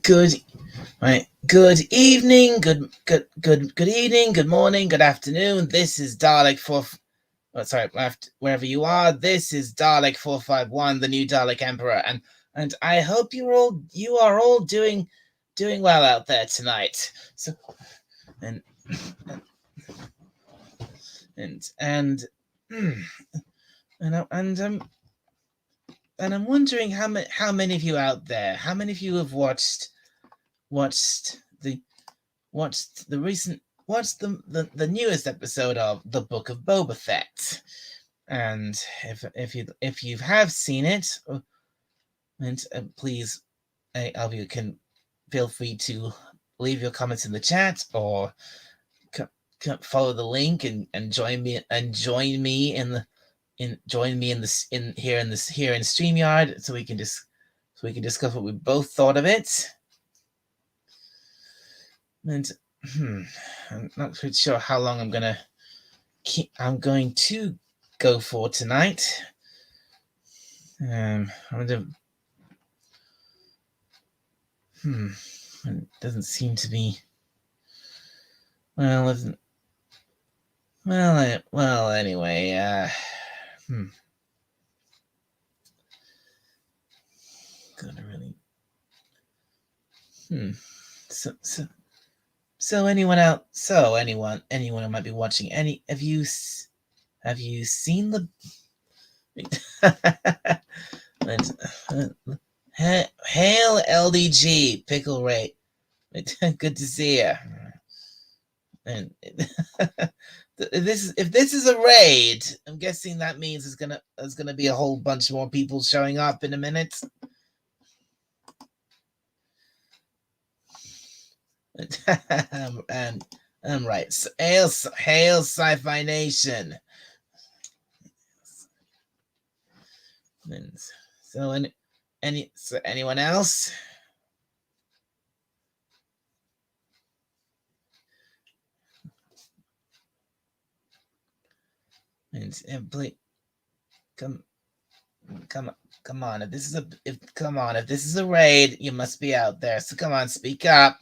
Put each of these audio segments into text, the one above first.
Good, right. Good evening. Good evening. Good morning. Good afternoon. This is Dalek 4. Oh, sorry, wherever you are. This is Dalek 451, the new Dalek Emperor, and I hope you are all doing well out there tonight. So and and and and and I'm wondering how many of you out there, how many of you have watched the the newest episode of the Book of Boba Fett. And if you have seen it, and please, of you can feel free to leave your comments in the chat, or follow the link and join me in the in join me in this in here in this here in StreamYard, so we can discuss what we both thought of it. And I'm not quite sure how long I'm going to go for tonight. I'm gonna. It doesn't seem to be. Well, isn't. Well. Anyway. Gonna really. So anyone out? So anyone who might be watching, have you seen the? Hail LDG Pickle Ray. Good to see you. And if this is a raid, I'm guessing that means there's gonna be a whole bunch more people showing up in a minute. And I'm right. So, hail Sci-Fi Nation. And so anyone else? And please come on. If this is a raid, you must be out there. So come on, speak up.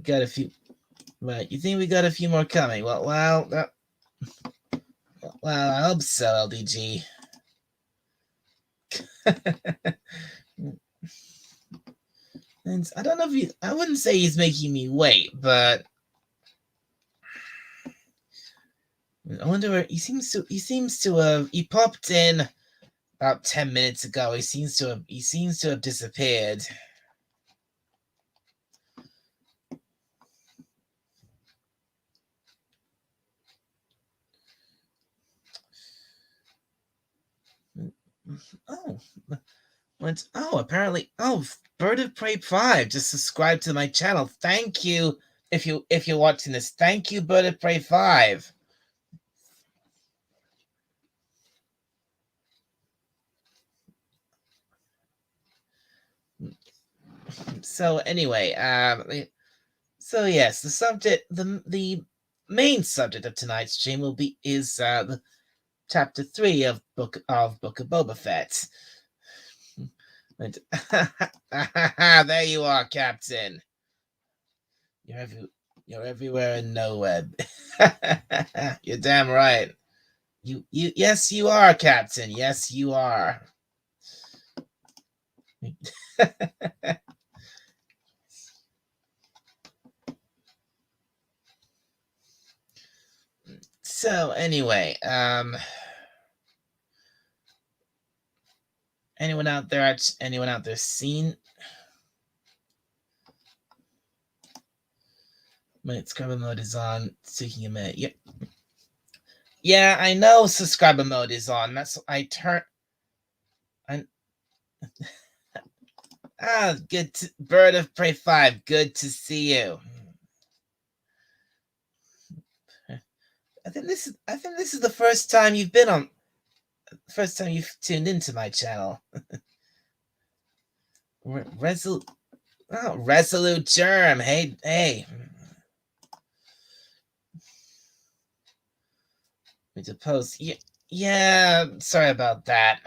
Got a few. Right, you think we got a few more coming? Well, I hope so, LDG. And I don't know if I wouldn't say he's making me wait, but I wonder where he seems to have. He popped in about 10 minutes ago. He seems to have disappeared. Apparently, Bird of Prey 5 just subscribed to my channel. Thank you. If you're watching this, thank you, Bird of Prey 5. So anyway, so yes, the main subject of tonight's stream is the chapter 3 of Book of Boba Fett. And there you are, Captain. You're everywhere and nowhere. You're damn right. Yes, you are, Captain. Yes, you are. So anyway, anyone out there seen? My subscriber mode is on. It's taking a minute. Yep. Yeah, I know subscriber mode is on. That's I turn. Good Bird of Prey 5. Good to see you. I think this is the first time you've been on. First time you've tuned into my channel. Resolute Germ. Hey. me to post. Yeah, sorry about that.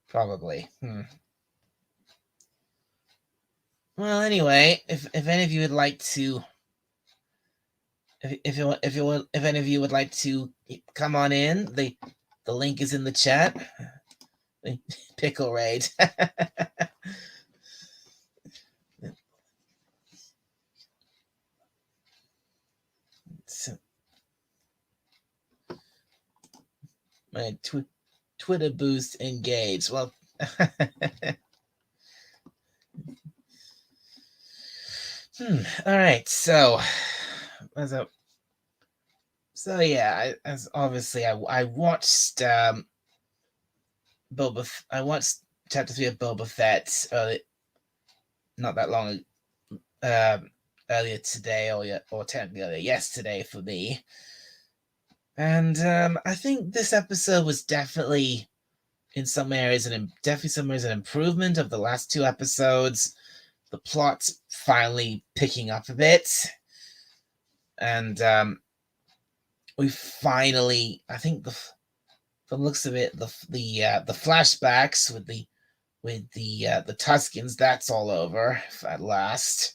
Probably. Well, anyway, if any of you would like to, if any of you would like to come on in, the link is in the chat. Pickle raid. My Twitter boost engage. Well, all right. So, yeah, as obviously I watched I watched chapter 3 of Boba Fett not that long earlier today, or technically earlier yesterday for me. And I think this episode was definitely in some areas an improvement of the last two episodes. The plot's finally picking up a bit, and we finally, I think, from the looks of it, the flashbacks with the Tuskens, that's all over at last.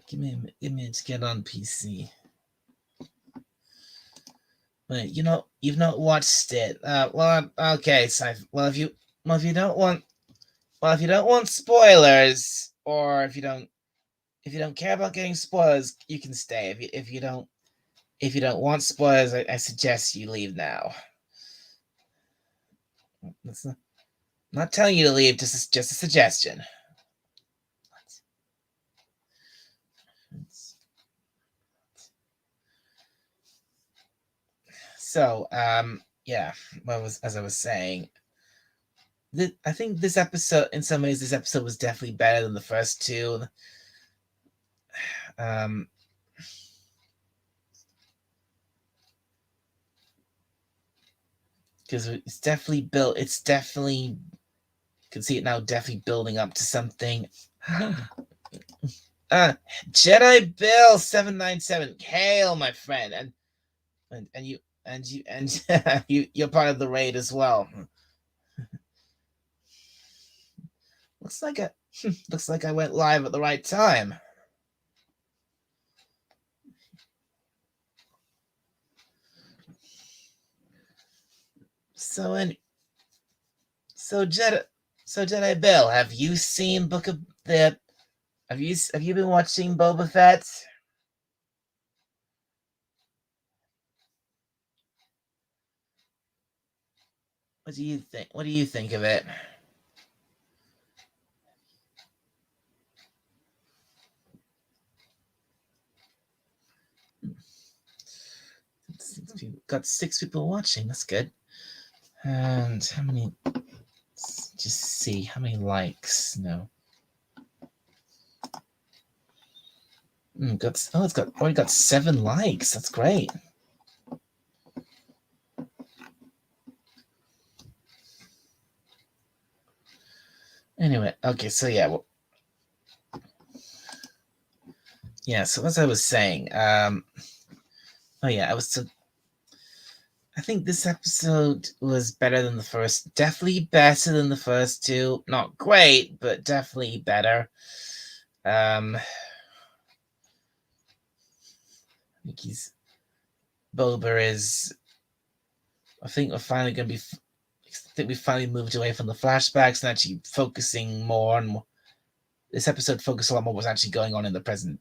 Give me a minute to get on PC. Wait, you've not watched it. Well, okay, so if you don't want spoilers, or if you don't care about getting spoilers, you can stay. If you don't want spoilers, I suggest you leave now. That's not telling you to leave, just a suggestion. So, yeah, as I was saying, I think this episode, in some ways, was definitely better than the first two. Because it's definitely built. It's definitely, you can see it now, definitely building up to something. Jedi Bill 797, hail, my friend, and you're part of the raid as well. Looks like I went live at the right time. So Jedi Bill, have you seen Book of the? Have you been watching Boba Fett? What do you think? What do you think of it? Got 6 people watching. That's good. And how many? Let's just see how many likes. No. It's already got 7 likes. That's great. Anyway, okay, so yeah, so as I was saying, I think this episode was better than the first. Definitely better than the first two. Not great, but definitely better. I think Boba is. I think we're finally going to be. I think we finally moved away from the flashbacks and actually focusing more on. This episode focused a lot more on what's actually going on in the present,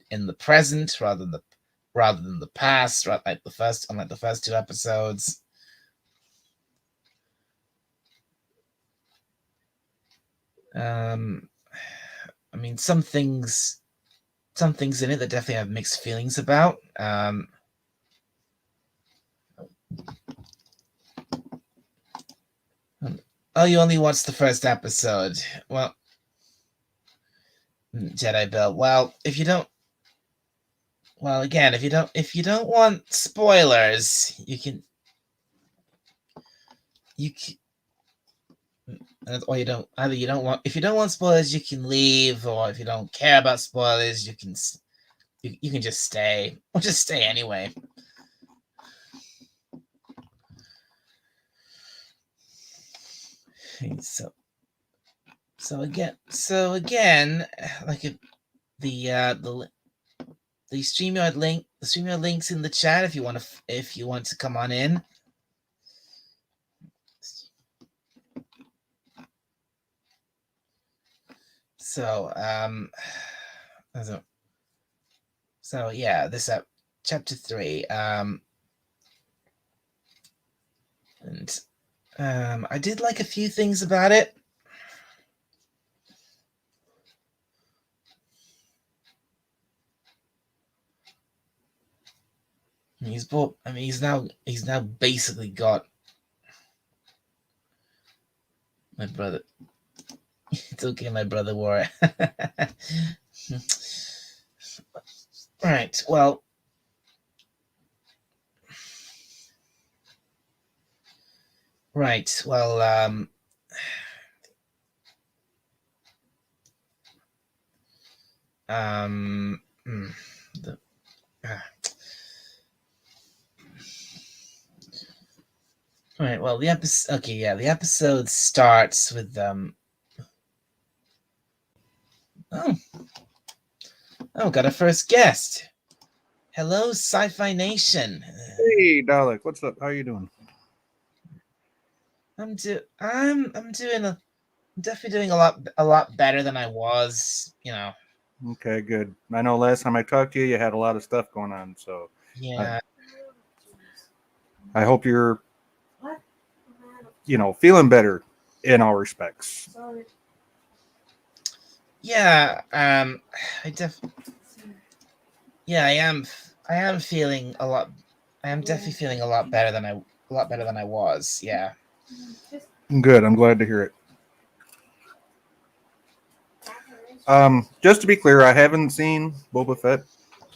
rather than the past, right? Unlike the first 2 episodes. I mean, some things in it that definitely have mixed feelings about. Oh, you only watched the first episode. Well, Jedi Bill. Well, if you don't, well, again, if you don't want spoilers, you can or you don't either you don't want if you don't want spoilers, you can leave, or if you don't care about spoilers, you can just stay, or just stay anyway. So again, like the StreamYard link's in the chat if you want to come on in. So yeah, this chapter 3. And I did like a few things about it. He's now basically got my brother. It's okay, my brother wore it. Right. Well. Right. Well. All right. Well, the episode. Okay. Yeah. The episode starts with Oh, got a first guest. Hello, Sci-Fi Nation. Hey, Dalek, what's up? How you doing? I'm definitely doing a lot better than I was. Okay, good. I know last time I talked to you, you had a lot of stuff going on, so yeah. I hope you're, feeling better in all respects. Yeah. I am feeling a lot. I am definitely feeling a lot better than I was. Yeah. Good. I'm glad to hear it. Just to be clear, I haven't seen Boba Fett,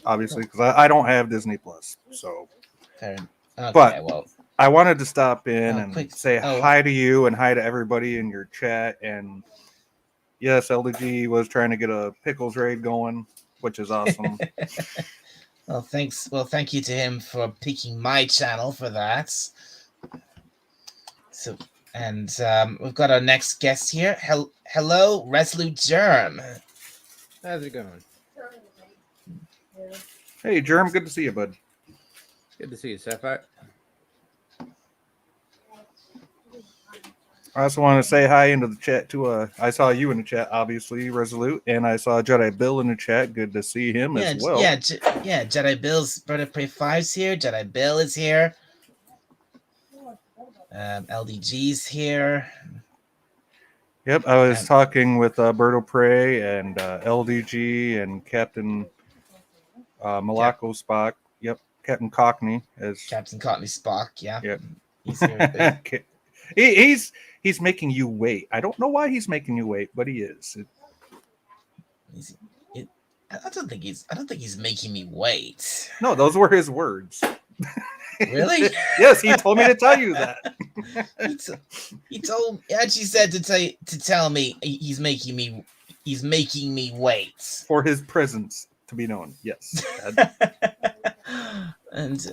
obviously, because I don't have Disney Plus. So, okay, but well, I wanted to stop in and say hi to you and hi to everybody in your chat. And yes, LDG was trying to get a pickles raid going, which is awesome. Well, thanks. Well, thank you to him for picking my channel for that. So, and we've got our next guest here. Hello, Resolute Germ. How's it going? Hey, Germ, good to see you, bud. Good to see you, Sapphire. I also want to say hi into the chat too. I saw you in the chat, obviously, Resolute, and I saw Jedi Bill in the chat. Good to see him as well. Yeah, Jedi Bill's Bird of Prey 5's here. Jedi Bill is here. LDG's here. Yep, I was talking with Bird of Prey and LDG and Captain Malacco Spock. Yep, Captain Cockney as Captain Cockney Spock. Yeah. Yep, he's here. He's making you wait. I don't know why he's making you wait, but he is. I don't think he's making me wait. No, those were his words. Really? Yes, he told me to tell you that. He actually said to tell me he's making me wait for his presence to be known. Yes. And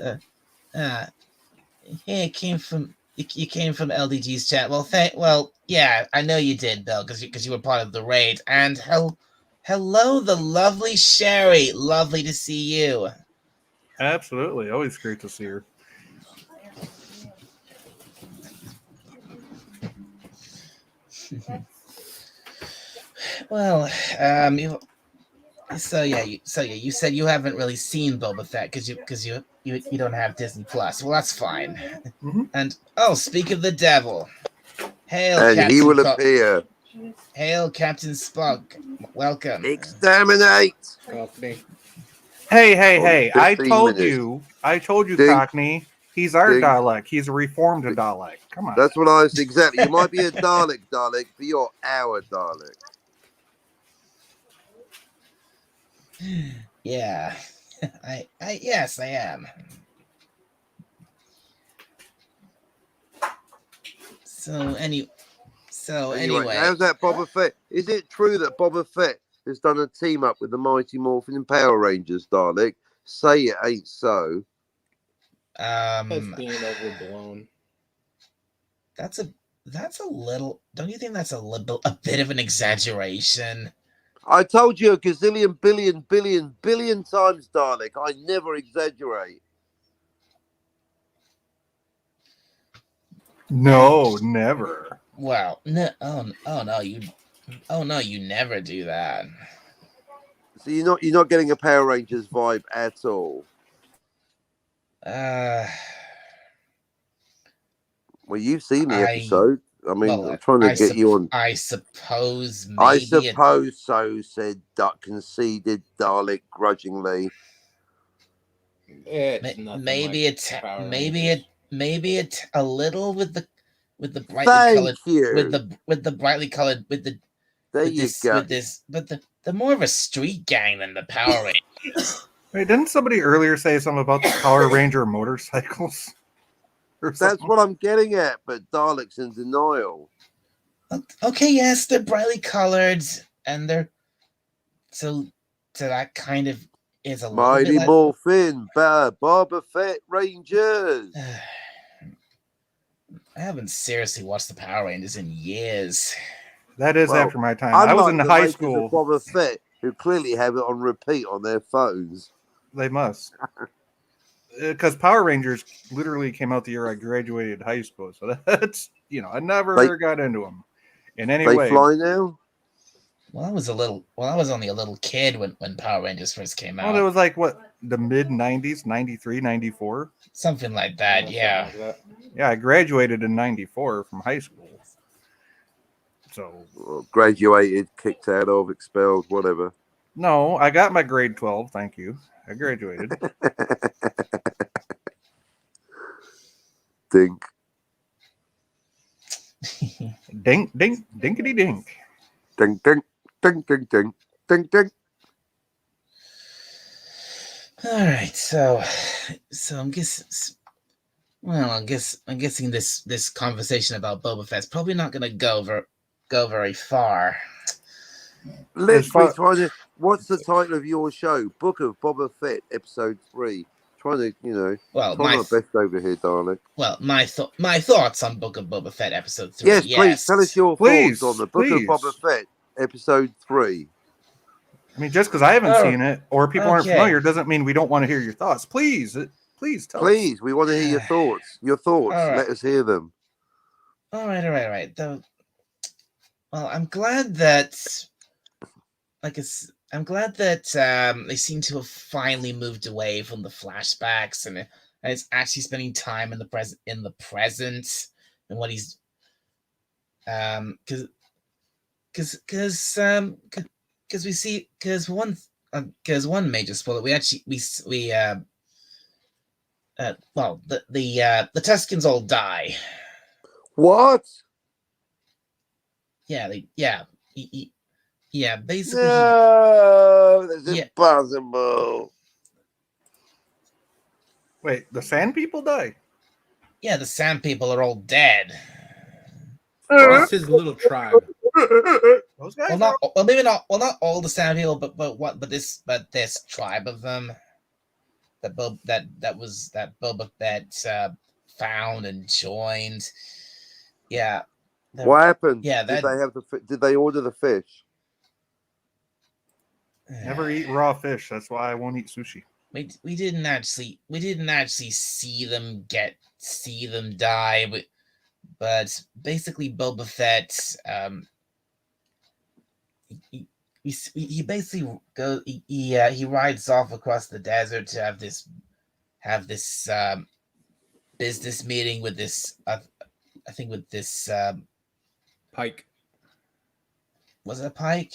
it came from you came from LDG's chat. Well, yeah, I know you did, Bill, because you were part of the raid. And hello, the lovely Sherry. Lovely to see you. Absolutely, always great to see her. Well, you said you haven't really seen Boba Fett because you don't have Disney Plus. Well, that's fine. Mm-hmm. And speak of the devil, hail! And Captain he will appear. Hail, Captain Spock! Welcome. Exterminate. Cockney. Hey! I told minutes. you, Cockney. He's our Dalek. He's a reformed Dalek. Come on. That's what I was exactly. You might be a Dalek, but you're our Dalek. Yeah. Yes, I am. So Anyway, anyway, how's that Boba Fett? Is it true that Boba Fett has done a team up with the Mighty Morphin Power Rangers, Dalek? Say it ain't so. That's being overblown. that's a little. Don't you think that's a bit of an exaggeration? I told you a gazillion, billion times, Dalek. I never exaggerate. No, never. Well, no, no, you never do that. So you're not getting a Power Rangers vibe at all. Uh, Well, you've seen the I- episode. I mean, well, I'm trying to get you on. I suppose maybe I suppose so, said Duck, conceded Dalek grudgingly. It's nothing maybe like it's Power maybe Rangers. it's a little with the brightly Thank colored you. with the brightly colored There with you this go. with this but the more of a street gang than the Power Rangers. Wait, didn't somebody earlier say something about the Power Ranger motorcycles? Or That's something? what I'm getting at, but Dalek's in denial. Okay, yes, they're brightly colored and they're so that kind of is a little Mighty bit like Morphin, Boba Fett Rangers. I haven't seriously watched the Power Rangers in years. That is Well, after my time. I was in Unlike the high makers school. of Boba Fett, who clearly have it on repeat on their phones. They must. Because Power Rangers literally came out the year I graduated high school. So that's, I never got into them in any They way. fly now? Well, I was only a little kid when Power Rangers first came out. Well, it was like, what, the mid-90s, 93, 94? Something like that, yeah. Something like that. Yeah, I graduated in 94 from high school. So, Well, graduated, kicked out of, expelled, whatever. no, I got my grade 12, thank you. I graduated. Dink. Dink, dink, dinkity dink. Ding, ding, ding, ding, ding, ding, ding. All right, so I'm guessing this conversation about Boba Fett's probably not going to go very far. Literally trying to. What's the title of your show? Book of Boba Fett, episode 3. Trying to, Well, try my best over here, darling. Well, my thoughts on Book of Boba Fett episode 3. Yes, please tell us your thoughts on the Book of please. Boba Fett, episode 3. I mean, just because I haven't seen it or people aren't okay. familiar doesn't mean we don't want to hear your thoughts. Please tell us. Please, we want to hear your thoughts. Your thoughts. All right. Let us hear them. All right. Well, I'm glad that, they seem to have finally moved away from the flashbacks and it's actually spending time in the present, and what he's because one major spoiler, the Tuscans all die. What? Basically. No, that's impossible. Wait, the Sand People die? Yeah, the Sand People are all dead. That's his little tribe. Those guys? Not all the Sand People, but this tribe of them that Boba Fett found and joined. Yeah. What happened? Yeah, did they order the fish? Never eat raw fish. That's why I won't eat sushi. We didn't actually see them die, but basically Boba Fett he basically goes he rides off across the desert to have this business meeting with this I think with this Pike. was it a Pike?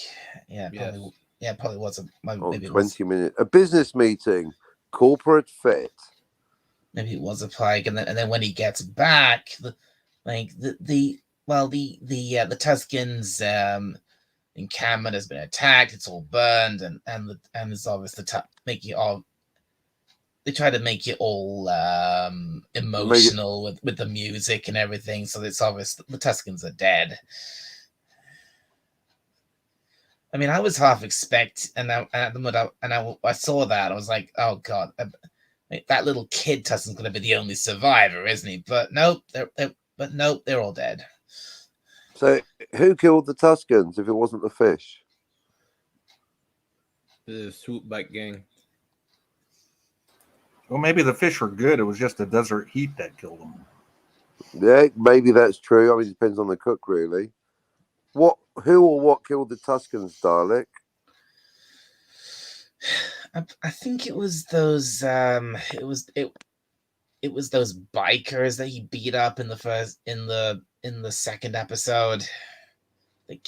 Yeah, Yes. probably. Yeah, probably was maybe 20 minutes. A business meeting. Corporate fit. Maybe it was a Pike, and then when he gets back, the Tuscans encampment has been attacked. It's all burned, and it's obvious making all try to make it all emotional with the music and everything, so it's obvious the Tuscans are dead. I mean, I was half expect, and I saw that, I was like, oh god, that little kid Tuscan's going to be the only survivor, isn't he? But nope, they're all dead. So who killed the Tuscans if it wasn't the fish? The swoop bike gang. Well, maybe the fish were good. It was just the desert heat that killed them. Yeah, maybe that's true. I mean, it depends on the cook, really. Who or what killed the Tuscans, Dalek? I think it was those it was those bikers that he beat up in the second episode. They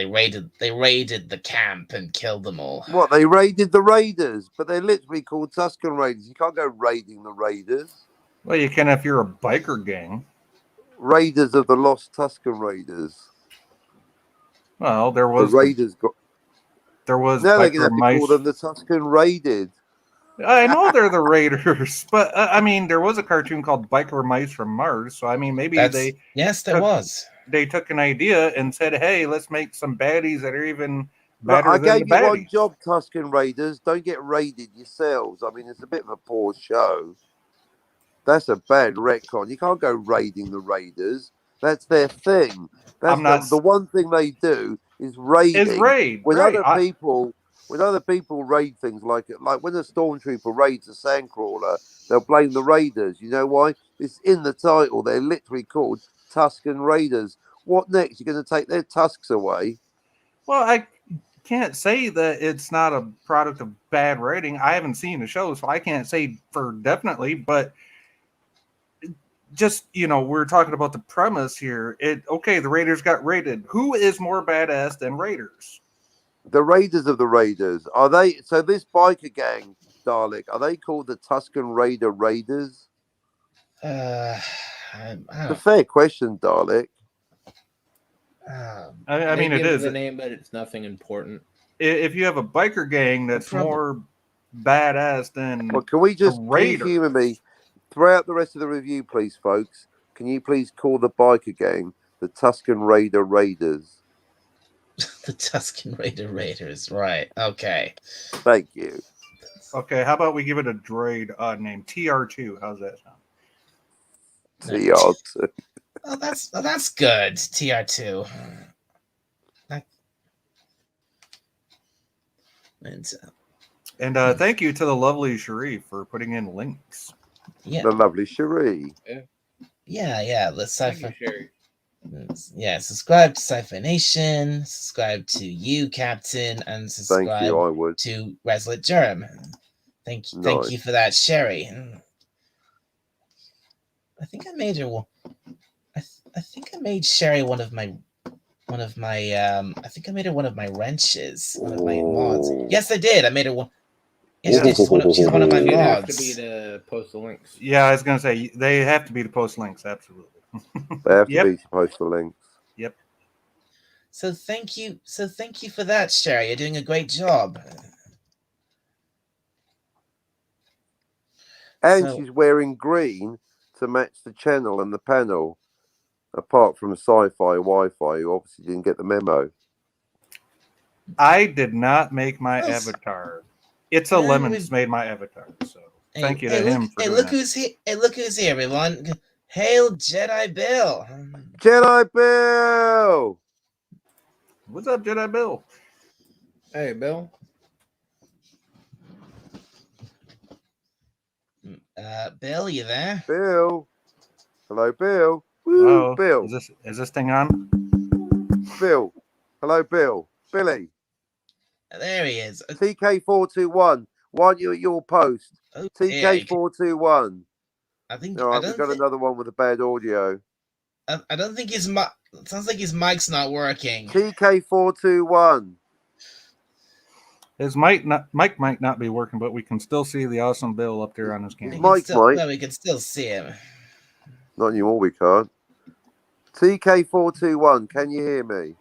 raided they raided the camp and killed them all. What, they raided the Raiders, but they're literally called Tuscan Raiders. You can't go raiding the Raiders. Well, you can if you're a biker gang. Raiders of the Lost Tuscan Raiders. Well, there was the Raiders there was now they're biker going to mice. call them the Tuscan Raided. I know they're the Raiders, but I mean, there was a cartoon called Biker Mice from Mars. So I mean, maybe there was. They took an idea and said, "Hey, let's make some baddies that are even Look, better I than the gave you baddies." one job, Tuscan Raiders. Don't get raided yourselves. I mean, it's a bit of a poor show. That's a bad retcon. You can't go raiding the Raiders. That's their thing. That's the one thing they do is raiding. Is raid. When right. other people raid things like when a stormtrooper raids a sandcrawler, they'll blame the Raiders. You know why? It's in the title. They're literally called Tuscan Raiders. What next? You're going to take their tusks away? Well, I can't say that it's not a product of bad rating. I haven't seen the show, so I can't say for definitely, but just, we're talking about the premise here. The Raiders got raided. Who is more badass than Raiders? The Raiders of the Raiders. Are they? So this biker gang, Dalek, are they called the Tuscan Raider Raiders? It's a fair question, Dalek. I mean, it is the name, but it's nothing important. If you have a biker gang that's more badass than can we just Raider? Humor me? Throughout the rest of the review, please, folks. Can you please call the biker gang the Tuscan Raider Raiders? The Tuscan Raider Raiders, right? Okay. Thank you. Okay, how about we give it a droid name? TR2. How's that sound? TR2. Oh, that's good. TR2. And thank you to the lovely Cherie for putting in links. Yeah. The lovely Cherie. Yeah. Let's Sci-Fi. Yeah, subscribe to Sci-Fi Nation, subscribe to you, Captain, and subscribe to Resolute Germ. Thank you for that, Sherry. I think I made her. I think I made Sherry one of my. I think I made her one of my wrenches, one of my mods. Yes, I did. I made her one. Yeah, she's one of my mods. You have to be to post the links. Yeah, I was going to say they have to be to post links. Absolutely. They have to be to post the links. Yep. So thank you for that, Sherry. You're doing a great job. And she's wearing green to match the channel and the panel. Apart from Sci-Fi Wi-Fi, who obviously didn't get the memo. I did not make my avatar. It's a Lemons made my avatar. So thank you to him for doing look who's here! Hey, look who's here, everyone! Hail Jedi Bill! Jedi Bill! What's up, Jedi Bill? Hey, Bill. Bill, you there? Bill. Hello, Bill. Woo, Bill. Is this thing on? Bill. Hello, Bill. Billy. There he is. TK421. Why aren't you at your post? Oh, TK421. I think. All right, we've got another one with a bad audio. I don't think his mic. Sounds like his mic's not working. TK421. His mic might not be working, but we can still see the awesome Bill up there on his camera. We can still see him. Not anymore, we can't. TK421, can you hear me?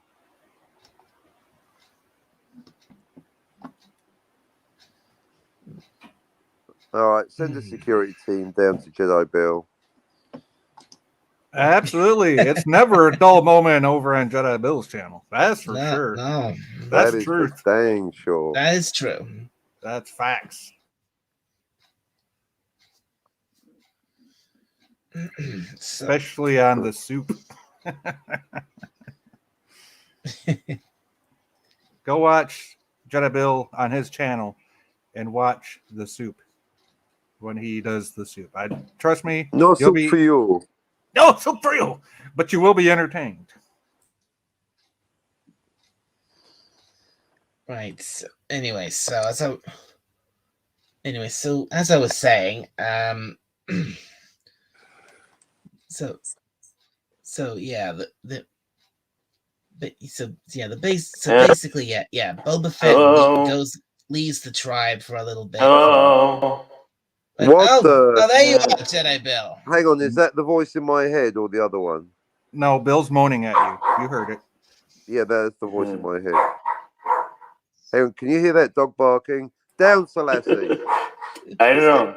All right, send a security team down to Jedi Bill. Absolutely. It's never a dull moment over on Jedi Bill's channel. That's for sure. No, That's That is for truth. dang sure. that is true. That's facts. So, Especially on the soup. Go watch Jedi Bill on his channel and watch the soup when he does the soup. Trust me, Not you'll so be for you. no soup for you, but you will be entertained. right. So, as I was saying, so yeah, basically, yeah, Boba Fett Hello? leaves the tribe for a little bit. Hello? What the? Oh, there you are, Jedi Bill. Hang on, is that the voice in my head or the other one? No, Bill's moaning at you. You heard it. Yeah, that's the voice in my head. Hang on, can you hear that dog barking? Down, Selassie. I don't know.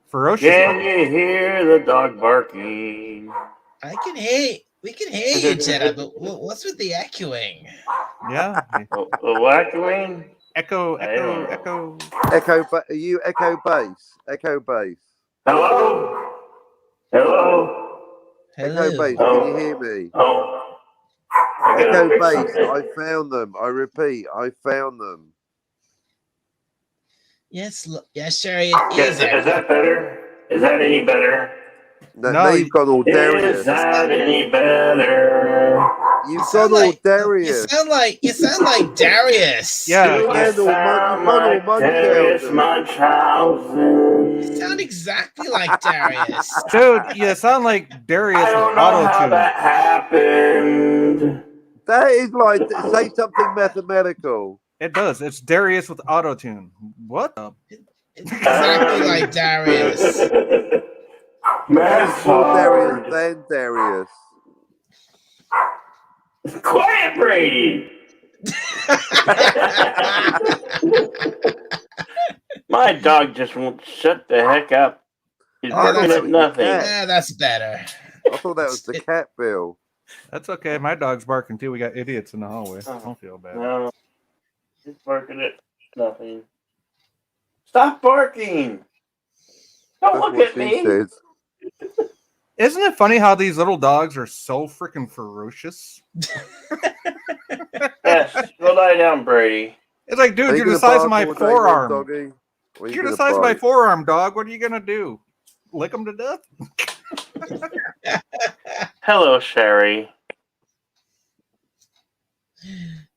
Ferocious. Can you hear the dog barking? I can hear. We can hear you, Jedi. But what's with the echoing? Yeah. Whackling? Echo. I don't know. Are you echo bass? Echo bass. Hello? Hello? Echo bass, Oh. can you hear me? Oh. I gotta Echo fix bass, something. I found them. I repeat, I found them. Yes, Sherry, it Is that better? Is that any better? Now you've gone all Darius. Is that any better? You've gone all Darius. You sound like Darius. Yeah. Do I sound like Darius Munchausen? You sound exactly like Darius. Dude, you sound like Darius I don't with know how auto-tune. that happened. That is like, say something mathematical. It does. It's Darius with auto-tune. What the? It's exactly like Darius. More Darius than Darius. Quiet, Brady. My dog just won't shut the heck up. He's barking at nothing. Yeah, that's better. I thought that was the cat, Bill. That's okay. My dog's barking too. We got idiots in the hallway. Don't feel bad. No, he's barking at nothing. Stop barking! Don't look at me. Isn't it funny how these little dogs are so freaking ferocious? Yes, go lie down, Brady. It's like, dude, you're the size of my forearm. You're the size of my forearm, dog. What are you gonna do? Lick them to death? Hello, Sherry.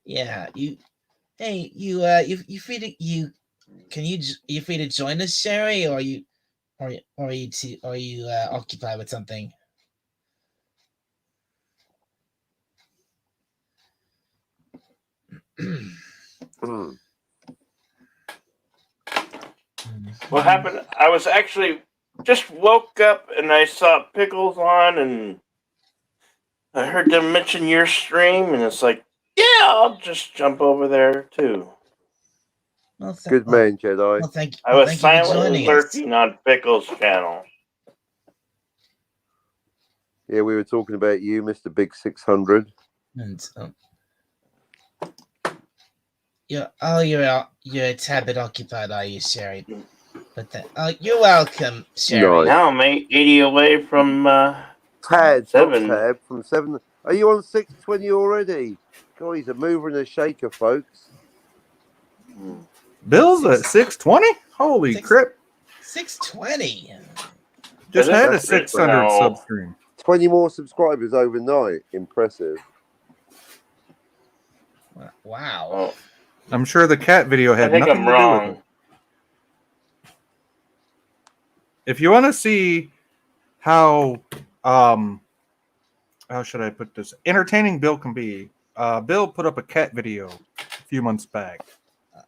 Yeah, you free to you free to join us, Sherry, or are you occupied with something? What happened? I was actually just woke up and I saw Pickles on, and I heard them mention your stream, and it's like, yeah, I'll just jump over there too. Well, Good man, Jedi. Well, thank I was you for silently joining us. lurking on Pickles' channel. Yeah, we were talking about you, Mr. Big 600. And you're a tad bit occupied, are you, Sherry? But you're welcome, Sherry. Now I'm 80 away from Tad, 7. Tab from 7. Are you on 620 already? God, he's a mover and a shaker, folks. Bill's at 620? Holy crap. 620. Just had a That's 600 now. sub stream. 20 more subscribers overnight. Impressive. Wow. Oh, I'm sure the cat video I had think nothing I'm to do wrong. with it. If you want to see how should I put this? Entertaining Bill can be. Bill put up a cat video a few months back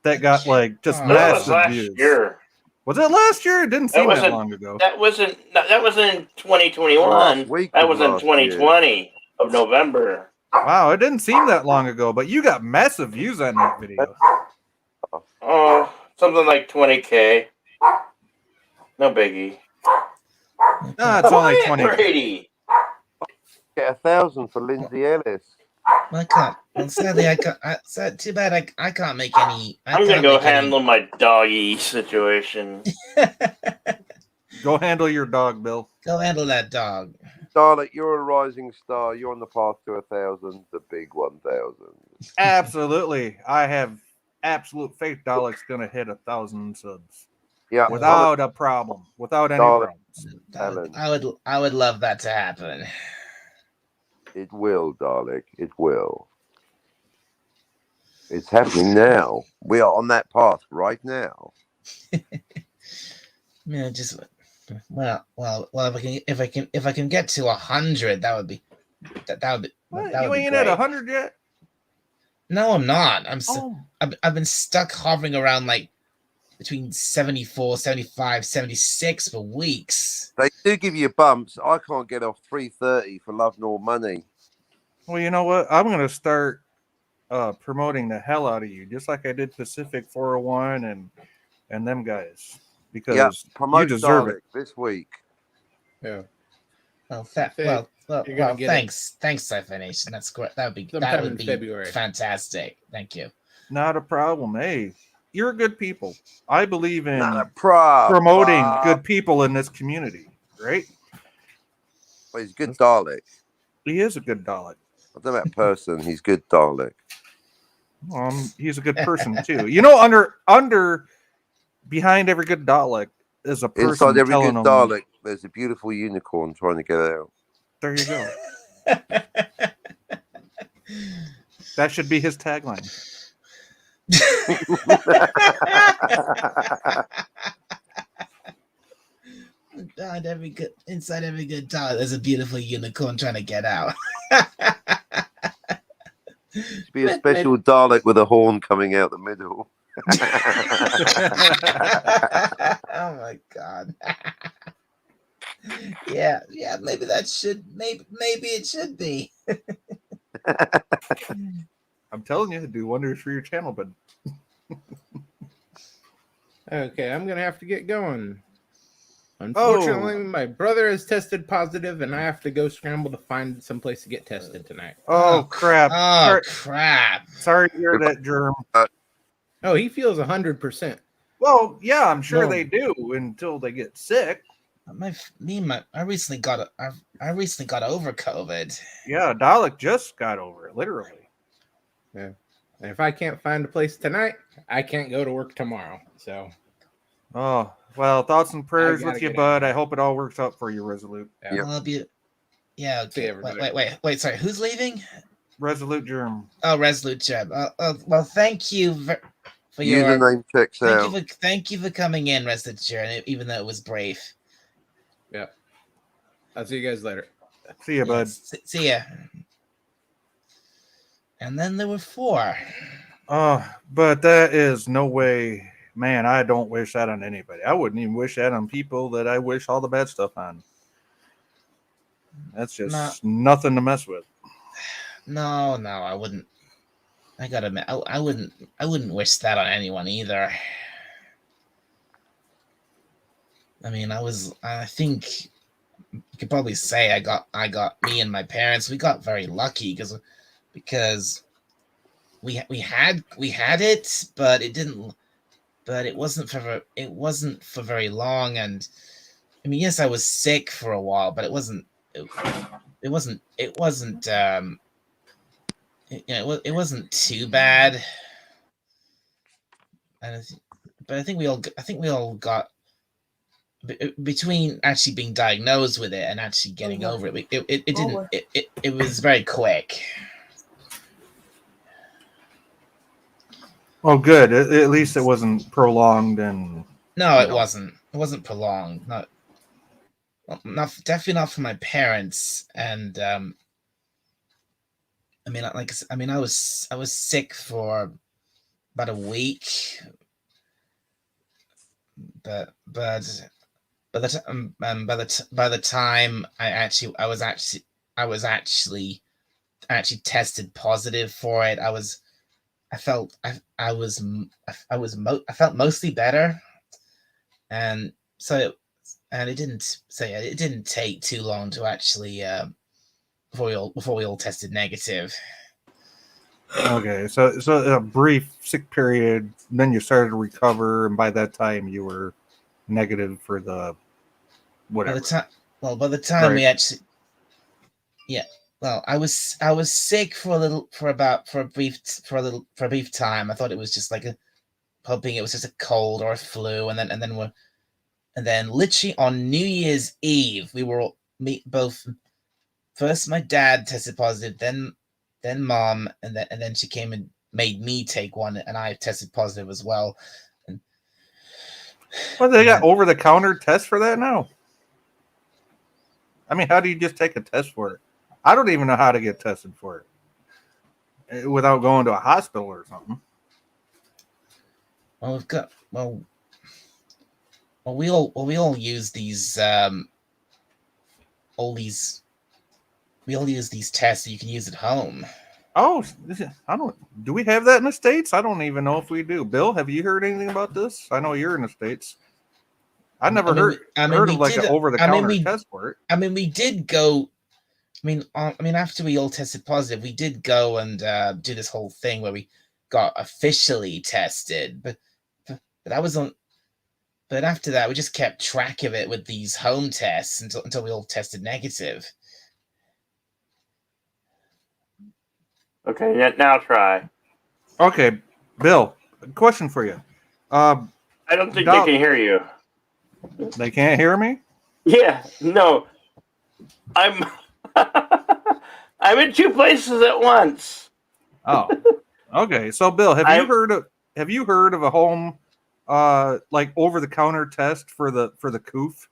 that got like just That was massive last views. year. Was it last year? It didn't seem that long ago. That wasn't in 2021. Last week That of was in last 2020 of November. Wow, it didn't seem that long ago, but you got massive views on that video. Oh, something like 20K. No biggie. No, it's only Quiet, 20. Brady. Get 1,000 for Lindsay Ellis. I can't. Well, sadly, I can't. Too bad. I can't make any. I'm gonna go handle my doggy situation. Go handle your dog, Bill. Go handle that dog. Dalek, you're a rising star. You're on the path to 1,000, the big 1,000. Absolutely. I have absolute faith Dalek's going to hit 1,000 subs. Yeah, Without a problem. Without any Dalek. problems. I would love that to happen. It will, Dalek. It will. It's happening now. We are on that path right now. Yeah, just well. If I can get to 100, that would be. That would be. What? That You would be ain't great. at 100 yet? No, I'm not. Oh. I've been stuck hovering around like between 74, 75, 76 for weeks. They do give you bumps. I can't get off 330 for love nor money. Well, you know what? I'm going to start promoting the hell out of you, just like I did Pacific 401 and them guys, because promote you deserve Dalek it. this week. Yeah. Thanks, Cypher That's great. That would be February. Fantastic. Thank you. Not a problem. Hey, you're good people. I believe in Not a problem. promoting good people in this community, right? Well, he's good Dalek. He is a good Dalek. I don't know about person. He's good Dalek. He's a good person too. You know, under behind every good Dalek is a person Inside every telling good them, Dalek, there's a beautiful unicorn trying to get out. there you go. That should be his tagline. Inside every good dog, there's a beautiful unicorn trying to get out. Be a special Dalek with a horn coming out the middle. Oh my god. Yeah, maybe it should be. I'm telling you, do wonders for your channel, but Okay, I'm gonna have to get going. Unfortunately, my brother has tested positive, and I have to go scramble to find some place to get tested tonight. oh crap! Oh crap! Sorry to hear that, Germ. Oh, he feels 100%. Well, yeah, I'm sure No. they do until they get sick. I recently got over COVID. Yeah, Dalek just got over it, literally. Yeah. And if I can't find a place tonight, I can't go to work tomorrow. So, Oh, well, thoughts and prayers gotta with you, get bud. I hope it all works out for you, Resolute. yeah. Yep. Well, yeah. See Okay. everybody. Wait. Sorry, who's leaving? Resolute Germ. Oh, Resolute Jeb. Well, thank you for your. Username checks out. Thank you for coming in, Resolute Jeb, even though it was brave. Yeah. I'll see you guys later. See you, bud. See ya. And then there were 4. Oh, but that is no way, man. I don't wish that on anybody. I wouldn't even wish that on people that I wish all the bad stuff on. That's just nothing to mess with. No, I wouldn't. I gotta admit, I wouldn't wish that on anyone either. I mean, I think you could probably say I got me and my parents, we got very lucky because we had it, but it wasn't for very long. And I mean, yes, I was sick for a while, but it wasn't too bad. But I think we all got between actually being diagnosed with it and actually getting over it. It was very quick. Oh, good. At least it wasn't prolonged and. No, it wasn't. It wasn't prolonged. Not definitely not for my parents. And I was sick for about a week, but by the time I was actually tested positive for it, I felt mostly better, and so and it didn't take too long to actually before we all tested negative. Okay, so a brief sick period, then you started to recover, and by that time you were negative for the whatever. By the time Right. we actually, yeah. Well, I was sick for a brief time. I thought it was just like hoping it was just a cold or a flu, and then literally on New Year's Eve we were both. First, my dad tested positive, then mom, and then she came and made me take one, and I tested positive as well. And, well, they got over-the-counter tests for that now. I mean, how do you just take a test for it? I don't even know how to get tested for it without going to a hospital or something. Well, we all use these we all use these tests that you can use at home. Oh, do we have that in the States? I don't even know if we do. Bill, have you heard anything about this? I know you're in the States. I never heard of like an over-the-counter test for it. I mean, we did go. I mean, after we all tested positive, we did go and do this whole thing where we got officially tested, but that was on. But after that, we just kept track of it with these home tests until we all tested negative. Okay, now try. Okay, Bill, question for you. I don't think they can hear you. They can't hear me? Yeah, no. I'm in two places at once. Oh, okay. So, Bill, have you heard of a home like over-the-counter test for the coof?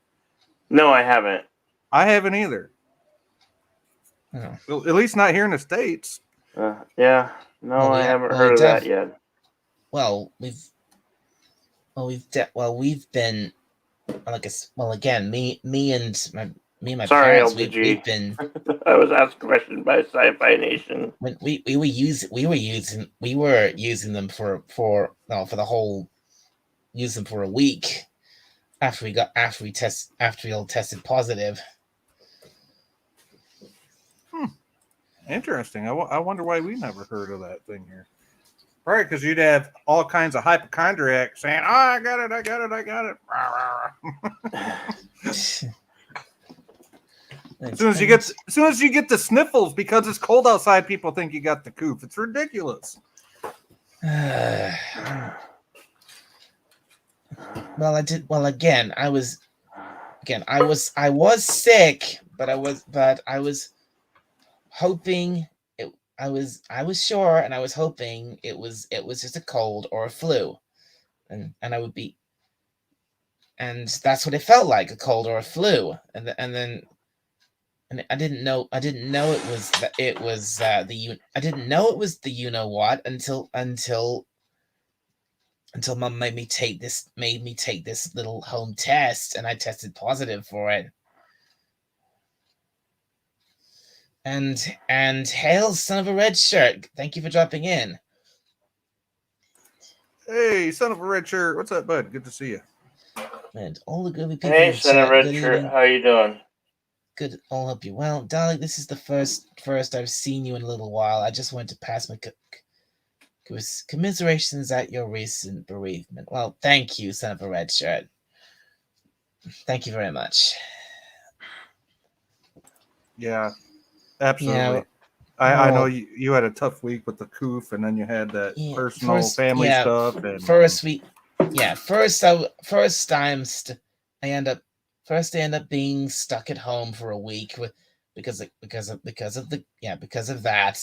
No, I haven't. I haven't either. Oh. Well, at least not here in the States. Yeah. No, I haven't heard of that yet. Well, we've been again, me and my Sorry, parents, LDG. we've been. I was asked a question by Sci-Fi Nation. When we were using them for the whole, use them for a week after we all tested positive. Interesting. I wonder why we never heard of that thing here. Right, because you'd have all kinds of hypochondriacs saying, "Oh, I got it. As soon as you get the sniffles because it's cold outside, people think you got the coof. It's ridiculous. Well, I was sick, but I was hoping I was sure, and I was hoping it was just a cold or a flu, and I would be, and that's what it felt like, a cold or a flu, and I didn't know it was I didn't know it was the you know what until Mom made me take this little home test, and I tested positive for it. And hail, son of a red shirt! Thank you for dropping in. Hey, son of a red shirt! What's up, bud? Good to see you. And all the good people. Hey, in son chat, of a red good shirt! evening. How you doing? Good. I'll help you. Well, darling, this is the first I've seen you in a little while. I just wanted to pass my commiserations at your recent bereavement. Well, thank you, son of a red shirt. Thank you very much. Yeah, absolutely. Yeah, I know you had a tough week with the coof, and then you had that personal family stuff. And I end up being stuck at home for a week because of that,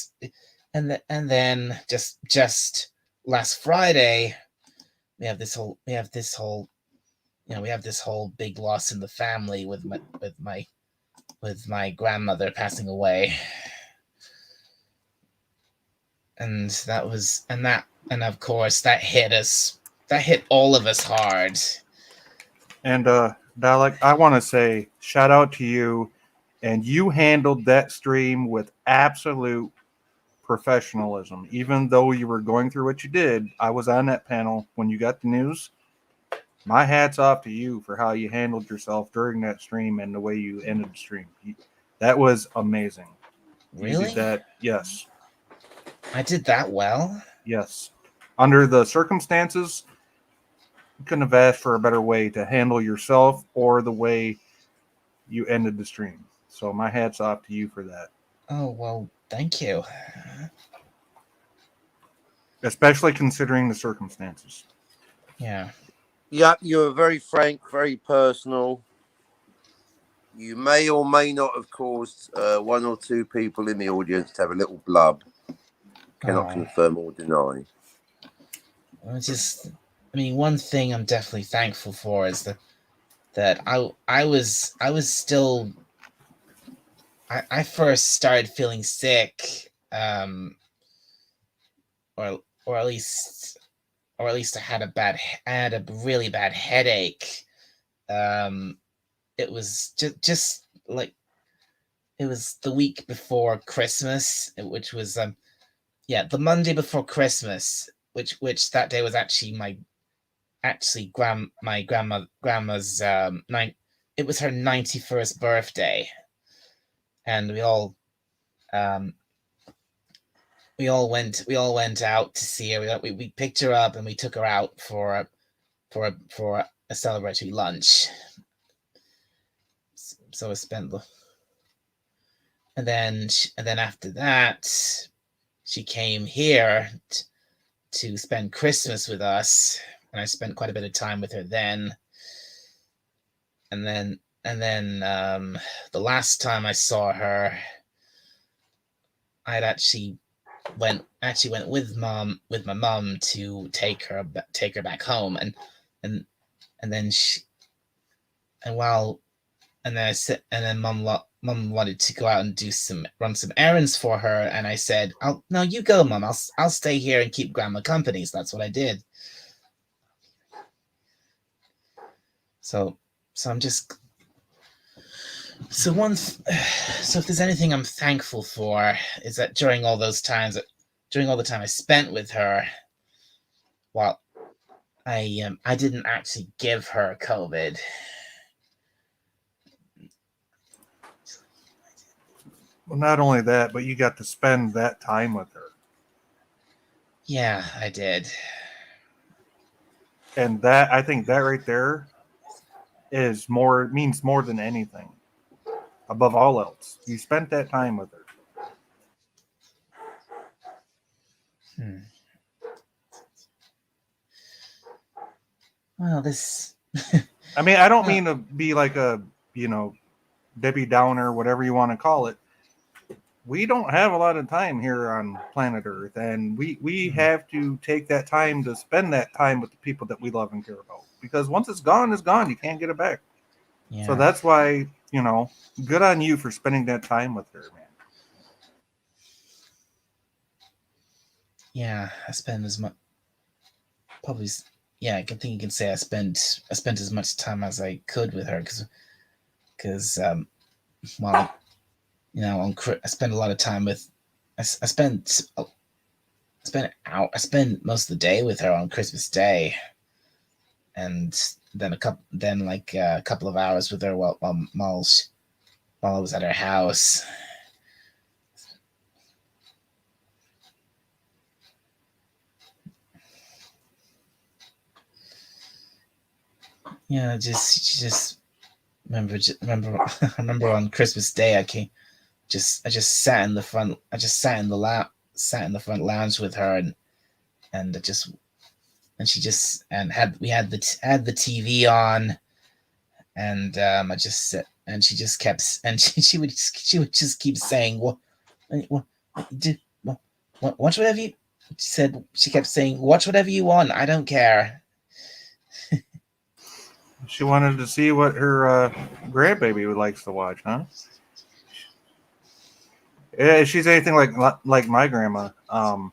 and then just last Friday we have this whole big loss in the family with my grandmother passing away. And of course that hit all of us hard. And Dalek, I want to say shout out to you, and you handled that stream with absolute professionalism. Even though you were going through what you did, I was on that panel when you got the news, My hat's off to you for how you handled yourself during that stream and the way you ended the stream. That was amazing. Really? You did that. Yes. I did that well? Yes. Under the circumstances, you couldn't have asked for a better way to handle yourself or the way you ended the stream. So my hat's off to you for that. Oh, well, thank you. Especially considering the circumstances. Yeah. Yeah, you were very frank, very personal. You may or may not have caused one or two people in the audience to have a little blub. Cannot confirm or deny. One thing I'm definitely thankful for is that I was still. I first started feeling sick, or at least I had a really bad headache. It was just like it was the week before Christmas, which was the Monday before Christmas, which that day was actually my grandma's it was her 91st birthday, and we all went out to see her. We picked her up and we took her out for a celebratory lunch. So I spent and then after that she came here to spend Christmas with us, and I spent quite a bit of time with her then. And then the last time I saw her, I'd actually went with my mom to take her back home, and then mom wanted to go out and run some errands for her, and I said, "No, you go, Mom. I'll stay here and keep Grandma company." So that's what I did. So I'm just so if there's anything I'm thankful for, is that during all the time I spent with her, well, I didn't actually give her COVID. Well, not only that, but you got to spend that time with her. Yeah, I did. And that, I think that right there means more than anything. Above all else, you spent that time with her. Well, this. I mean, I don't mean to be like a, Debbie Downer, whatever you want to call it. We don't have a lot of time here on planet Earth, and we have to take that time to spend that time with the people that we love and care about. Because once it's gone, it's gone. You can't get it back. Yeah. So that's why, good on you for spending that time with her, man. Yeah, I spend as much. Probably, yeah. I think you can say I spent as much time as I could with her, because well, I spent a lot of time with. I spent most of the day with her on Christmas Day, and then a couple of hours with her while I was at her house. Yeah, just remember. I remember on Christmas Day, I just sat in the front. I just sat in the front lounge with her, and we had the TV on, and I just sit, and she just kept, and she would just keep saying, "What, watch whatever you." She kept saying, "Watch whatever you want. I don't care." She wanted to see what her grandbaby likes to watch, huh? Yeah, she's anything like my grandma. I'd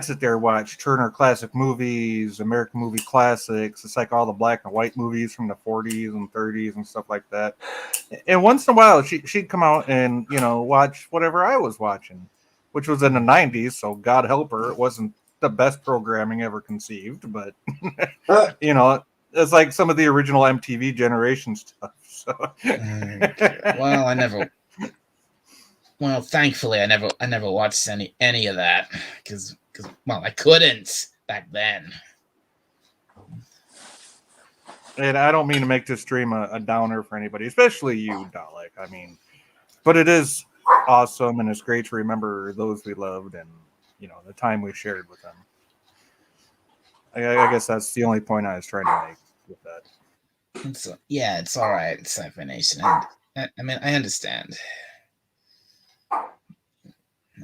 sit there and watch Turner Classic Movies, American Movie Classics. It's like all the black and white movies from the 40s and 30s and stuff like that. And once in a while, she'd come out and, watch whatever I was watching, which was in the 90s. So God help her. It wasn't the best programming ever conceived, but you know, it's like some of the original MTV generation stuff. So. Well, I never. Well, thankfully, I never watched any of that because well, I couldn't back then. And I don't mean to make this stream a downer for anybody, especially you, Dalek. I mean, but it is awesome, and it's great to remember those we loved and, you know, the time we shared with them. I guess that's the only point I was trying to make with that. It's all right, Sci-Fi Nation. And, I mean, I understand.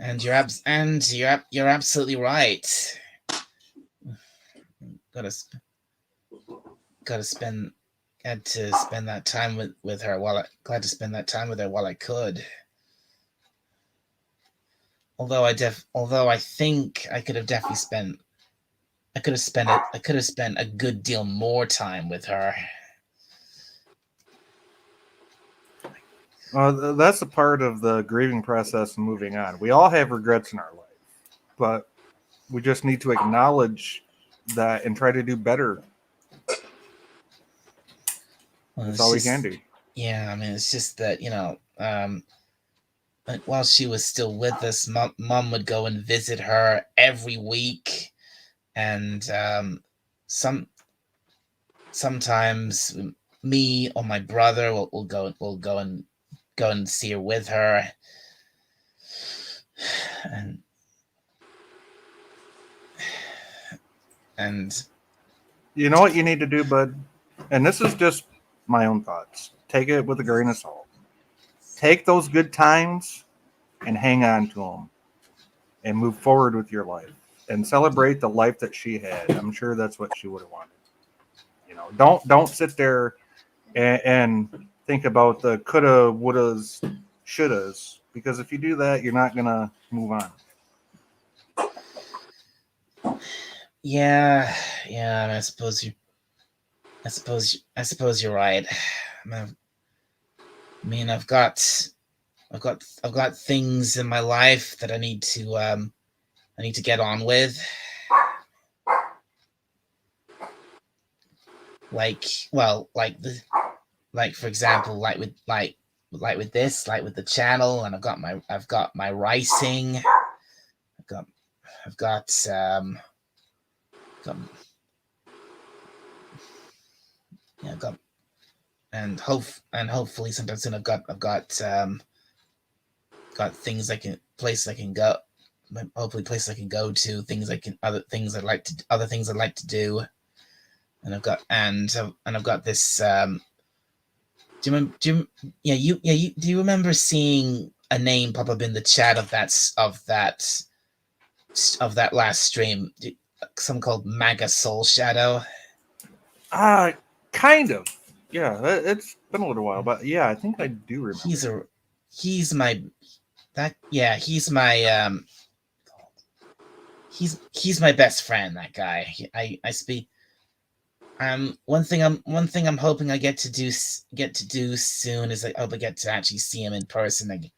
And you're absolutely right. Had to spend that time with her glad to spend that time with her while I could. Although I think I could have spent a good deal more time with her. Well, that's a part of the grieving process and moving on. We all have regrets in our life, but we just need to acknowledge that and try to do better. Well, that's all we can do. Yeah, I mean, it's just that, you know, while she was still with us, Mom would go and visit her every week, and sometimes me or my brother will go and see her with her, and you know what you need to do, bud? And this is just my own thoughts. Take it with a grain of salt. Take those good times and hang on to them and move forward with your life and celebrate the life that she had. I'm sure that's what she would have wanted. You know, don't sit there and think about the coulda, wouldas, shouldas, because if you do that, you're not gonna move on. Yeah, I suppose you're right. I mean, I've got things in my life that I need to get on with. Like for example, like with the channel, and I've got my writing. I've got and hopefully sometime soon I've got things places I can go. Hopefully places I can go to, other things I'd like to do. And I've got this. Do you remember seeing a name pop up in the chat of that last stream? Some called Maga Soul Shadow. Kind of. Yeah, it's been a little while, but yeah, I think I do remember. He's my best friend. That guy. I speak. One thing I'm hoping I get to do soon is I hope I get to actually see him in person again.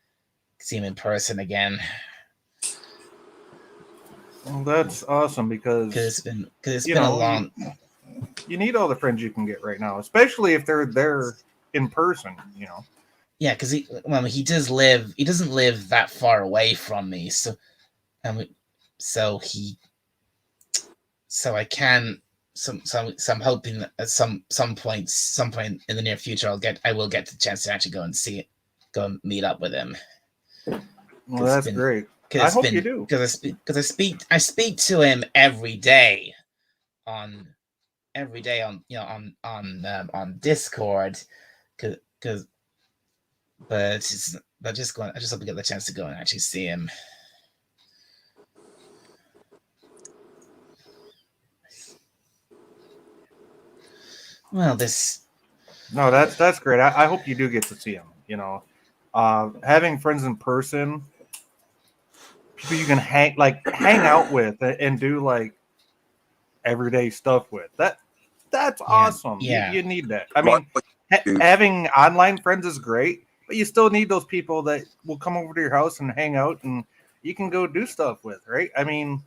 Well, that's awesome because it's been a long. You need all the friends you can get right now, especially if they're there in person. You know. Yeah, because he doesn't live that far away from me, so I can. So I'm hoping that at some point in the near future I will get the chance to actually go and meet up with him. Well, that's great. I hope you do, because I speak to him every day on Discord, but I just hope I get the chance to go and actually see him. Well, that's great. I hope you do get to see him. You know, having friends in person, people you can hang out with and do like everyday stuff with. That's awesome. Yeah. You need that. I mean, having online friends is great, but you still need those people that will come over to your house and hang out and you can go do stuff with, right? I mean,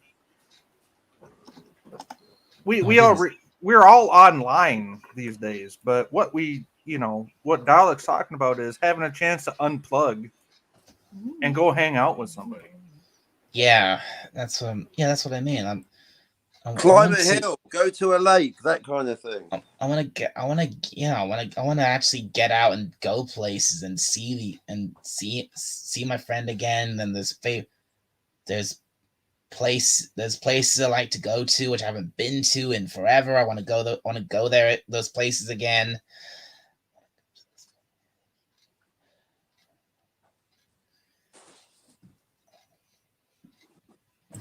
we're all online these days, but what Dalek's talking about is having a chance to unplug and go hang out with somebody. Yeah, that's what I mean. Climb a hill, go to a lake, that kind of thing. I want to actually get out and go places and see my friend again. And there's places I like to go to which I haven't been to in forever. I want to go there, those places again.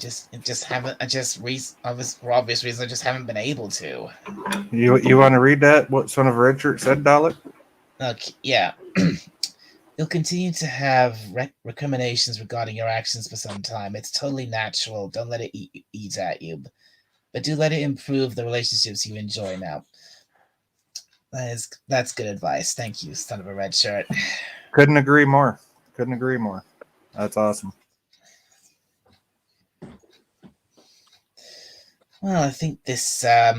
For obvious reasons, I just haven't been able to. You want to read that? What Son of a Red Shirt said, Dalek? Okay, yeah. You'll continue to have recriminations regarding your actions for some time. It's totally natural. Don't let it eat at you, but do let it improve the relationships you enjoy now. That's good advice. Thank you, Son of a Red Shirt. Couldn't agree more. That's awesome. Well, I think this I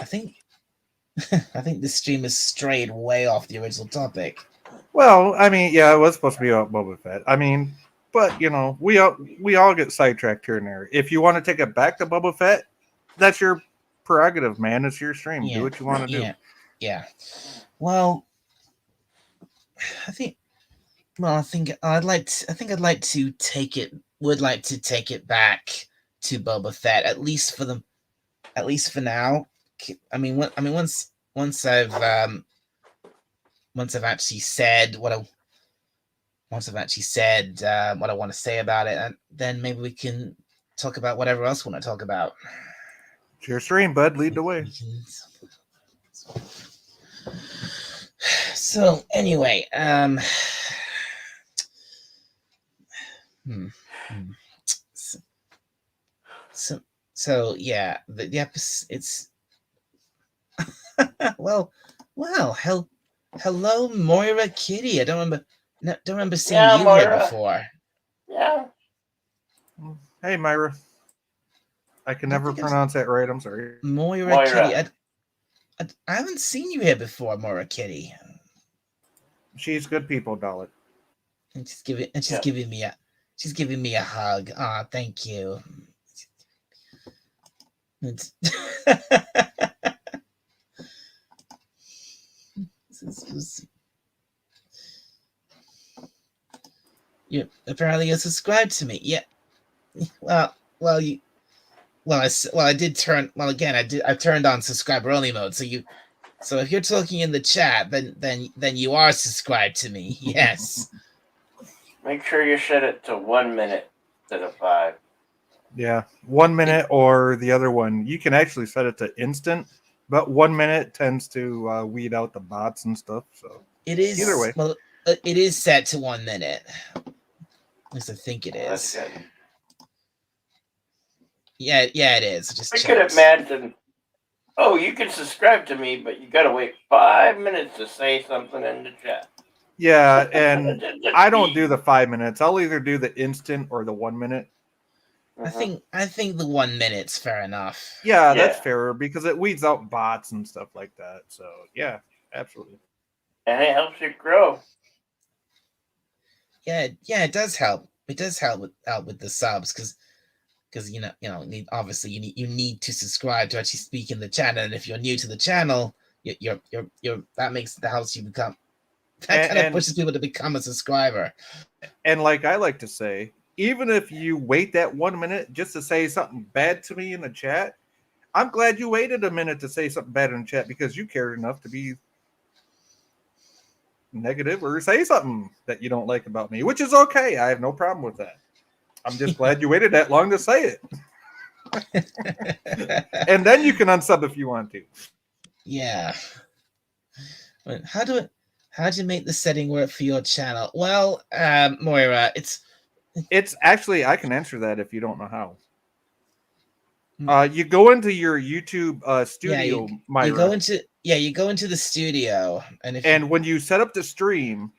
think this stream has strayed way off the original topic. Well, I mean, yeah, it was supposed to be about Boba Fett. I mean, but we all get sidetracked here and there. If you want to take it back to Boba Fett, that's your prerogative, man. It's your stream. Do what you want to do. Yeah. Well, I think I'd like to take it back to Boba Fett, at least for now. I mean, once I've actually said what I want to say about it, then maybe we can talk about whatever else we want to talk about. It's your stream, bud. Lead the way. So anyway, So yeah, the episode. It's hello, Moira Kitty. I don't remember seeing you Moira. here before. Yeah. Hey, Myra. I can never pronounce that right. I'm sorry. Moira Kitty. I haven't seen you here before, Moira Kitty. She's good people, Dalek. And she's giving me a hug. Ah, thank you. Apparently you're subscribed to me. Yeah. I did turn. Well, again, I turned on subscriber only mode. So if you're talking in the chat, then you are subscribed to me. Yes. Make sure you set it to 1 minute instead of 5. Yeah, 1 minute or the other one. You can actually set it to instant, but 1 minute tends to weed out the bots and stuff. So it is either way. Well, it is set to 1 minute. At least I think it is. That's good. Yeah, it is. Just I could imagine. Oh, you can subscribe to me, but you gotta wait 5 minutes to say something in the chat. Yeah, and I don't do the 5 minutes. I'll either do the instant or the 1 minute. I think the 1 minute's fair enough. Yeah, that's fairer because it weeds out bots and stuff like that. So yeah, absolutely. And it helps you grow. Yeah, it does help. It does help with the subs because obviously you need to subscribe to actually speak in the chat, and if you're new to the channel, you're helps you become pushes people to become a subscriber. And like I like to say, even if you wait that 1 minute just to say something bad to me in the chat, I'm glad you waited a minute to say something bad in the chat because you cared enough to be negative or say something that you don't like about me, which is okay. I have no problem with that. I'm just glad you waited that long to say it. And then you can unsub if you want to. Yeah. How do you make the setting work for your channel? Well, Moira, it's actually, I can answer that if you don't know how. You go into your YouTube studio, Myra. You go into the studio, and when you set up the stream,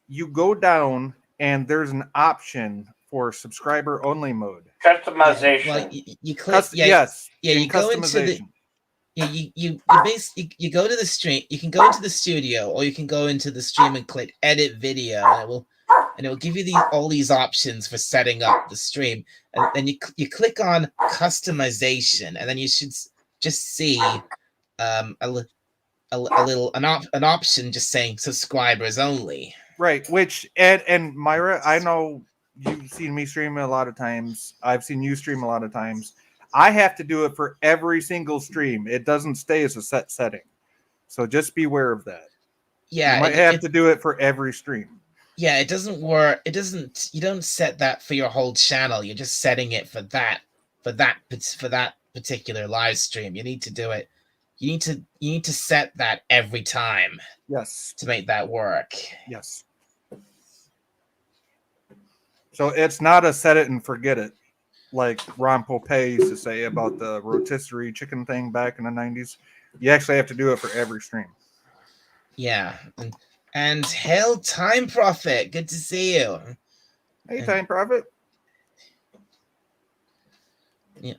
you go down and there's an option for subscriber only mode. Customization. Well, you click. Yes. You go into the. Yeah, you go to the stream. You can go into the studio, or you can go into the stream and click edit video, and it will give you all these options for setting up the stream. And then you click on customization, and then you should just see an option just saying subscribers only. Right. Which and Myra, I know you've seen me stream a lot of times. I've seen you stream a lot of times. I have to do it for every single stream. It doesn't stay as a set setting. So just be aware of that. Yeah, you might have to do it for every stream. Yeah, it doesn't work. It doesn't. You don't set that for your whole channel. You're just setting it for that particular live stream. You need to do it. You need to set that every time. Yes. To make that work. Yes. So it's not a set it and forget it, like Ron Popey used to say about the rotisserie chicken thing back in the 90s. You actually have to do it for every stream. Yeah. And hail Time Prophet. Good to see you. Hey, Time Prophet. Yeah.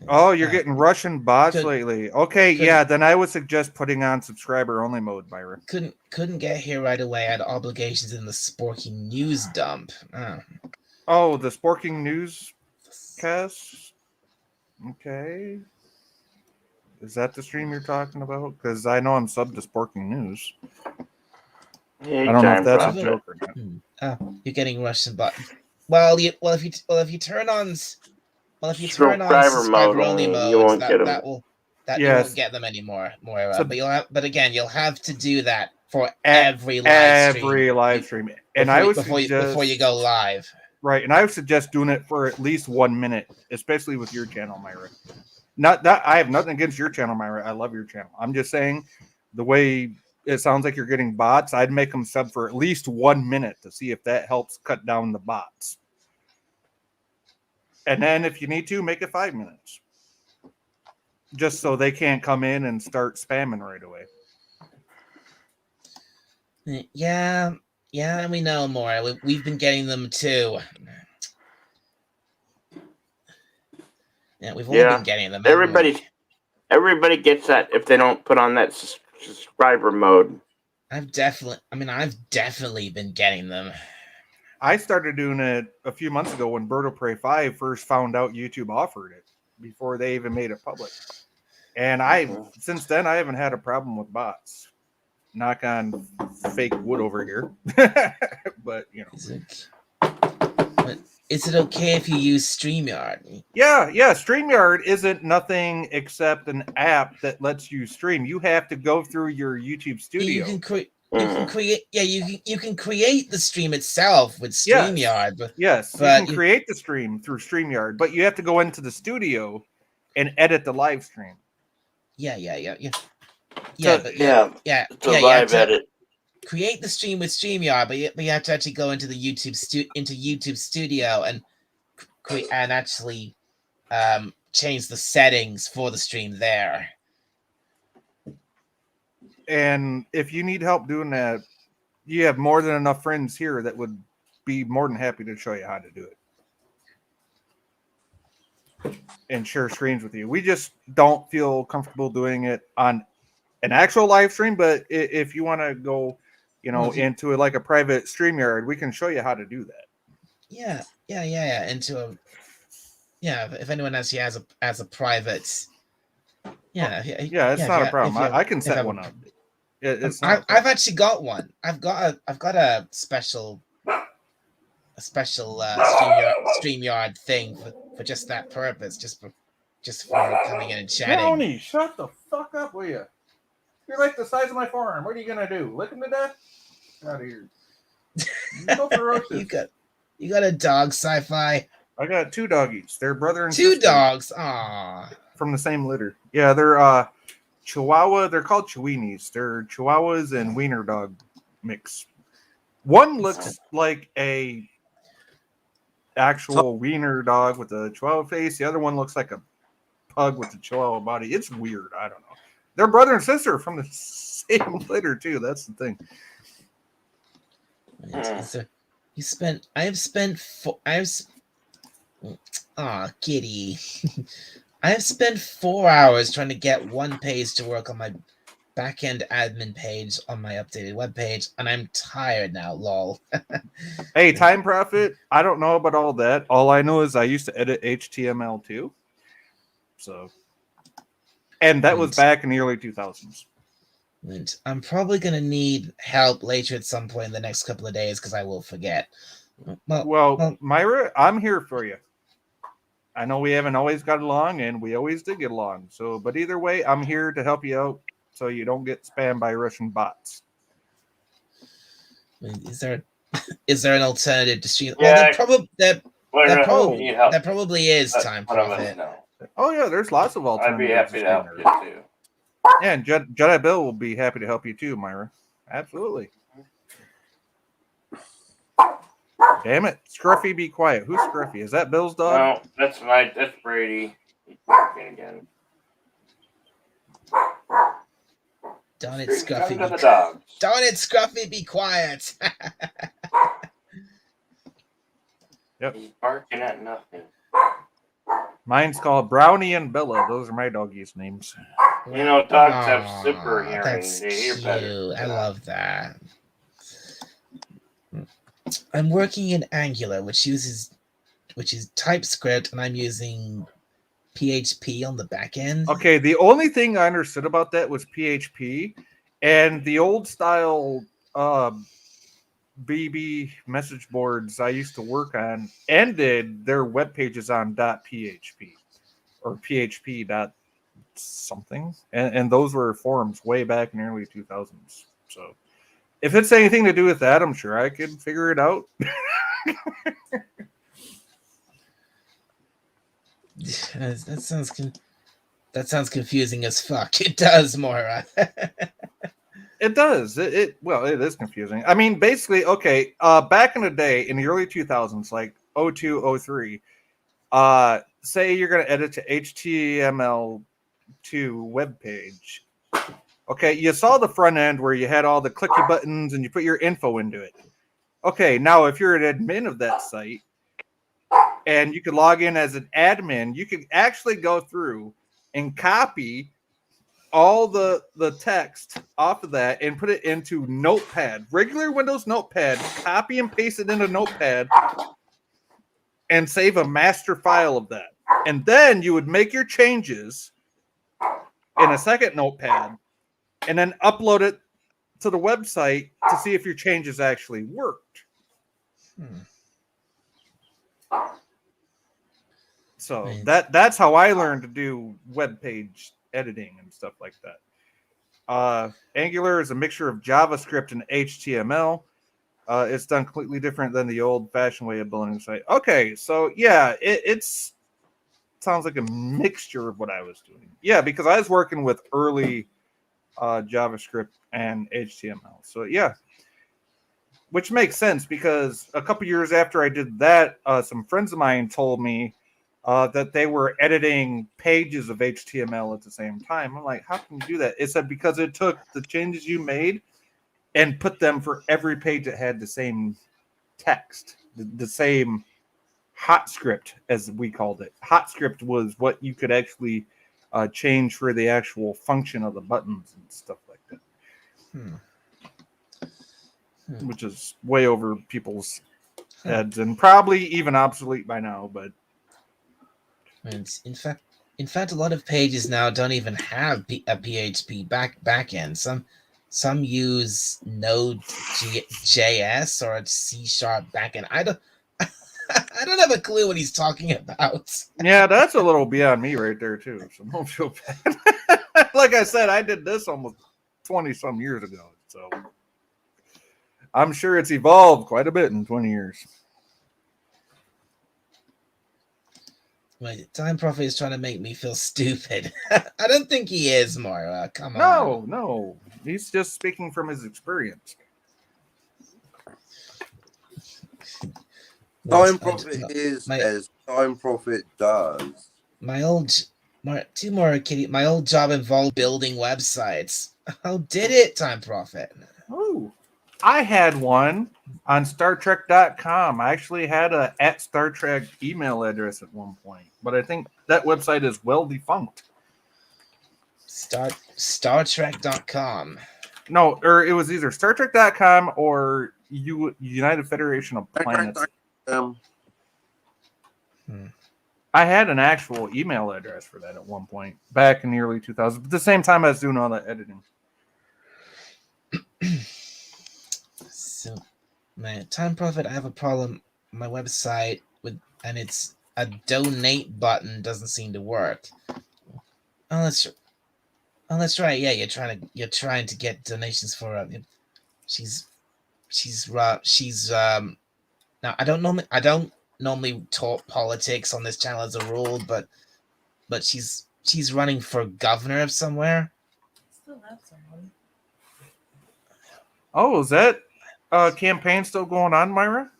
Oh, you're getting Russian bots lately. Okay, yeah, then I would suggest putting on subscriber only mode, Byron. Couldn't get here right away. I had obligations in the Sporking News dump. Oh, the Sporking News cast? Okay. Is that the stream you're talking about? Because I know I'm subbed to Sporking News. Hey, I don't know if that's a joke or not. You're getting Russian bot. If you turn on subscriber only mode, you won't get them anymore. But again, you'll have to do that for every live stream. And I would before you go live. Right, and I would suggest doing it for at least 1 minute, especially with your channel, Myra. Not that I have nothing against your channel, Myra. I love your channel. I'm just saying the way it sounds like you're getting bots, I'd make them sub for at least 1 minute to see if that helps cut down the bots. And then if you need to, make it 5 minutes. Just so they can't come in and start spamming right away. Yeah, we know more. We've been getting them too. Yeah, we've all been getting them. Everybody gets that if they don't put on that subscriber mode. I've definitely been getting them. I started doing it a few months ago when Bird of Prey 5 first found out YouTube offered it before they even made it public. And since then, I haven't had a problem with bots. Knock on fake wood over here. But, you know. Is it okay if you use StreamYard? Yeah. StreamYard isn't nothing except an app that lets you stream. You have to go through your YouTube studio. You can create the stream itself with StreamYard. Yes, you can create the stream through StreamYard, but you have to go into the studio and edit the live stream. Yeah. It's a live edit. Create the stream with StreamYard, but you have to actually go into the YouTube Studio and actually change the settings for the stream there. And if you need help doing that, you have more than enough friends here that would be more than happy to show you how to do it and share screens with you. We just don't feel comfortable doing it on an actual live stream, but if you want to go, into it like a private StreamYard, we can show you how to do that. Yeah. If anyone else has a private, it's not a problem. I can set one up. I've actually got one. I've got a special StreamYard thing for just that purpose, just for coming in and chatting. Tony, shut the fuck up, will you? You're like the size of my forearm. What are you gonna do? Lick him to death? Get out of here. You're so ferocious. You got a dog, Sci-Fi? I got 2 doggies. They're brother and sister. 2 dogs. Aww. From the same litter. Yeah, they're Chihuahua. They're called Chihuahuas. They're Chihuahuas and Wiener dog mix. One looks like a actual Wiener dog with a Chihuahua face. The other one looks like a pug with a Chihuahua body. It's weird. I don't know. They're brother and sister from the same litter too. That's the thing. Kitty. I've spent 4 hours trying to get one page to work on my backend admin page on my updated webpage, and I'm tired now, lol. Hey, Time Prophet, I don't know about all that. All I know is I used to edit HTML too. So, and that was back in the early 2000s. And I'm probably going to need help later at some point in the next couple of days because I will forget. Well, Myra, I'm here for you. I know we haven't always got along, and we always did get along. So, but either way, I'm here to help you out so you don't get spammed by Russian bots. Is there an alternative to stream? Yeah, that probably is Time Prophet. Oh yeah, there's lots of alternatives. I'd be happy to help you too. Yeah, and Jedi Bill will be happy to help you too, Myra. Absolutely. Damn it, Scruffy, be quiet. Who's Scruffy? Is that Bill's dog? No, that's Brady. He's barking again. Darn it, Scruffy. Darn it, Scruffy, be quiet. Yep. He's barking at nothing. Mine's called Brownie and Bella. Those are my doggies' names. You know, dogs have super hearing. That's They hear cute. better. I love that. I'm working in Angular, which is TypeScript, and I'm using PHP on the back end. Okay, the only thing I understood about that was PHP, and the old style BB message boards I used to work on ended their web pages on .php or PHP something, and those were forums way back in the early 2000s. So if it's anything to do with that, I'm sure I could figure it out. That sounds confusing as fuck. It does, Moira. It does. It is confusing. I mean, basically, okay, back in the day, in the early 2000s, like 02, 03, say you're going to edit to HTML2 web page. Okay, you saw the front end where you had all the clicky buttons and you put your info into it. Okay, now if you're an admin of that site and you could log in as an admin, you could actually go through and copy all the text off of that and put it into Notepad, regular Windows Notepad, copy and paste it into Notepad and save a master file of that. And then you would make your changes in a second Notepad and then upload it to the website to see if your changes actually worked. So that's how I learned to do web page editing and stuff like that. Angular is a mixture of JavaScript and HTML. It's done completely different than the old-fashioned way of building a site. Okay, so yeah, it's sounds like a mixture of what I was doing. Yeah, because I was working with early JavaScript and HTML. So yeah, which makes sense because a couple years after I did that, some friends of mine told me that they were editing pages of HTML at the same time. I'm like, how can you do that? It said because it took the changes you made and put them for every page that had the same text, the same hot script, as we called it. Hot script was what you could actually change for the actual function of the buttons and stuff like that. Which is way over people's heads and probably even obsolete by now, but and in fact, a lot of pages now don't even have a PHP backend. Some use Node.js or a C# backend. I don't have a clue what he's talking about. Yeah, that's a little beyond me right there too. So don't feel bad. Like I said, I did this almost 20 some years ago, so I'm sure it's evolved quite a bit in 20 years. Wait, Time Prophet is trying to make me feel stupid. I don't think he is, Moira. Come on. No. He's just speaking from his experience. Time Prophet is as Time Prophet does. My old job involved building websites. How did it, Time Prophet? Oh, I had one on StarTrek.com. I actually had a @StarTrek email address at one point, but I think that website is well defunct. StarTrek.com. No, or it was either StarTrek.com or United Federation of Planets. I had an actual email address for that at one point back in the early 2000s, but at the same time I was doing all that editing. So, man, Time Prophet, I have a problem. My website and it's a donate button doesn't seem to work. Oh, that's right. Yeah, you're trying to get donations for she's now I don't normally talk politics on this channel as a rule, but she's running for governor of somewhere. Still have someone. Oh, is that campaign still going on, Myra?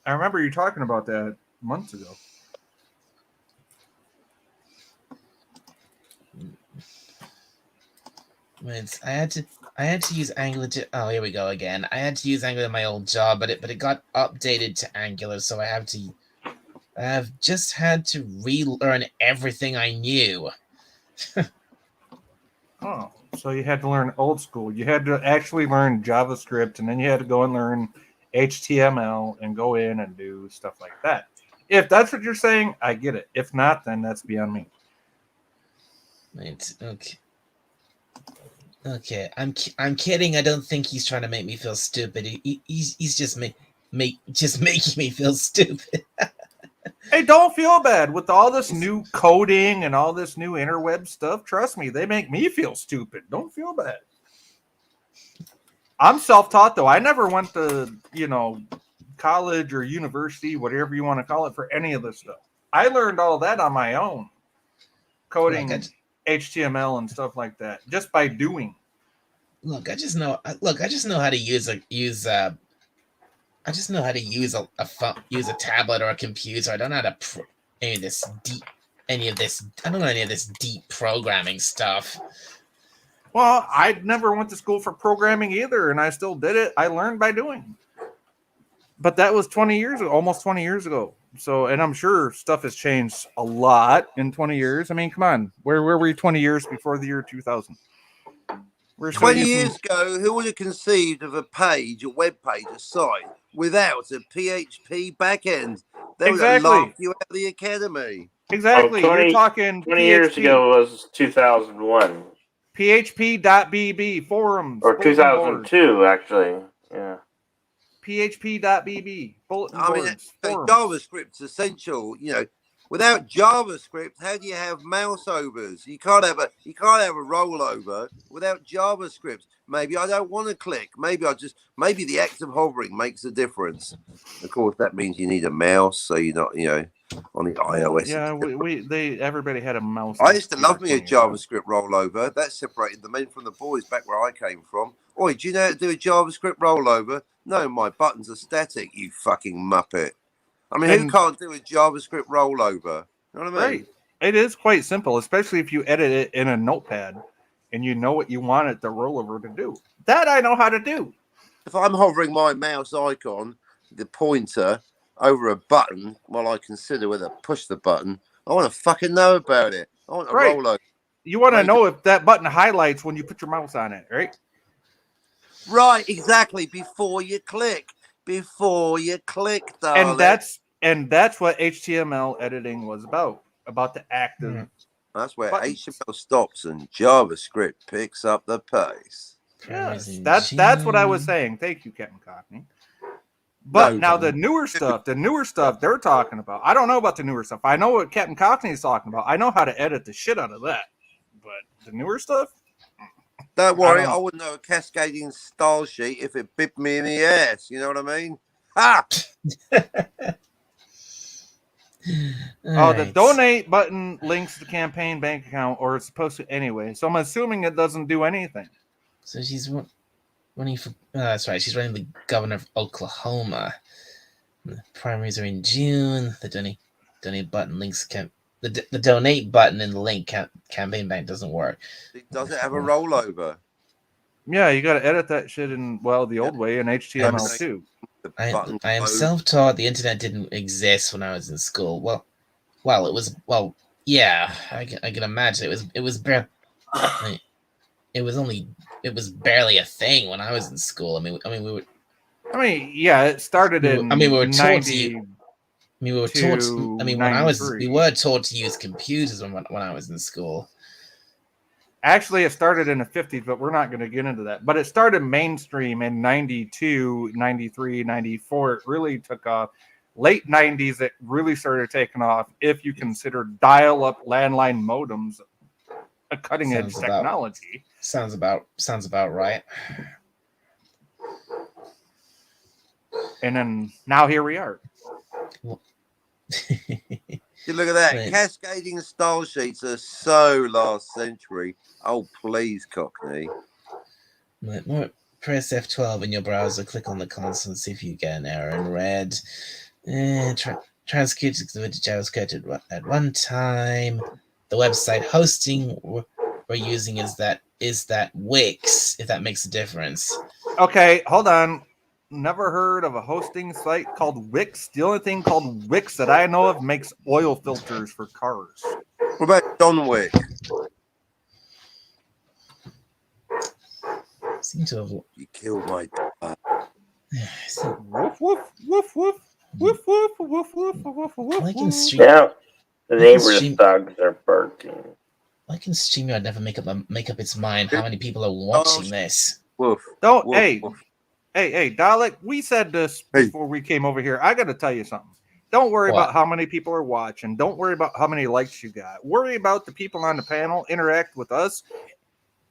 I remember you talking about that months ago. I had to use Angular to. Oh, here we go again. I had to use Angular in my old job, but it got updated to Angular, so I have just had to relearn everything I knew. Oh, so you had to learn old school. You had to actually learn JavaScript, and then you had to go and learn HTML and go in and do stuff like that. If that's what you're saying, I get it. If not, then that's beyond me. Right. Okay. Okay. I'm kidding. I don't think he's trying to make me feel stupid. He's just just making me feel stupid. Hey, don't feel bad with all this new coding and all this new interweb stuff. Trust me, they make me feel stupid. Don't feel bad. I'm self-taught though. I never went to, college or university, whatever you want to call it, for any of this stuff. I learned all that on my own. Coding, HTML and stuff like that, just by doing. I just know how to use I just know how to use a phone, use a tablet or a computer. I don't know how to any of this deep programming stuff. Well, I never went to school for programming either, and I still did it. I learned by doing. But that was 20 years ago, almost 20 years ago. So, and I'm sure stuff has changed a lot in 20 years. I mean, come on. Where were we 20 years before the year 2000? 20 years ago, who would have conceived of a web page, a site, without a PHP backend? They would have laughed you out of the academy. Exactly. 20, you're talking 20 PHP. years ago was 2001. PHP.bb forums. Or 2002, boards. Actually. Yeah. PHP.bb bulletin boards. JavaScript's essential. Without JavaScript, how do you have mouse overs? You can't have a rollover without JavaScript. Maybe I don't want to click. Maybe the act of hovering makes a difference. Of course, that means you need a mouse, so you're not, on the iOS. Yeah, everybody had a mouse. I used to love me a JavaScript rollover. That separated the men from the boys back where I came from. Oi, do you know how to do a JavaScript rollover? No, my buttons are static, you fucking muppet. I mean, who can't do a JavaScript rollover? You know what I mean? Right. It is quite simple, especially if you edit it in a notepad and you know what you want it the rollover to do. That I know how to do. If I'm hovering my mouse icon, the pointer, over a button while I consider whether to push the button, I want to fucking know about it. I want a rollover. You want to know if that button highlights when you put your mouse on it, right? Right, exactly. Before you click, darling. And that's what HTML editing was about the active. Mm. That's where HTML stops and JavaScript picks up the pace. Yes, that's what I was saying. Thank you, Captain Cockney. But now the newer stuff they're talking about. I don't know about the newer stuff. I know what Captain Cockney is talking about. I know how to edit the shit out of that. But the newer stuff? Don't worry, I wouldn't know a cascading style sheet if it bipped me in the ass. You know what I mean? Ha! The donate button links to the campaign bank account, or it's supposed to anyway. So I'm assuming it doesn't do anything. So she's running for. That's right. She's running the governor of Oklahoma. The primaries are in June. The donate button links the donate button in the link campaign bank doesn't work. Does it have a rollover? Yeah, you got to edit that shit in the old way in HTML2. I am self-taught. The internet didn't exist when I was in school. Well, it was. Well, yeah, I can imagine it was barely a thing when I was in school. Yeah, it started in we were taught to 90. we were taught. We were taught to use computers when I was in school. Actually, it started in the 50s, but we're not going to get into that. But it started mainstream in 92, 93, 94. It really took off. Late 90s, it really started taking off if you consider dial-up landline modems a cutting-edge technology. Sounds about right. And then now here we are. You look at that. Right. Cascading style sheets are so last century. Oh, please, Cockney. Press F12 in your browser, click on the console, see if you get an error in red. Transcript the JavaScript at runtime. The website hosting we're using is that Wix, if that makes a difference. Okay, hold on. Never heard of a hosting site called Wix. The only thing called Wix that I know of makes oil filters for cars. What about John Wick? Seem to have. You killed my dad. Woof woof woof woof woof woof woof woof woof woof. Yeah, the neighbor's dogs are barking. Why can StreamYard never make up its mind how many people are watching this? Woof. Don't woof, hey. Woof. Hey, Dalek, we said this before we came over here. I got to tell you something. Don't worry about how many people are watching. Don't worry about how many likes you got. Worry about the people on the panel interact with us.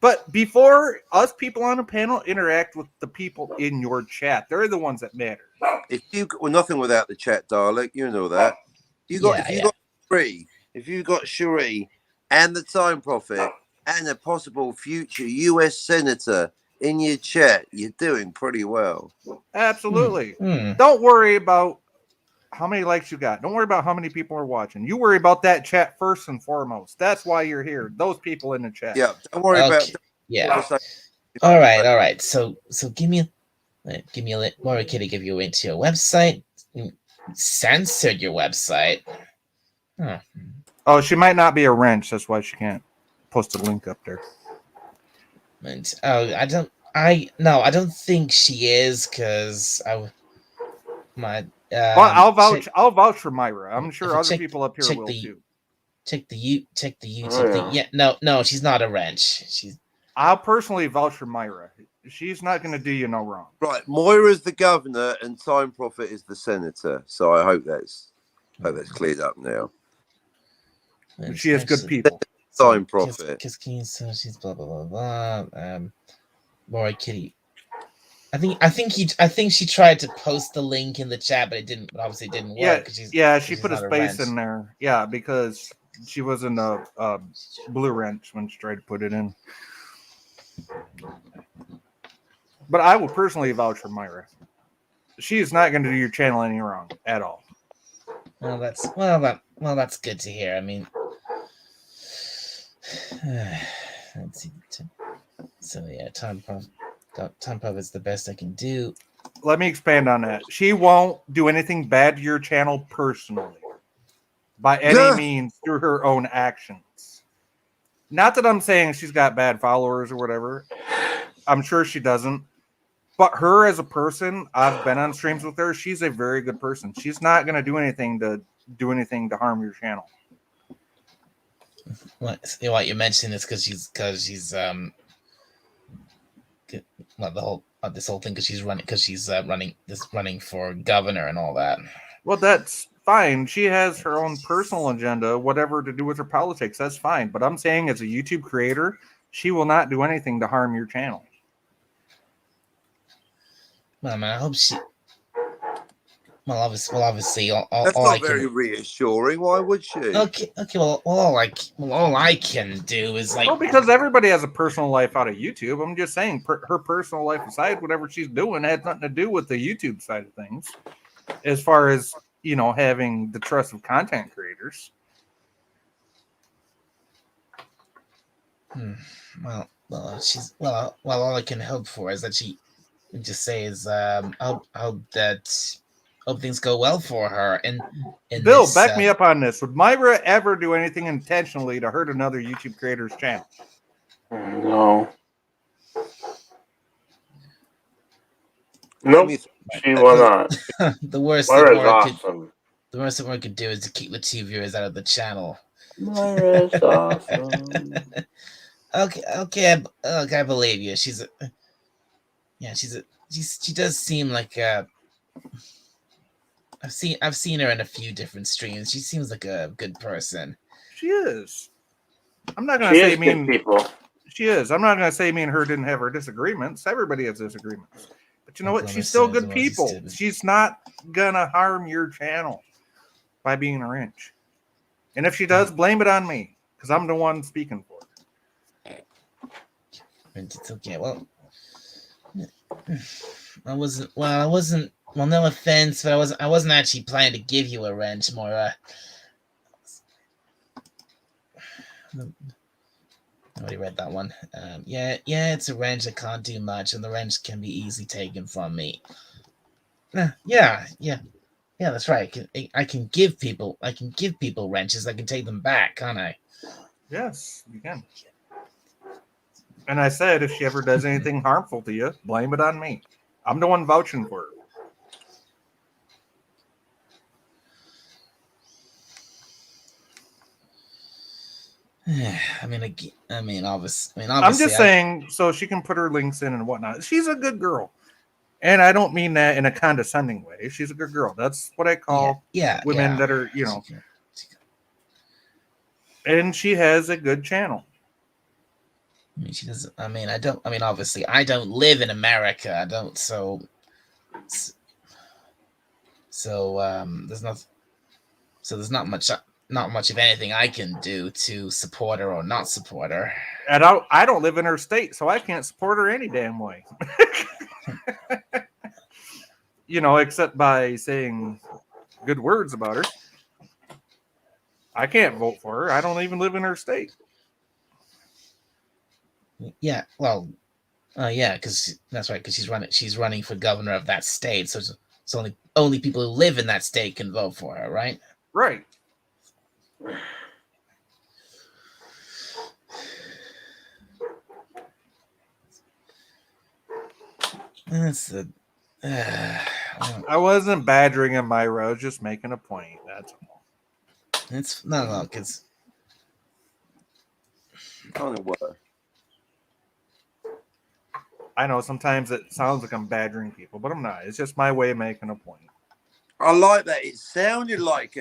But before us people on the panel interact with the people in your chat, they're the ones that matter. If you nothing without the chat, Dalek, you know that. If you got Cherie and the Time Prophet and a possible future US Senator in your chat, you're doing pretty well. Absolutely. Don't worry about how many likes you got. Don't worry about how many people are watching. You worry about that chat first and foremost. That's why you're here. Those people in the chat. Yeah. Don't worry about. Yeah. All right. So give me a link. Mori Kitty give you a link to your website. Censored your website. Huh. Oh, she might not be a wrench. That's why she can't post a link up there. And I don't think she is, because I'll vouch for Myra. I'm sure other people up here will too. Check the YouTube thing. Yeah, no, she's not a wrench. I'll personally vouch for Myra. She's not going to do you no wrong. Right, Moira's the governor and Time Prophet is the senator. So I hope that's cleared up now. She has good people. Time Prophet. She's blah blah blah blah. Laura Kitty. I think she tried to post the link in the chat, but it didn't. But obviously, it didn't work. She put a space in there. Yeah, because she was in the blue wrench when she tried to put it in. But I will personally vouch for Myra. She is not going to do your channel any wrong at all. Well, that's good to hear. I mean, let's see. So yeah, Time Pub is the best I can do. Let me expand on that. She won't do anything bad to your channel personally, by any means, through her own actions. Not that I'm saying she's got bad followers or whatever. I'm sure she doesn't. But her as a person, I've been on streams with her. She's a very good person. She's not going to do anything to harm your channel. What you're mentioning this because she's this whole thing because she's running for governor and all that. Well, that's fine. She has her own personal agenda, whatever to do with her politics. That's fine. But I'm saying, as a YouTube creator, she will not do anything to harm your channel. Well, man, I hope she. Well, obviously, that's not very reassuring. Why would she? Okay. Well, all I can do is like. Well, because everybody has a personal life out of YouTube. I'm just saying, her personal life aside, whatever she's doing has nothing to do with the YouTube side of things. As far as having the trust of content creators. Well, well. All I can hope for is that she just say is hope things go well for her. And in Bill, this, back me up on this. Would Myra ever do anything intentionally to hurt another YouTube creator's channel? No. Nope. She will not. the worst Myra's that awesome. the worst that one could do is to keep the two viewers out of the channel. Myra's awesome. Okay, I believe you. She does seem like I've seen her in a few different streams. She seems like a good person. She is. I'm not gonna say mean people. She is. I'm not gonna say me and her didn't have our disagreements. Everybody has disagreements. But you know what? She's still good people. She's not gonna harm your channel by being a wrench. And if she does, blame it on me, because I'm the one speaking for her. It's okay. Well, I wasn't. Well, no offense, but I wasn't actually planning to give you a wrench, Moira. I already read that one. Yeah, it's a wrench. I can't do much, and the wrench can be easily taken from me. Yeah, that's right. I can give people wrenches. I can take them back, can't I? Yes, you can. And I said, if she ever does anything harmful to you, blame it on me. I'm the one vouching for her. Obviously. I'm just saying, so she can put her links in and whatnot. She's a good girl, and I don't mean that in a condescending way. She's a good girl. That's what I call women that are, And she has a good channel. She doesn't. Obviously, I don't live in America. I don't. So there's not. So there's not much of anything I can do to support her or not support her. And I don't live in her state, so I can't support her any damn way. Except by saying good words about her. I can't vote for her. I don't even live in her state. Yeah, well, because that's right. Because she's running for governor of that state, so it's only people who live in that state can vote for her, right? Right. That's the. I wasn't badgering him, Myra. I was just making a point. That's all. It's no, because. Kind of were. I know sometimes it sounds like I'm badgering people, but I'm not. It's just my way of making a point. I like that. It sounded like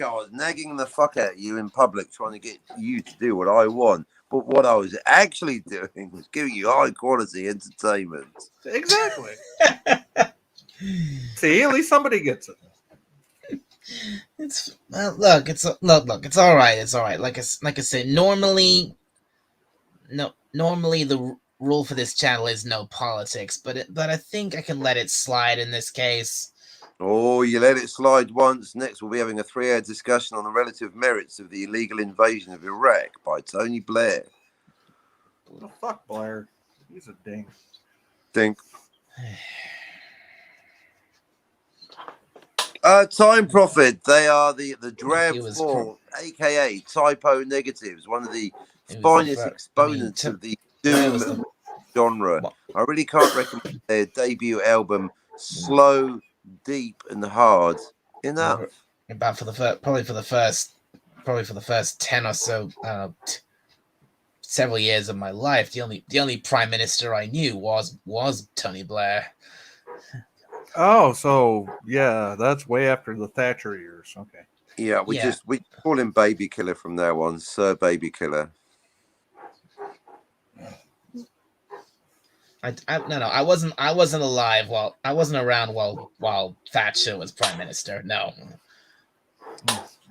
I was nagging the fuck out of you in public, trying to get you to do what I want. But what I was actually doing was giving you high quality entertainment. Exactly. See, at least somebody gets it. It's look. It's all right. It's all right. Like I said, normally the rule for this channel is no politics, but I think I can let it slide in this case. Oh, you let it slide once. Next, we'll be having a 3-hour discussion on the relative merits of the illegal invasion of Iraq by Tony Blair. Oh, fuck Blair. He's a dink. Time Prophet. They are the Drab Four, a.k.a. Typo Negatives, one of the finest exponents of the doom genre. I really can't recommend their debut album, Slow, Deep and Hard enough. About probably for the first 10 or so several years of my life, the only prime minister I knew was Tony Blair. Oh, so yeah, that's way after the Thatcher years. Okay. Yeah, we call him Baby Killer from now on, Sir Baby Killer. I wasn't alive I wasn't around while Thatcher was prime minister. No.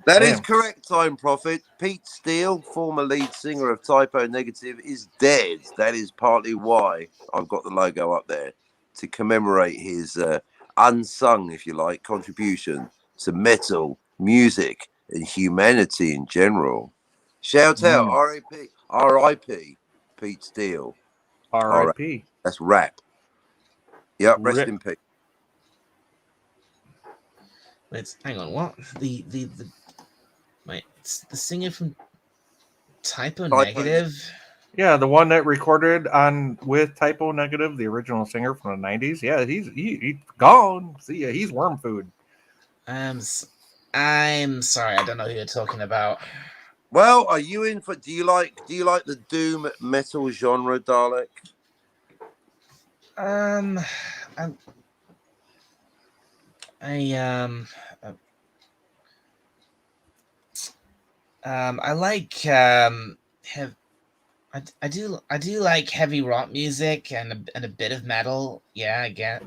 That is correct, Time Prophet. Pete Steele, former lead singer of Typo Negative, is dead. That is partly why I've got the logo up there, to commemorate his unsung, if you like, contribution to metal, music, and humanity in general. Shout out, R.I.P. Pete Steele. R.I.P. That's rap. Yep, rest Rip. in peace. Wait, hang on. What the wait? It's the singer from Typo Negative. Yeah, the one that recorded on with Typo Negative, the original singer from the 90s. Yeah, he's gone. See ya, he's worm food. I'm sorry, I don't know who you're talking about. Well, are you in for? Do you like the doom metal genre, Dalek? I like I do like heavy rock music and a bit of metal. Yeah, I get.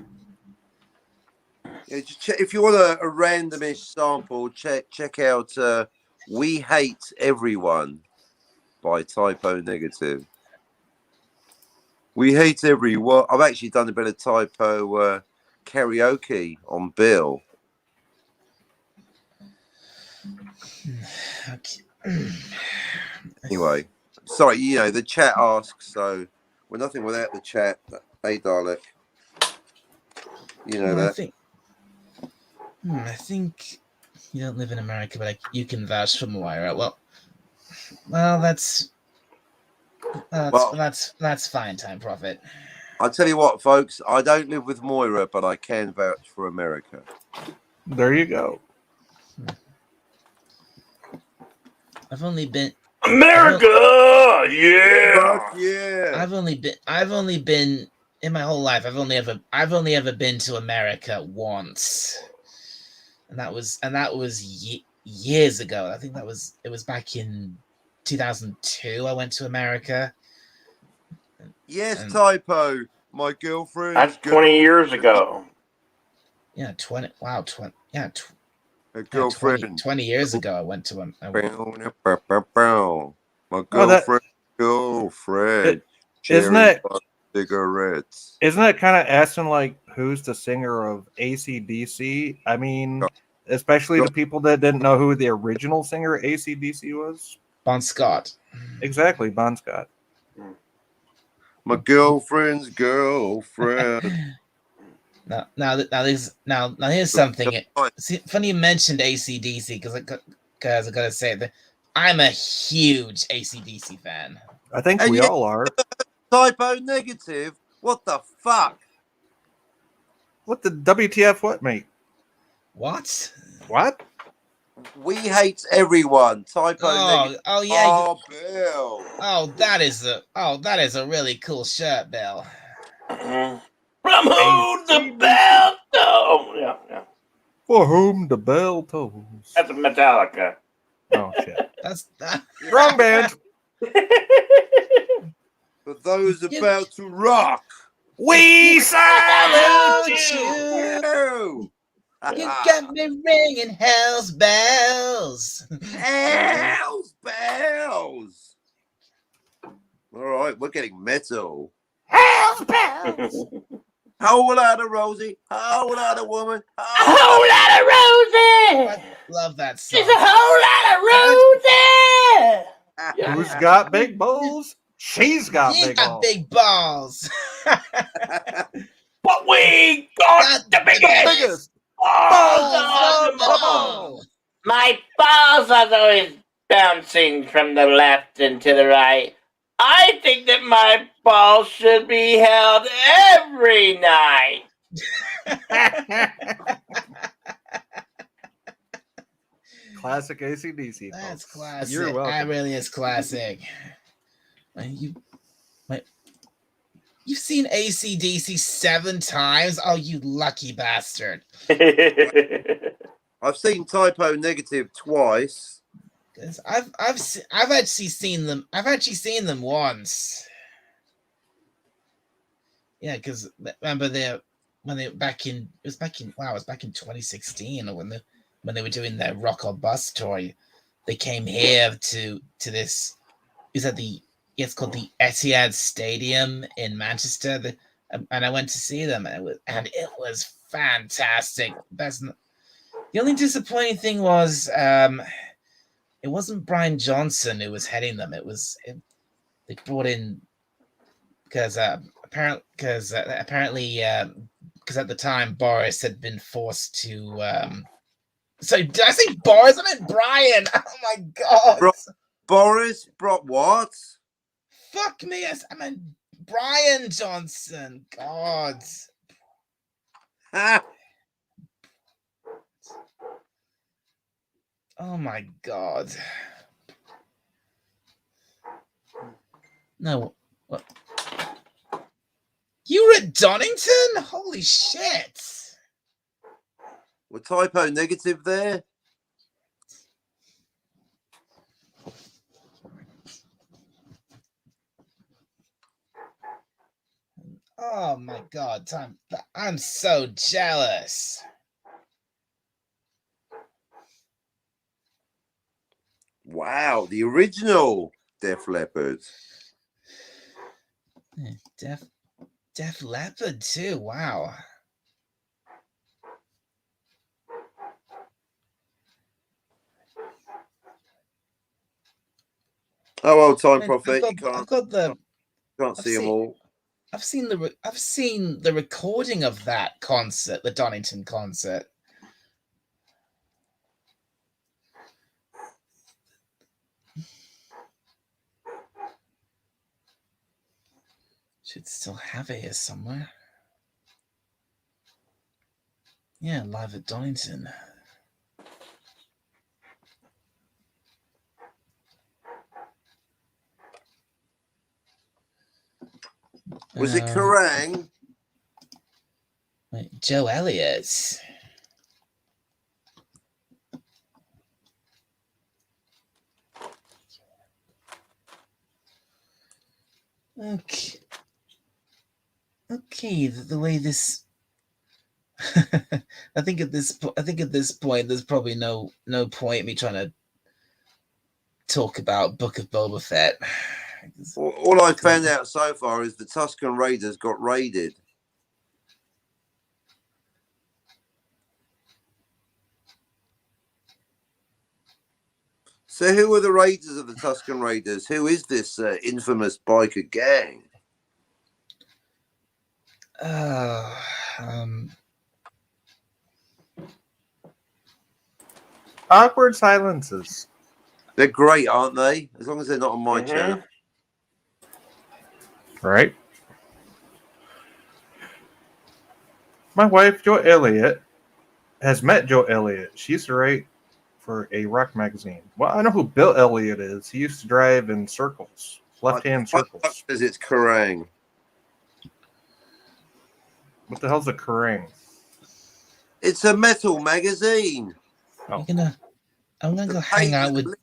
Yeah, if you want a randomish sample, check out "We Hate Everyone" by Typo Negative. We hate everyone. I've actually done a bit of Typo karaoke on Bill. Okay. Anyway, sorry, the chat asks, so we're nothing without the chat. Hey, Dalek. You know that. I think you don't live in America, but you can vouch for Moira. Well, that's fine, Time Prophet. I'll tell you what, folks. I don't live with Moira, but I can vouch for America. There you go. I've only been America, yeah. Yeah. I've only been in my whole life. I've only ever been to America once, and that was years ago. I think it was back in 2002. I went to America. Yes, Typo. My girlfriend. That's 20 years ago. Yeah, 20. Wow, 20. Yeah, Her girlfriend. 20 years ago, I went to him. My girlfriend. Isn't that cigarettes? Isn't that kind of asking like who's the singer of AC/DC? I mean, especially the people that didn't know who the original singer of AC/DC was. Bon Scott. Exactly, Bon Scott. My girlfriend's girlfriend. Now here's something. See, funny you mentioned AC/DC because I gotta say that I'm a huge AC/DC fan. I think we all are. Typo Negative. What the fuck? What the WTF? What, mate? What? What? We hate everyone. Typo Negative. Oh yeah. Oh, Bill. Oh, that is a really cool shirt, Bill. From whom the bell tolls. Yeah. For whom the bell tolls. That's Metallica. Oh shit. That's that. Wrong band. For those about to rock, we salute you. You got me ringing hell's bells. Hell's bells. All right, we're getting metal. Hell's bells. Whole lot of Rosie, whole lot of woman, whole lot of Rosie. I love that song. She's a whole lot of Rosie. Who's got big balls? She's got She's big got balls. big balls. But we got the biggest balls of them all. My balls are always bouncing from the left and to the right. I think that my balls should be held every night. Classic AC/DC. That's folks. classic. You're welcome. That really is classic. You've seen AC/DC 7 times? Oh, you lucky bastard. I've seen Typo Negative twice. I've actually seen them. I've actually seen them once. Yeah, because remember it was back in 2016 or when they were doing their Rock or Bust tour. They came here to this. It's called the Etihad Stadium in Manchester, and I went to see them, and it was fantastic. The only disappointing thing was it wasn't Brian Johnson who was heading them. They brought in because apparently because at the time Boris had been forced to. So did I say Boris? I meant Brian. Oh my god! Boris, what? Fuck me! I meant Brian Johnson. God. Ha! Oh my god. No. What? You were at Donington? Holy shit. We're typo negative there. Oh my god, I'm so jealous. Wow, the original Def Leppard. Def Leppard too. Wow. Oh, old time prophet. I've See them all. I've seen the recording of that concert, the Donington concert. Should still have it here somewhere. Yeah, live at Donington. Was it Kerrang? Wait, Joe Elliott. Okay. Okay, the way this I think at this point there's probably no point me trying to talk about Book of Boba Fett. All I found out so far is the Tusken Raiders got raided. So who are the raiders of the Tusken Raiders? Who is this infamous biker gang? Awkward silences. They're great, aren't they? As long as they're not on my channel. Right. My wife, Jo Elliott, has met Jo Elliott. She used to write for a rock magazine. Well, I know who Bill Elliott is. He used to drive in circles, left-hand circles. Says it's Kerrang. What the hell's a Kerrang? It's a metal magazine. I'm gonna go hang out with.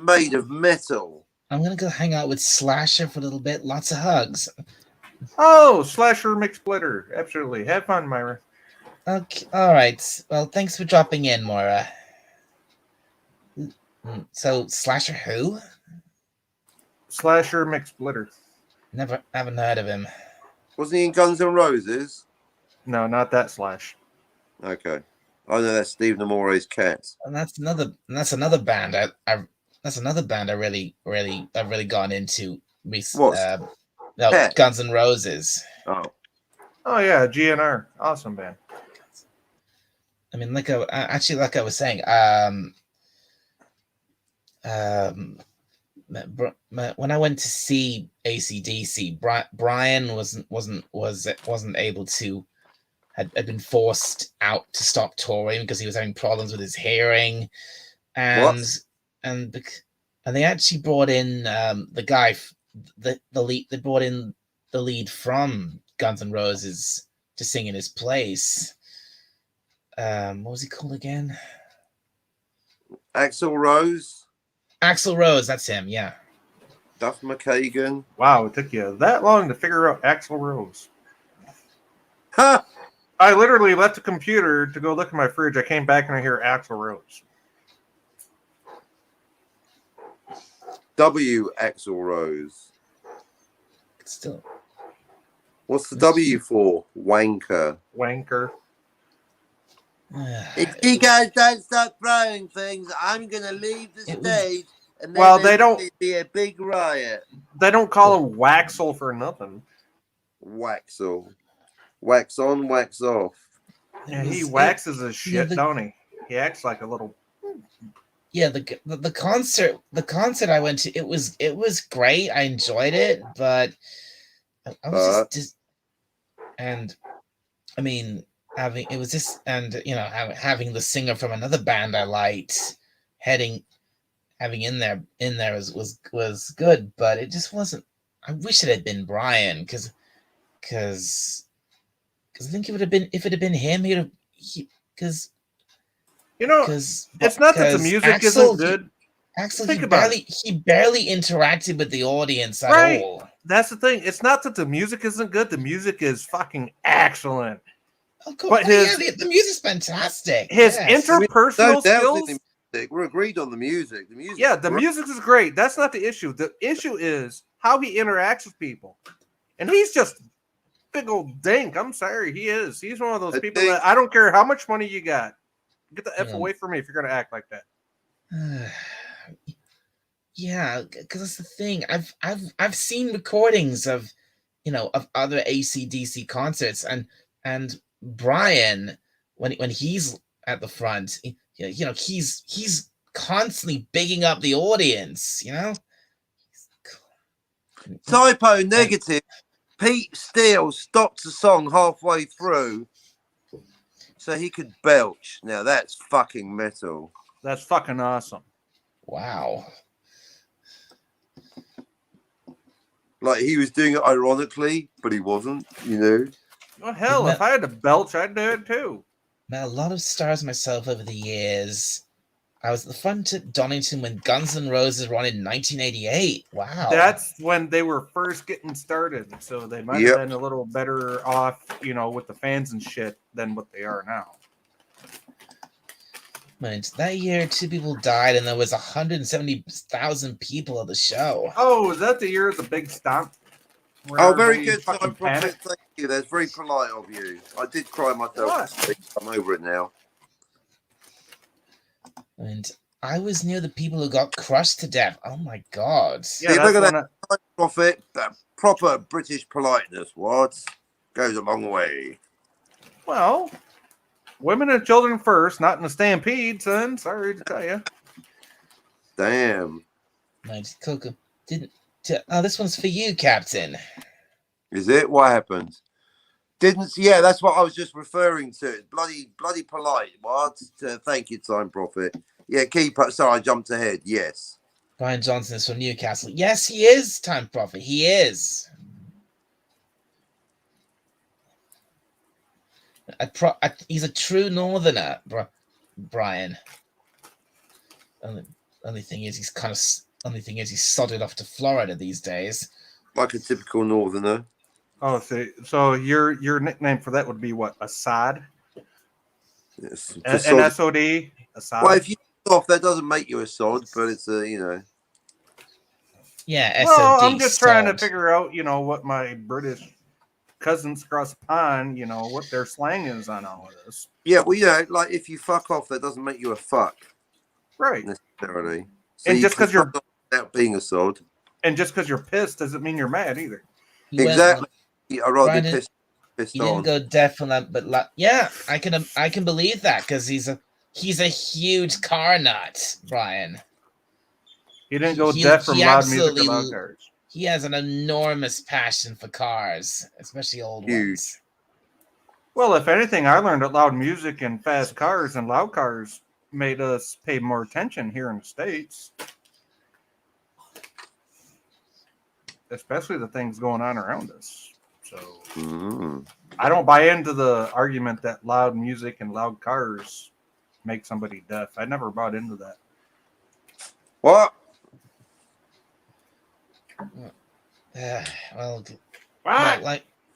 Made of metal. I'm gonna go hang out with Slasher for a little bit. Lots of hugs. Oh, Slasher McSplitter. Absolutely. Have fun, Myra. Okay. All right. Well, thanks for dropping in, Moira. So, Slasher who? Slasher McSplitter. Haven't heard of him. Wasn't he in Guns N' Roses? No, not that Slash. Okay. I know that's Steve Namore's Cats. And that's another band. That's another band I've really gone into. Guns N' Roses. Oh yeah, GNR, awesome band. I mean, like I was saying, when I went to see AC/DC, Brian wasn't able to. Had been forced out to stop touring because he was having problems with his hearing, and they actually brought in the guy, the lead. They brought in the lead from Guns N' Roses to sing in his place. What was he called again? Axl Rose. Axl Rose, that's him. Yeah. Duff McKagan. Wow, it took you that long to figure out Axl Rose. Ha! I literally left the computer to go look at my fridge. I came back and I hear Axl Rose. W. Axl Rose. Still. What's the W for? Wanker. Wanker. If you guys don't stop throwing things, I'm going to leave the stage. And Well, they don't. Be a big riot. They don't call him Waxel for nothing. Waxel. Wax on, wax off. Yeah, he waxes his shit, don't he? He acts like a little. Yeah, the concert I went to, it was great. I enjoyed it, but I was just and I mean having it was just and you know having the singer from another band I liked having in there was good, but it just wasn't. I wish it had been Brian because I think it would have been if it had been him. Because it's not that the music isn't good. Axel, he barely interacted with the audience at all. That's the thing. It's not that the music isn't good. The music is fucking excellent. Of course, but the music's fantastic. His interpersonal skills. We're agreed on the music. The music. Yeah, the music is great. That's not the issue. The issue is how he interacts with people, and he's just big old dink. I'm sorry, he is. He's one of those people that I don't care how much money you got. Get the F away from me if you're gonna act like that. Yeah, because that's the thing. I've seen recordings of, of other AC/DC concerts, and Brian when he's at the front, he's constantly bigging up the audience. Typo negative. Pete Steele stopped the song halfway through so he could belch. Now that's fucking metal. That's fucking awesome. Wow. Like he was doing it ironically, but he wasn't, Well, hell, if I had to belch, I'd do it too. Met a lot of stars myself over the years. I was at the front at Donington when Guns N' Roses were on in 1988. Wow. That's when they were first getting started, so they might have been a little better off, with the fans and shit than what they are now. That year, 2 people died, and there was 170,000 people at the show. Oh, was that the year of the big stomp? Oh, very good. Thank you. That's very polite of you. I did cry myself. I'm over it now. And I was near the people who got crushed to death. Oh my God! Yeah, look at that prophet. That proper British politeness. What goes a long way. Well. Women and children first, not in a stampede, son. Sorry to tell you. Damn. Nice, Coco. This one's for you, Captain. Is it? What happened? Yeah, that's what I was just referring to. Bloody polite. What? Thank you, Time Prophet. Yeah, keep up. Sorry, I jumped ahead. Yes. Brian Johnson is from Newcastle. Yes, he is, Time Prophet. He is. He's a true northerner, Brian. Only thing is, he's sodded off to Florida these days. Like a typical northerner. Oh, so your nickname for that would be what? Assad? Yes. An SOD? Assad? Well, if you off, that doesn't make you a sod, but it's Yeah, well, SOD. I'm just trying to figure out, what my British cousins across the pond, what their slang is on all of this. Yeah, well, like if you fuck off, that doesn't make you a fuck, right? Necessarily. So and just because you're out being a sod, and just because you're pissed doesn't mean you're mad either. Exactly. I'd rather be pissed he on. Didn't go deaf on that, but yeah, I can believe that because he's a huge car nut, Brian. He didn't go deaf from loud music to loud cars. He has an enormous passion for cars, especially old ones. Well, if anything, I learned that loud music and fast cars and loud cars made us pay more attention here in the States. Especially the things going on around us. So I don't buy into the argument that loud music and loud cars make somebody deaf. I never bought into that. What?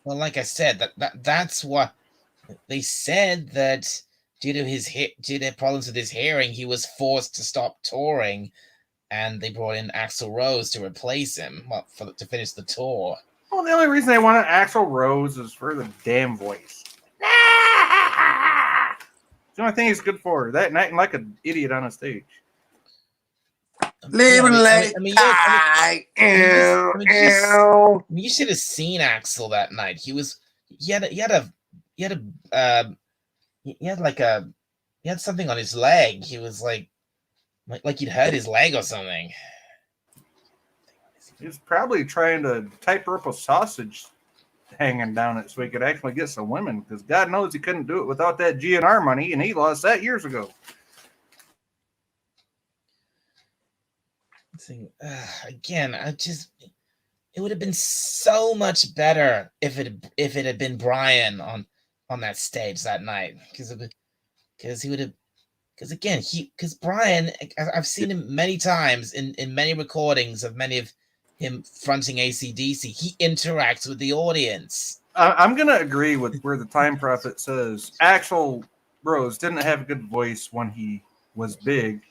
Like I said, that's what they said, that due to problems with his hearing, he was forced to stop touring, and they brought in Axl Rose to replace him to finish the tour. Well, the only reason they wanted Axl Rose is for the damn voice. It's the only thing he's good for. That and acting like an idiot on a stage. Live and let I mean, die. you should have seen Axel that night. He had something on his leg. He was like he'd hurt his leg or something. He's probably trying to tightrope a sausage hanging down it so he could actually get some women, because God knows he couldn't do it without that GNR money, and he lost that years ago. Again, it would have been so much better if it had been Brian on that stage that night, because Brian, I've seen him many times in many recordings of many of him fronting AC/DC. He interacts with the audience. I'm going to agree with where the Time Prophet says Axl Rose didn't have a good voice when he was big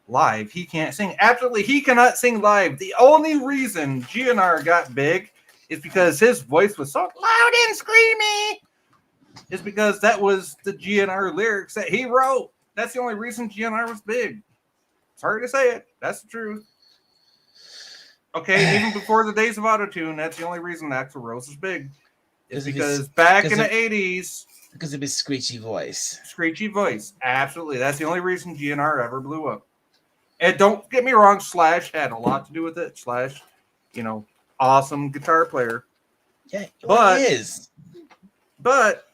live. He can't sing. Absolutely, he cannot sing live. The only reason GNR got big is because his voice was so loud and screamy. Is because that was the GNR lyrics that he wrote. That's the only reason GNR was big. Sorry to say it. That's the truth. Okay, even before the days of autotune, that's the only reason Axl Rose is big. It's because back in the 80s... Because of his screechy voice. Screechy voice. Absolutely. That's the only reason GNR ever blew up. And don't get me wrong, Slash had a lot to do with it. Slash, awesome guitar player. Yeah, it is. But,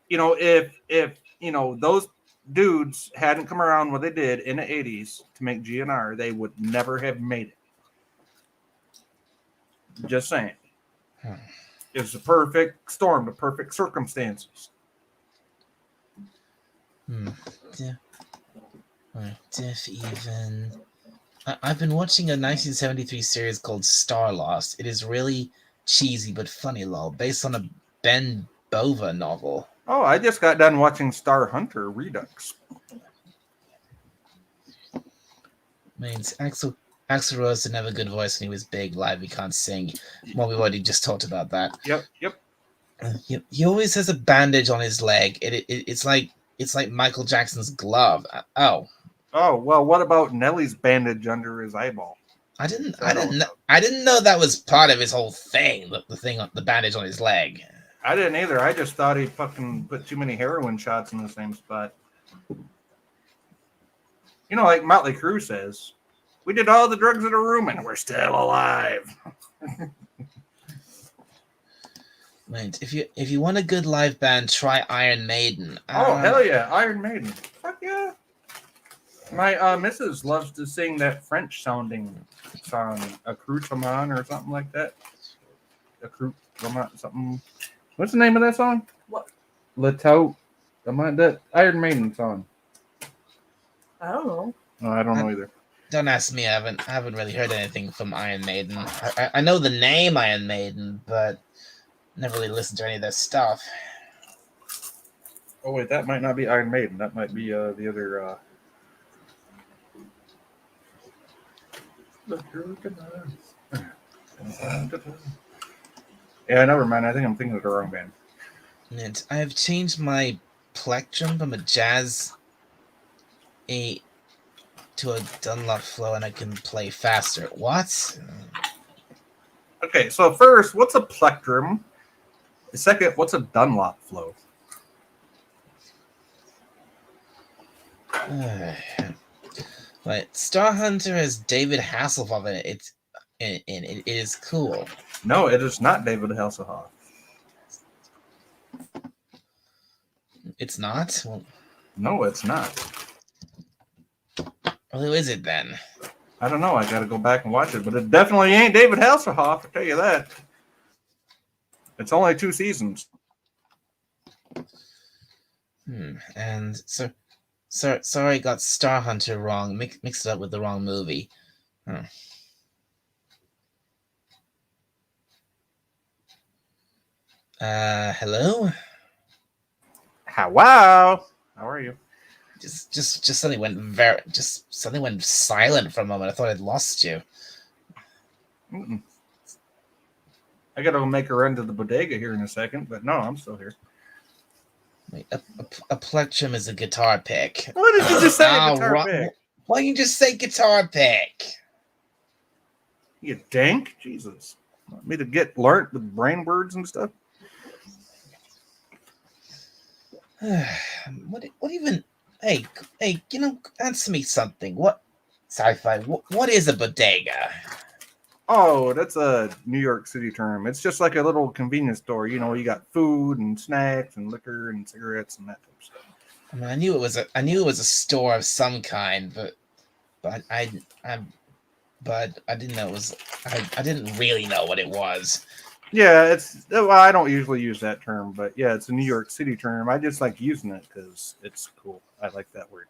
if those dudes hadn't come around what they did in the 80s to make GNR, they would never have made it. Just saying. It was the perfect storm, the perfect circumstances. Yeah. I've been watching a 1973 series called Star Lost. It is really cheesy but funny, lol, based on a Ben Bova novel. Oh, I just got done watching Star Hunter Redux. Axl Rose didn't have a good voice when he was big. Live, he can't sing. Well, we've already just talked about that. Yep. He always has a bandage on his leg. It's like Michael Jackson's glove. Oh, well, what about Nelly's bandage under his eyeball? I didn't know that was part of his whole thing. The bandage on his leg. I didn't either. I just thought he fucking put too many heroin shots in the same spot. Like Motley Crue says, we did all the drugs in a room and we're still alive. Right. If you want a good live band, try Iron Maiden. Oh, hell yeah. Iron Maiden. Fuck yeah. My missus loves to sing that French sounding song, Accoutrement or something like that. Accoutrement, something. What's the name of that song? What? That Iron Maiden song. I don't know. No, I don't know either. Don't ask me. I haven't really heard anything from Iron Maiden. I know the name Iron Maiden, but never really listened to any of their stuff. Oh wait, that might not be Iron Maiden. That might be the other. Yeah, never mind. I think I'm thinking of the wrong band. And I have changed my plectrum from a Jazz 8 to a Dunlop flow, and I can play faster. What? Okay, so first, what's a plectrum? Second, what's a Dunlop flow? But Star Hunter has David Hasselhoff in it. It is cool. No, it is not David Hasselhoff. It's not? Well, no, it's not. Well, who is it then? I don't know. I got to go back and watch it, but it definitely ain't David Hasselhoff. I tell you that. It's only 2 seasons. And sorry, I got Star Hunter wrong. Mixed it up with the wrong movie. Hello? Hello. How are you? Just suddenly went silent for a moment. I thought I'd lost you. Mm-mm. I gotta go make a run to the bodega here in a second, but no, I'm still here. Wait, a plectrum is a guitar pick. What did you just say? A guitar pick? Why don't you just say guitar pick? You dink? Jesus. Want me to get learnt with brain words and stuff? What even? Hey, answer me something. What sci-fi? What is a bodega? Oh, that's a New York City term. It's just like a little convenience store. You know, you got food and snacks and liquor and cigarettes and that type of stuff. I mean, I knew it was a store of some kind, but I didn't know it was. I didn't really know what it was. Yeah, well, I don't usually use that term, but yeah, it's a New York City term. I just like using it because it's cool. I like that word.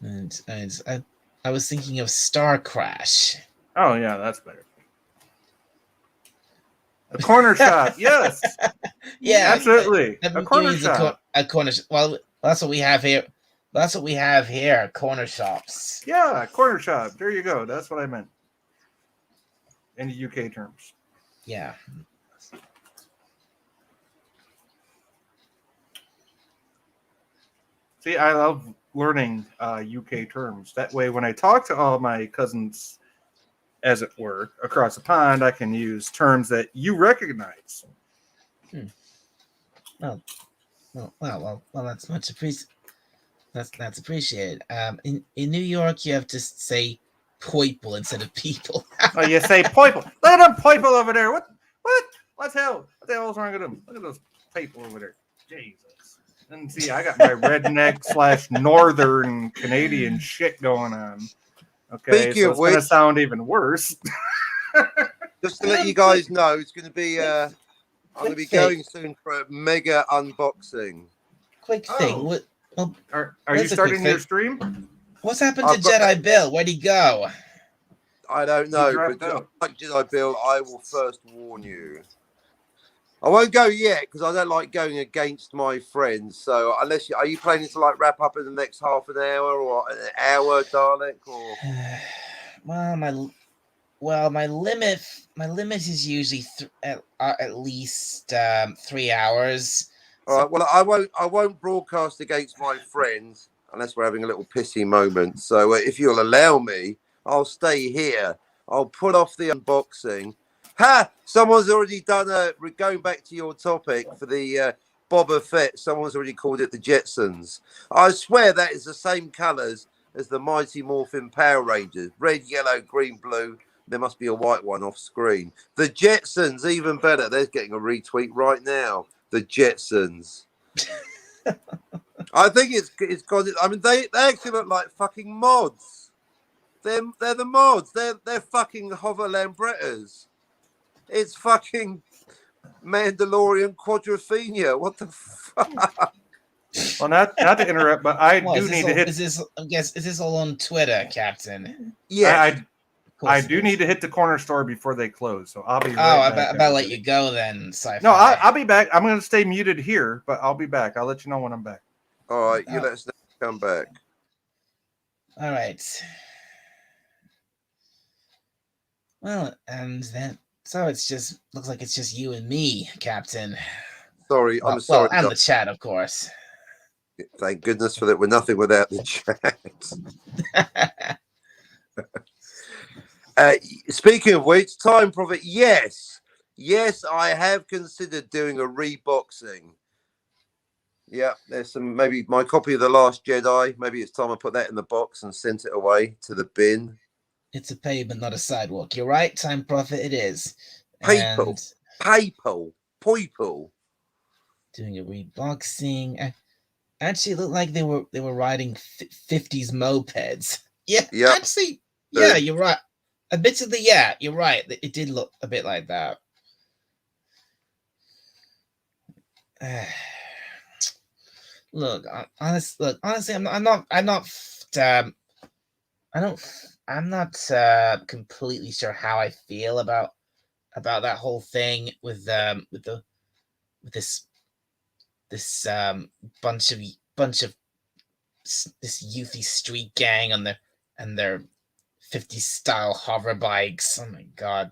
And I was thinking of Star Crash. Oh yeah, that's better. A corner shop, yes. Yeah, absolutely. A corner shop. A corner. Well, that's what we have here. That's what we have here. Corner shops. Yeah, corner shop. There you go. That's what I meant. In the UK terms. Yeah. See, I love learning UK terms. That way, when I talk to all my cousins, as it were, across the pond, I can use terms that you recognize. Well, that's much appreciated. That's appreciated. In New York, you have to say "people" instead of "people." Oh, you say "people"? Look at them people over there. What? What the hell? What the hell's wrong with them? Look at those people over there. Jesus. And see, I got my redneck / northern Canadian shit going on. Okay, Speaking so of it's going to which, sound even worse. just to let you guys know, it's going to be. I'm going to be Quick going soon for a mega unboxing. Quick thing. What? Well, Are you starting your stream? what's happened to Jedi Bill? Where'd he go? I don't know, but like Jedi Bill, I will first warn you. I won't go yet because I don't like going against my friends. So unless are you planning to like wrap up in the next half an hour or an hour, Dalek? Or my limit is usually at least 3 hours. all right. Well, I won't broadcast against my friends unless we're having a little pissy moment. So if you'll allow me, I'll stay here. I'll put off the unboxing. Ha! Someone's already done going back to your topic for the Boba Fett. Someone's already called it the Jetsons. I swear that is the same colours as the Mighty Morphin Power Rangers: red, yellow, green, blue. There must be a white one off screen. The Jetsons, even better. They're getting a retweet right now. The Jetsons. I think it's got it. I mean, they actually look like fucking mods. They're the mods. They're fucking hover Lambrettas. It's fucking Mandalorian Quadrophenia. What the fuck? Well, not to interrupt, but I do need to hit. Is this all on Twitter, Captain? Yeah. I do need to hit the corner store before they close, so I'll be right back. I better let you go then, Sci-Fi. No, I'll be back. I'm going to stay muted here, but I'll be back. I'll let you know when I'm back. All right, you let us know when you come back. All right. Well, and then so it's just looks like it's just you and me, Captain. Sorry, I'm sorry. Well, and the chat, of course. Thank goodness for that. We're nothing without the chat. Speaking of which, Time Prophet, yes, I have considered doing a reboxing. Yeah, there's some, maybe my copy of The Last Jedi. Maybe it's time I put that in the box and sent it away to the bin. It's a pavement, not a sidewalk. You're right, Time Prophet, it is. People. Doing a reboxing. Actually, it looked like they were riding 50s mopeds. Yeah, yep. Actually, yeah, you're right. Admittedly, yeah, you're right. It did look a bit like that. Look, honestly, I'm not completely sure how I feel about that whole thing with this bunch of this youthy street gang on their 50s style hover bikes. Oh my god.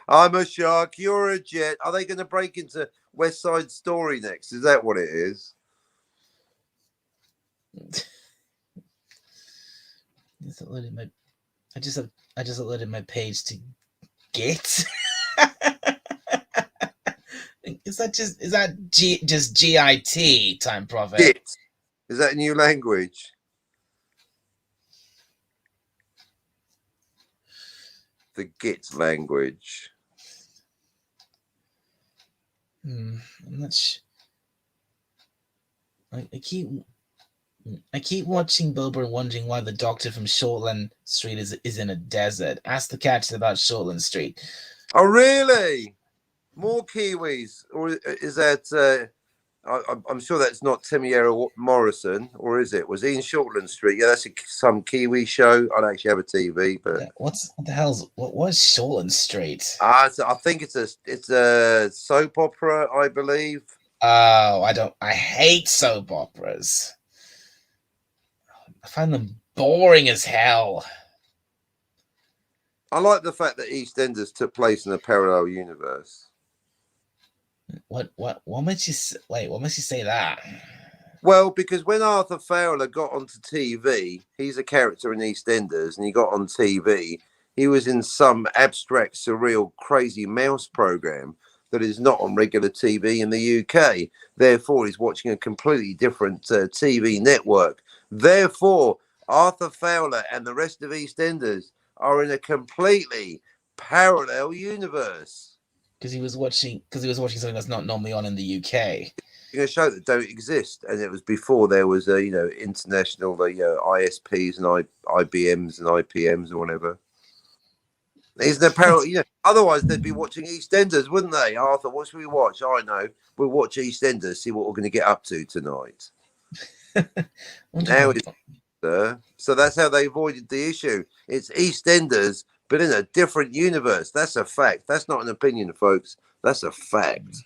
I'm a shark, you're a jet. Are they going to break into West Side Story next? Is that what it is? I just uploaded my page to Git. Is that just GIT, Time Prophet? Git. Is that a new language? The Git language. I'm not sure. I keep watching Boba and wondering why the doctor from Shortland Street is in a desert. Ask the cats about Shortland Street. Oh, really? More Kiwis, or is that? I'm sure that's not Timiera Morrison, or is it? Was he in Shortland Street? Yeah, that's some Kiwi show. I don't actually have a TV, but Yeah, what the hell's what was Shortland Street? I think it's a soap opera, I believe. Oh, I hate soap operas. I find them boring as hell. I like the fact that EastEnders took place in a parallel universe. What makes you wait? What makes you say that? Well, because when Arthur Fowler got onto TV, he's a character in EastEnders, and he got on TV. He was in some abstract, surreal, crazy mouse program that is not on regular TV in the UK. Therefore, he's watching a completely different TV network. Therefore, Arthur Fowler and the rest of EastEnders are in a completely parallel universe. Because he was watching something that's not normally on in the UK. A show that don't exist, and it was before there was international ISPs and IBMs and IPMs or whatever. Isn't there parallel? Otherwise they'd be watching EastEnders, wouldn't they? Arthur, what should we watch? I know, we'll watch EastEnders, see what we're going to get up to tonight. Now it's so that's how they avoided the issue. It's EastEnders, but in a different universe. That's a fact. That's not an opinion, folks. That's a fact.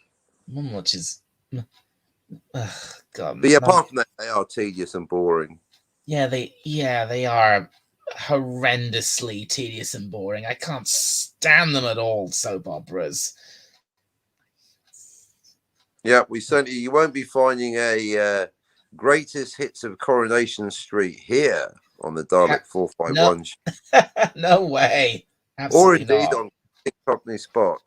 One watches. God. But apart from that, they are tedious and boring. Yeah, they are horrendously tedious and boring. I can't stand them at all, soap operas. Yeah, you won't be finding a greatest hits of Coronation Street here on the Dalek 451 show. No way. Absolutely or indeed not. On Cockney Spock.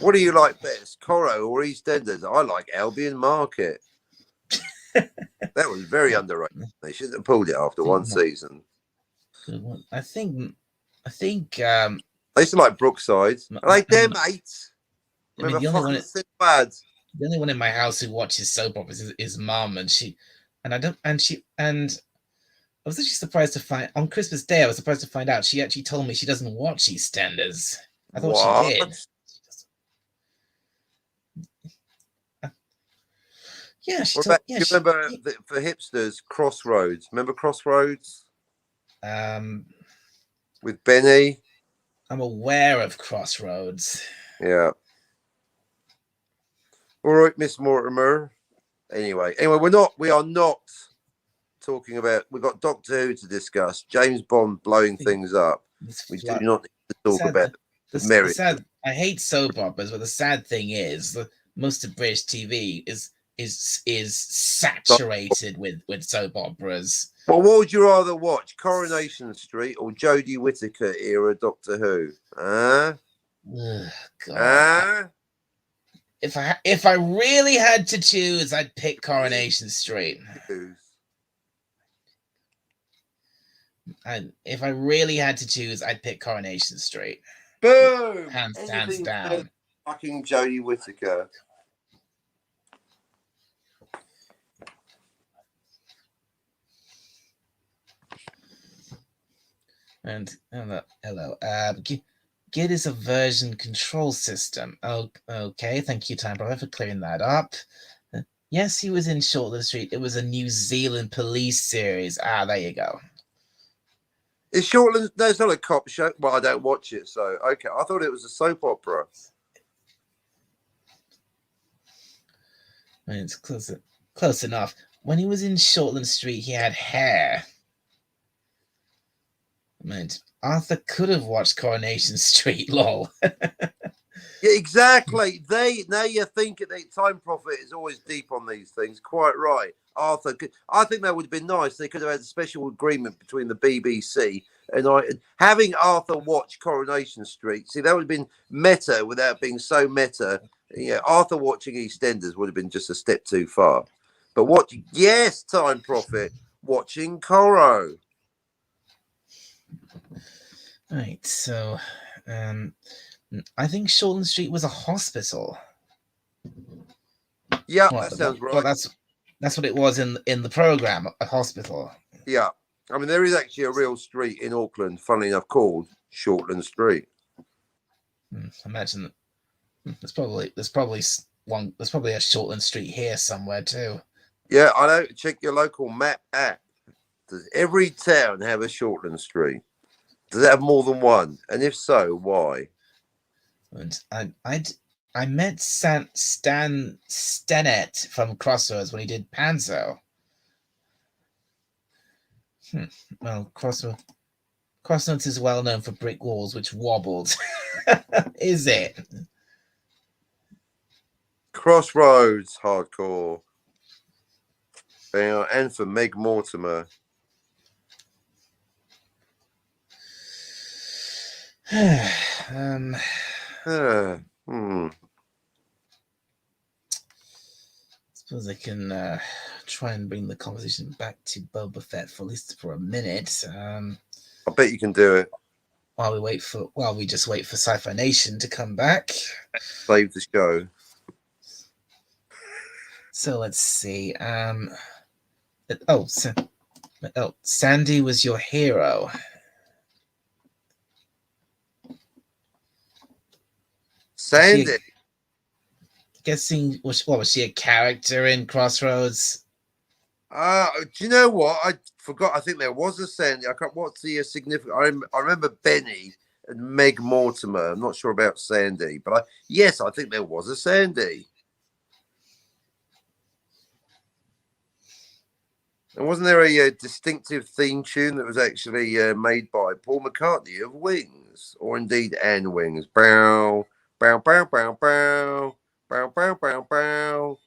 What do you like best, Coro or EastEnders? I like Albion Market. That was very underrated. They shouldn't have pulled it after one season. I think I used to like Brookside. I like them, mate. Remember the fucking Sinbad? The only one in my house who watches soap operas is Mum, and I was actually surprised to find on Christmas Day. I was surprised to find out she actually told me she doesn't watch EastEnders. I thought she did. Yeah, you remember for hipsters, Crossroads? Remember Crossroads? With Benny. I'm aware of Crossroads. Yeah. All right, Miss Mortimer. Anyway, we are not talking about. We've got Doctor Who to discuss. James Bond blowing things up. We do not need to talk about the merits. I hate soap operas, but the sad thing is that most of British TV is saturated with soap operas. Well, what would you rather watch, Coronation Street or Jodie Whittaker era Doctor Who? God. If I really had to choose, I'd pick Coronation Street. And if I really had to choose, I'd pick Coronation Street. Boom! Hands down. Fucking Jodie Whittaker. And hello. Git is a version control system. Oh, okay. Thank you, Time Prophet, for clearing that up. Yes, he was in Shortland Street. It was a New Zealand police series. There you go. Is Shortland? No, it's not a cop show. Well, I don't watch it, so okay. I thought it was a soap opera. I mean, it's close enough. When he was in Shortland Street, he had hair. I mean, Arthur could have watched Coronation Street, lol. Yeah, exactly. Now you're thinking that Time Prophet is always deep on these things. Quite right, Arthur. I think that would have been nice. They could have had a special agreement between the BBC and having Arthur watch Coronation Street. See, that would have been meta without being so meta. Yeah, Arthur watching EastEnders would have been just a step too far. But yes, Time Prophet watching Coro. Right. So, I think Shortland Street was a hospital. Yeah, Well, that sounds right. Well, that's what it was in the program, a hospital. Yeah, I mean there is actually a real street in Auckland, funnily enough, called Shortland Street. Imagine there's probably a Shortland Street here somewhere too. Yeah, I know. Check your local map app. Does every town have a Shortland Street? Does it have more than one? And if so, why? And I met Stan Stennett from Crossroads when he did Panzo. Well, Crossroads is well known for brick walls which wobbled. Is it? Crossroads, hardcore. And for Meg Mortimer. Suppose I can try and bring the conversation back to Boba Fett for at least for a minute. I bet you can do it. While we just wait for Sci-Fi Nation to come back. Save the show. So let's see. Sandy was your hero. Sandy. Guessing was she a character in Crossroads? Do you know what? I forgot. I think there was a Sandy. I can't. What's the significant? I remember Benny and Meg Mortimer. I'm not sure about Sandy, but yes, I think there was a Sandy. And wasn't there a distinctive theme tune that was actually made by Paul McCartney of Wings, or indeed Anne Wings? Bow, bow, bow, bow, bow, bow, bow, bow, bow.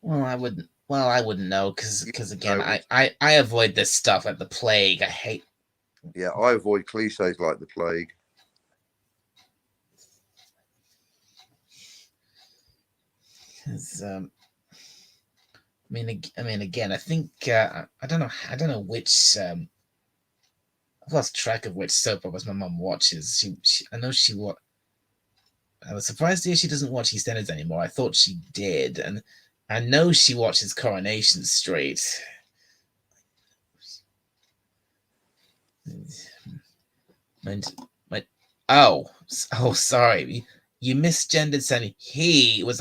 Well, I wouldn't know because again, I avoid this stuff like the plague. I hate. Yeah, I avoid cliches like the plague. Because I mean, again, I think I don't know which. I've lost track of which soap operas my mom watches. I know she what. I was surprised to hear she doesn't watch EastEnders anymore. I thought she did, and I know she watches Coronation Street. Sorry, you misgendered Sandy. He was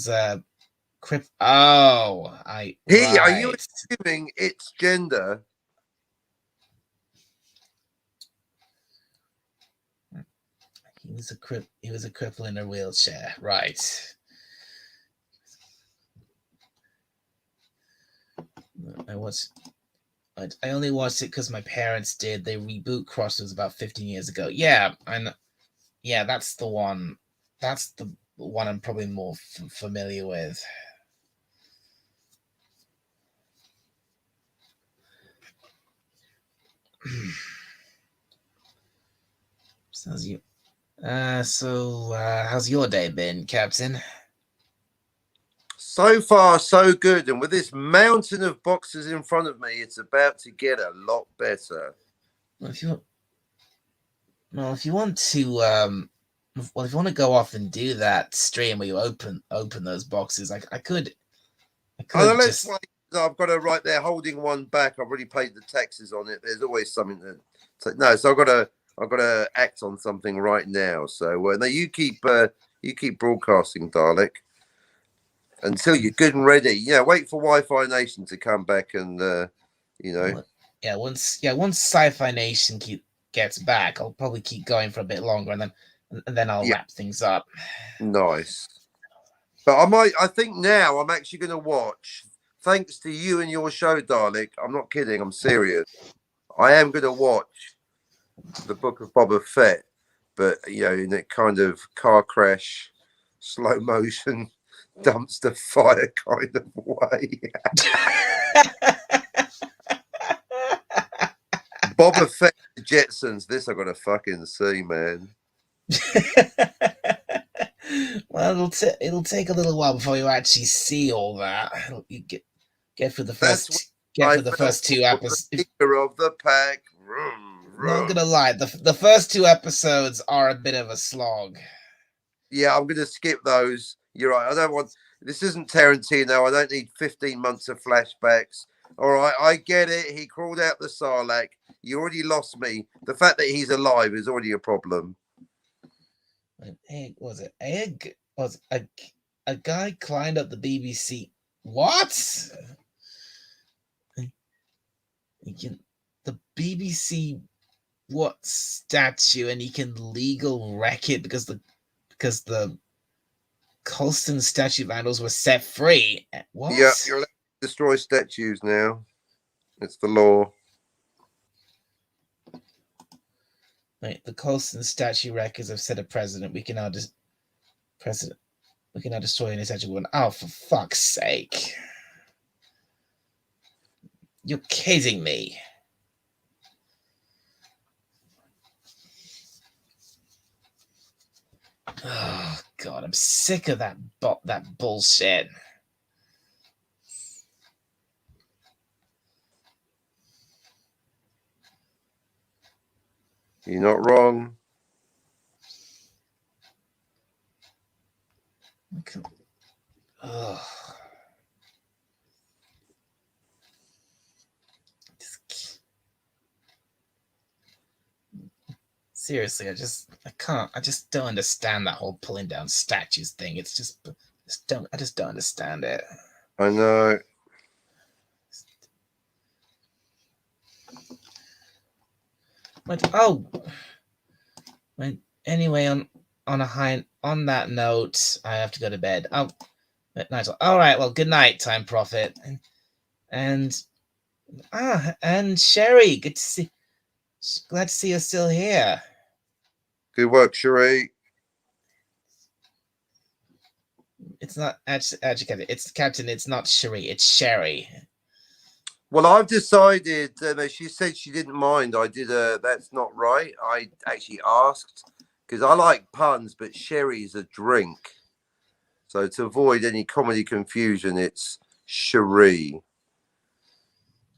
a crip. Oh, Are you right. assuming its gender? He was a cripple in a wheelchair, right? I only watched it because my parents did. They reboot Crossroads about 15 years ago. Yeah, yeah, that's the one. That's the one I'm probably more familiar with. How's your day been, Captain? So far, so good. And with this mountain of boxes in front of me, it's about to get a lot better. Well, if you want to go off and do that stream where you open those boxes, I could. Let's wait. I've got to right there holding one back. I've already paid the taxes on it. There's always something so I've got to act on something right now. So no, you keep broadcasting, Dalek, until you're good and ready. Yeah, wait for Wi-Fi Nation to come back and once Sci-Fi Nation gets back, I'll probably keep going for a bit longer, and then I'll wrap things up. Nice. But I think now I'm actually going to watch, thanks to you and your show, Dalek. I'm not kidding. I'm serious. I am going to watch the Book of Boba Fett, but in that kind of car crash, slow motion, dumpster fire kind of way. Boba Fett, the Jetsons. This I gotta fucking see, man. Well, it'll take a little while before you actually see all that. You get through the first two episodes. Leader of the pack. Vroom, vroom. Not gonna lie, the first 2 episodes are a bit of a slog. Yeah, I'm gonna skip those. You're right. I don't want. This isn't Tarantino. I don't need 15 months of flashbacks. All right, I get it. He crawled out the Sarlacc. You already lost me. The fact that he's alive is already a problem. Was a guy climbed up the BBC? What? The BBC statue, and he can legal wreck it because the Colston statue vandals were set free. What? Yeah, you're allowed to destroy statues now. It's the law. Right, the Colston statue records have set a precedent. We can now destroy any statue one. Oh, for fuck's sake! You're kidding me. Oh God, I'm sick of that bullshit. You're not wrong. Seriously, I just don't understand that whole pulling down statues thing. I just don't understand it. I know. Anyway, on that note, I have to go to bed. Oh, Nigel. All right. Well, good night, Time Prophet, and Sherry. Good to see. Glad to see you're still here. Good work, Cherie. It's not actually Captain. It's Captain. It's not Cherie. It's Sherry. Well, I've decided. She said she didn't mind. I did. That's not right. I actually asked because I like puns, but sherry's a drink. So to avoid any comedy confusion, it's Cherie.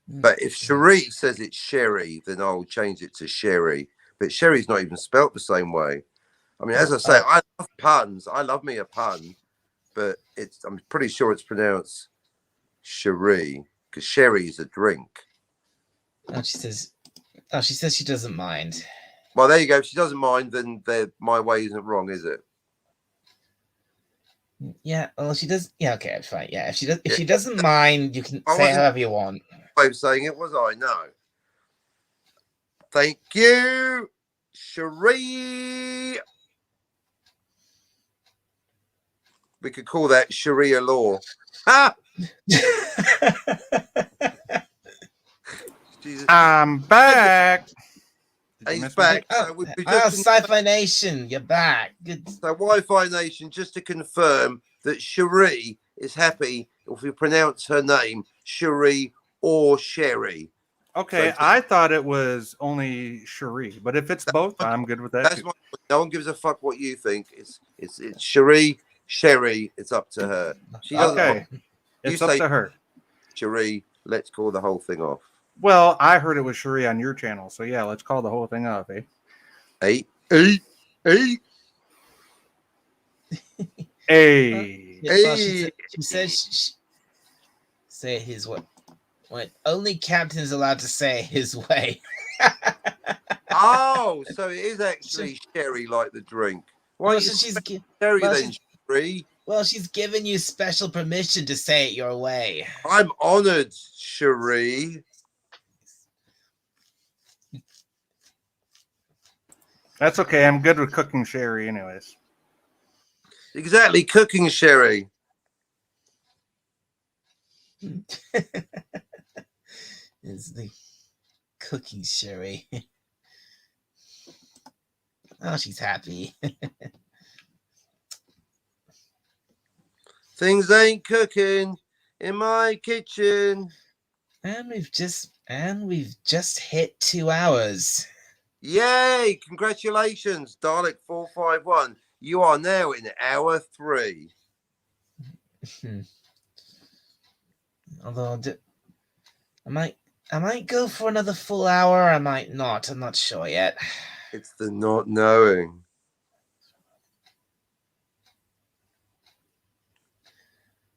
But if Cherie says it's Sherry, then I'll change it to Sherry. But Sherry's not even spelt the same way. I mean, as I say, I love puns. I love me a pun, but I'm pretty sure it's pronounced Cherie because sherry is a drink. Oh, she says she doesn't mind. Well, there you go. If she doesn't mind, then my way isn't wrong, is it? Yeah. Well, she does. Yeah. Okay. Fine. Yeah. If she doesn't mind, you can say however you want. Way of saying it, was I? No. Thank you, Cherie. We could call that Sharia law. Ha! Jesus. I'm back. He's back. Sci-Fi Nation, you're back. Good. So Wi-Fi Nation, just to confirm that Cherie is happy if we pronounce her name Cherie or Sherry. Okay, so I thought it was only Cherie, but if it's both, I'm good with that. That's no one gives a fuck what you think. It's Cherie, Sherry. It's up to her. She doesn't. Okay, it's up to her. Cherie, let's call the whole thing off. Well, I heard it was Cherie on your channel, so yeah, let's call the whole thing off, eh? Hey. Well, she says say his way. What only Captain's allowed to say his way. Oh, so it is actually sherry like the drink. Why she's sherry then, Cherie? Well, she's given you special permission to say it your way. I'm honored, Cherie. That's okay. I'm good with cooking sherry anyways. Exactly, cooking sherry. Is the cooking sherry. Oh, she's happy. Things ain't cooking in my kitchen. And we've just hit 2 hours. Yay! Congratulations, Dalek 451. You are now in hour 3. Although I might go for another full hour. I might not. I'm not sure yet. It's the not knowing.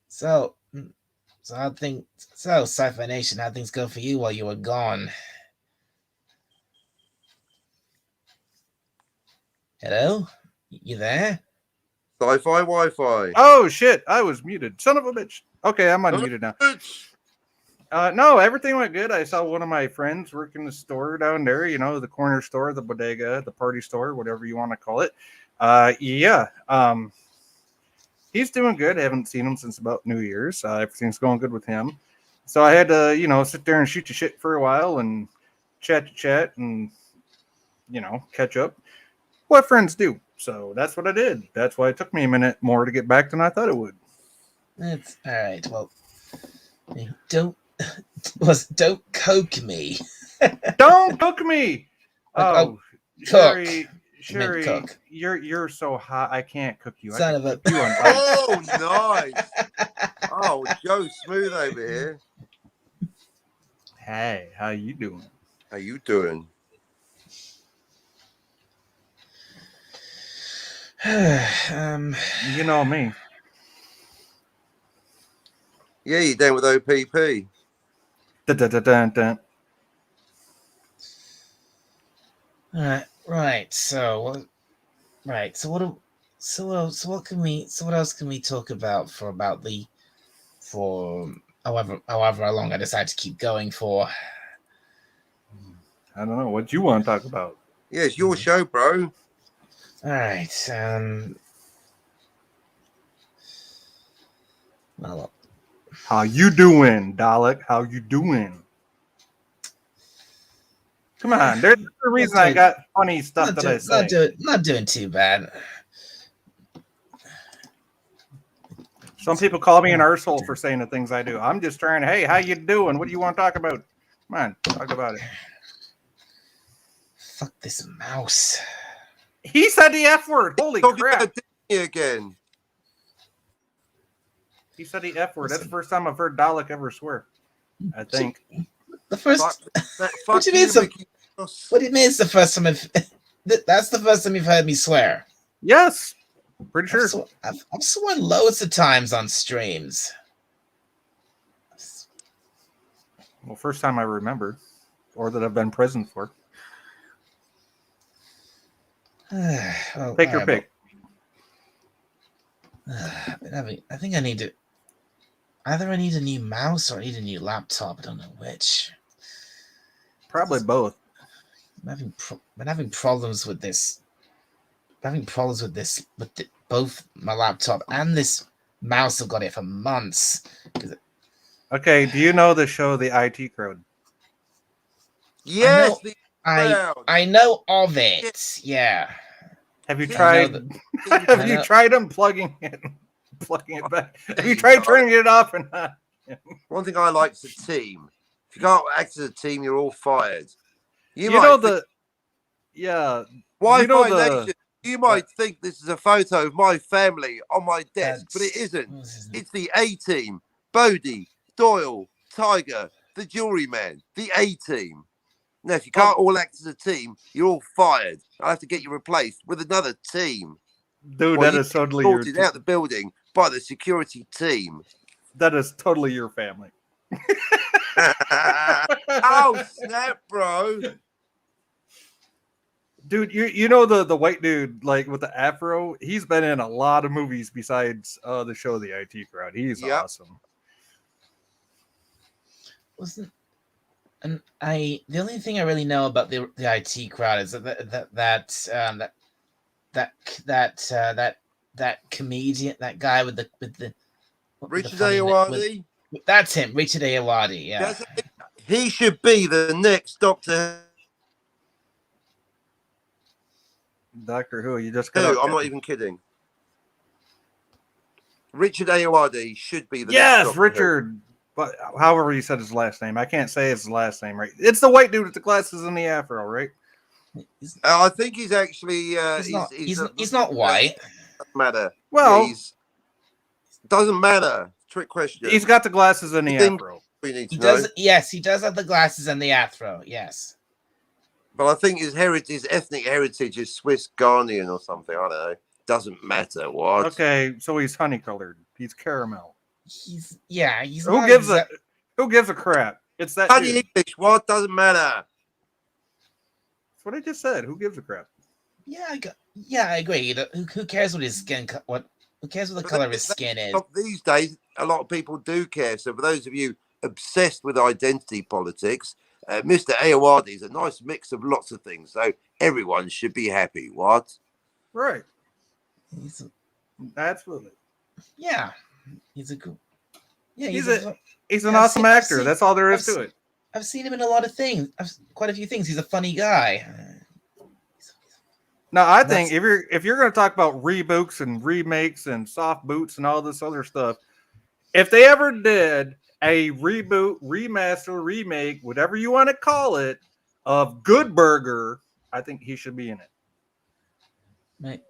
So Sci-Fi Nation, how things go for you while you were gone? Hello? You there? Sci-fi Wi-Fi. Oh shit! I was muted. Son of a bitch. Okay, I'm unmuted now. No, everything went good. I saw one of my friends work in the store down there. You know, the corner store, the bodega, the party store, whatever you want to call it. Yeah. He's doing good. I haven't seen him since about New Year's. Everything's going good with him. So I had to, sit there and shoot the shit for a while and chat and, catch up. What friends do. So that's what I did. That's why it took me a minute more to get back than I thought it would. That's all right. Well, don't coke me. Don't cook me. Oh, Sherry, cook. you're so hot. I can't cook you. Son of a. Oh, nice. Oh, Joe Smooth over here. Hey, how you doing? How you doing? You know me. Yeah, you down with OPP? Dun. Right. So what else can we talk about for however long I decide to keep going for? I don't know what you want to talk about. Yeah, it's your show, bro. All right. Well, how you doing, Dalek? How you doing? Come on, there's a reason I got funny stuff that I say. Not doing too bad. Some people call me an arsehole for saying the things I do. I'm just trying. Hey, how you doing? What do you want to talk about? Come on, talk about it. Fuck this mouse. He said the F word. Holy crap! Again. He said the F word. That's the first time I've heard Dalek ever swear. I think. The first. What do you mean? What do you mean? It's the first time that's the first time you've heard me swear. Yes, pretty sure. I've sworn loads of times on streams. Well, first time I remember, or that I've been present for. Well, Take your pick. I think I need to. Either I need a new mouse or I need a new laptop. I don't know which. Probably both. I'm having problems with this. Both my laptop and this mouse. I've got it for months. Okay, do you know the show The IT Crowd? Yes, I know of it. Yeah. Have you tried? Have you tried unplugging it? Plugging it back. Have you tried turning it off and not? One thing I like is the team. If you can't act as a team, you're all fired. You might think this is a photo of my family on my desk, but it isn't. It's the A team. Bodie, Doyle, Tiger, the juryman, the A team. Now, if you can't all act as a team, you're all fired. I have to get you replaced with another team. Dude, that is totally your team. Out the building by the security team. That is totally your family. Oh, snap, bro. Dude, you know the white dude, like with the afro, he's been in a lot of movies besides the show The IT Crowd. He's awesome. The only thing I really know about the IT Crowd is that comedian, that guy with the Richard Ayoade. That's him, Richard Ayoade. Yeah, he should be the next Doctor. Doctor Who, you just got Who? up. I'm not even kidding. Richard Ayoade should be the Yes, next Doctor Richard. But however you said his last name, I can't say his last name right. It's the white dude with the glasses and the afro, right? I think he's actually. He's not white. Doesn't matter. Well, Yeah, doesn't matter. Trick question. he's got the glasses and the afro. We need to He know. does. Yes, he does have the glasses and the afro. Yes. But I think his ethnic heritage is Swiss Ghanaian or something. I don't know. Doesn't matter what. Okay, so he's honey colored. He's caramel. He's Who gives a crap? It's that Bloody dude. English. What doesn't matter? That's what I just said. Who gives a crap? I agree. Who cares what his skin? Who cares what the color of his skin is? These days, a lot of people do care. So for those of you obsessed with identity politics, Mr. Ayoade is a nice mix of lots of things. So everyone should be happy. What? Right. Absolutely. Yeah. He's a cool. Yeah, he's an awesome actor. That's all there is to it. I've seen him in a lot of things. Quite a few things. He's a funny guy. Now, I think if you're going to talk about reboots and remakes and soft boots and all this other stuff, if they ever did a reboot, remaster, remake, whatever you want to call it, of Good Burger, I think he should be in it.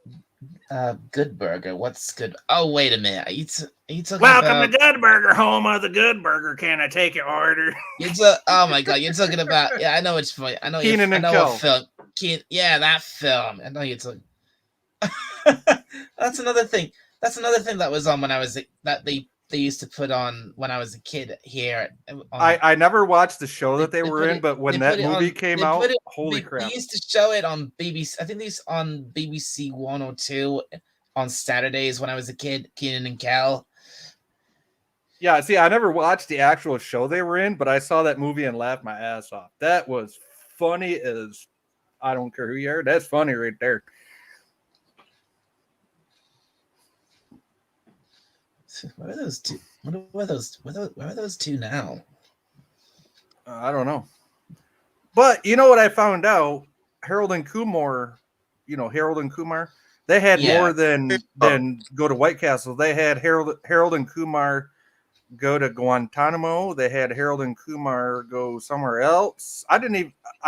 Good Burger. What's good? Oh, wait a minute. Are you talking Welcome about... to Good Burger, home of the Good Burger. Can I take your order? Oh my God! You're talking about... Yeah, I know it's funny. I know. Keenan and I know Kel. what film. Yeah, that film. I know you're talking. That's another thing. That was on when I was that they used to put on when I was a kid here. I never watched the show that they were in, but when that movie came out, holy crap! They used to show it on BBC. I think they used on BBC 1 or 2 on Saturdays when I was a kid. Keenan and Kel. Yeah, see, I never watched the actual show they were in, but I saw that movie and laughed my ass off. That was funny as I don't care who you are. That's funny right there. Where are those two? Where are those two now? I don't know. But you know what I found out? Harold and Kumar, they had more than go to White Castle. They had Harold and Kumar go to Guantanamo. They had Harold and Kumar go somewhere else. I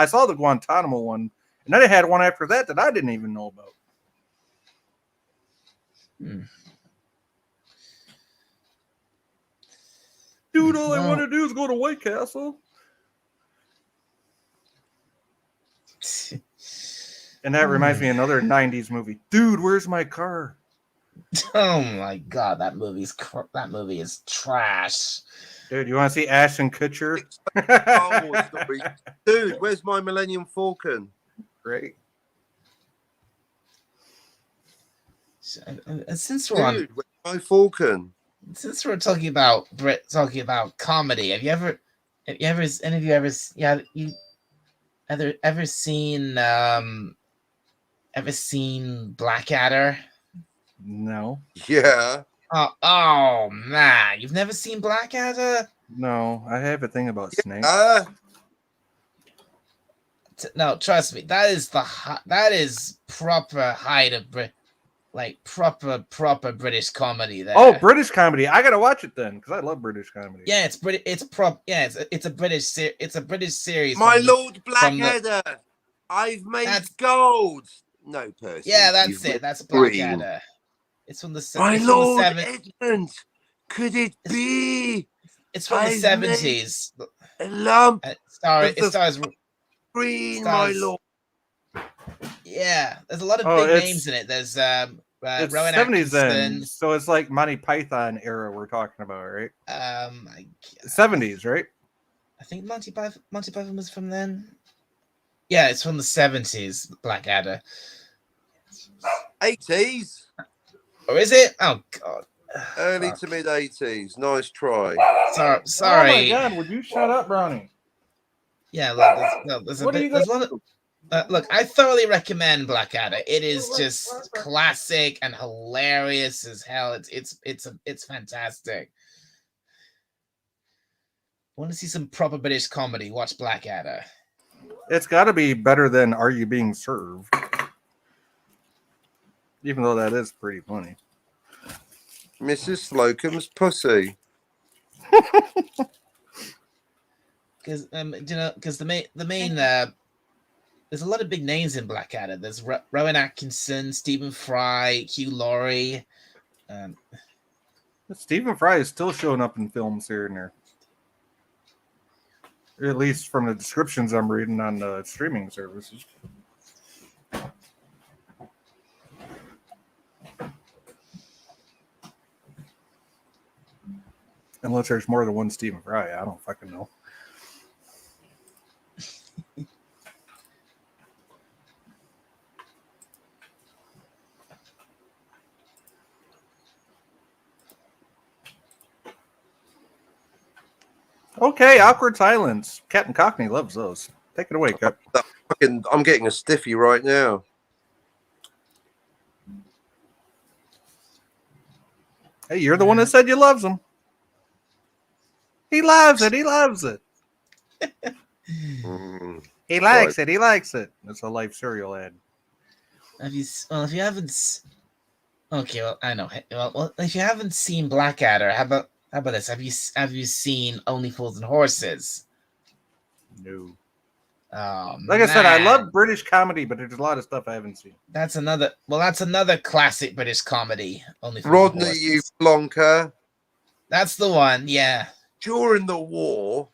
saw the Guantanamo one, and then they had one after that I didn't even know about. Dude, all I want to do is go to White Castle. And that reminds me of another 90s movie. Dude, where's my car? Oh my God, that movie is trash. Dude, you want to see Ashton Kutcher? Dude, where's my Millennium Falcon? Great. Since we're Dude, where's my Falcon? Since we're talking about comedy, have you ever seen Blackadder? No. Yeah. Oh man, you've never seen Blackadder? No, I have a thing about snakes. No, trust me, that is proper height of proper British comedy. There. Oh, British comedy! I gotta watch it then because I love British comedy. Yeah, it's British. It's a British series. My Lord Blackadder, I've made gold. No person. Yeah, that's it. That's Blackadder. It's from the 70s. My Lord Edmund, could it be? It's from the 70s. A lump. It stars green, my lord. Yeah, there's a lot of big names in it. There's it's Rowan 70s then, Atkinson. so it's like Monty Python era we're talking about, right? 70s, right? I think Monty Python was from then. Yeah, it's from the 70s. Blackadder. 80s. Or is it? Oh God. Early to mid 80s. Nice try. Sorry. Oh my God! Would you shut up, Brownie? Yeah, look, there's a lot of. Look, I thoroughly recommend Blackadder. It is just classic and hilarious as hell. It's fantastic. Want to see some proper British comedy? Watch Blackadder. It's got to be better than Are You Being Served? Even though that is pretty funny. Mrs. Slocum's pussy. Because the main there's a lot of big names in Blackadder. There's Rowan Atkinson, Stephen Fry, Hugh Laurie. Stephen Fry is still showing up in films here and there. At least from the descriptions I'm reading on the streaming services. Unless there's more than one Stephen Fry. I don't fucking know. Okay, awkward silence. Captain Cockney loves those. Take it away, Cap. I'm getting a stiffy right now. Hey, you're the one that said you loves them. He loves it. He loves it. He likes it. He likes it. That's a Life cereal ad. If you haven't, okay, well, I know. Well, if you haven't seen Blackadder, how about this? Have you seen Only Fools and Horses? No. Oh, like I said, I love British comedy, but there's a lot of stuff I haven't seen. That's another classic British comedy. Only Fools Rodney, and Horses. you flonker. That's the one. Yeah. During the war.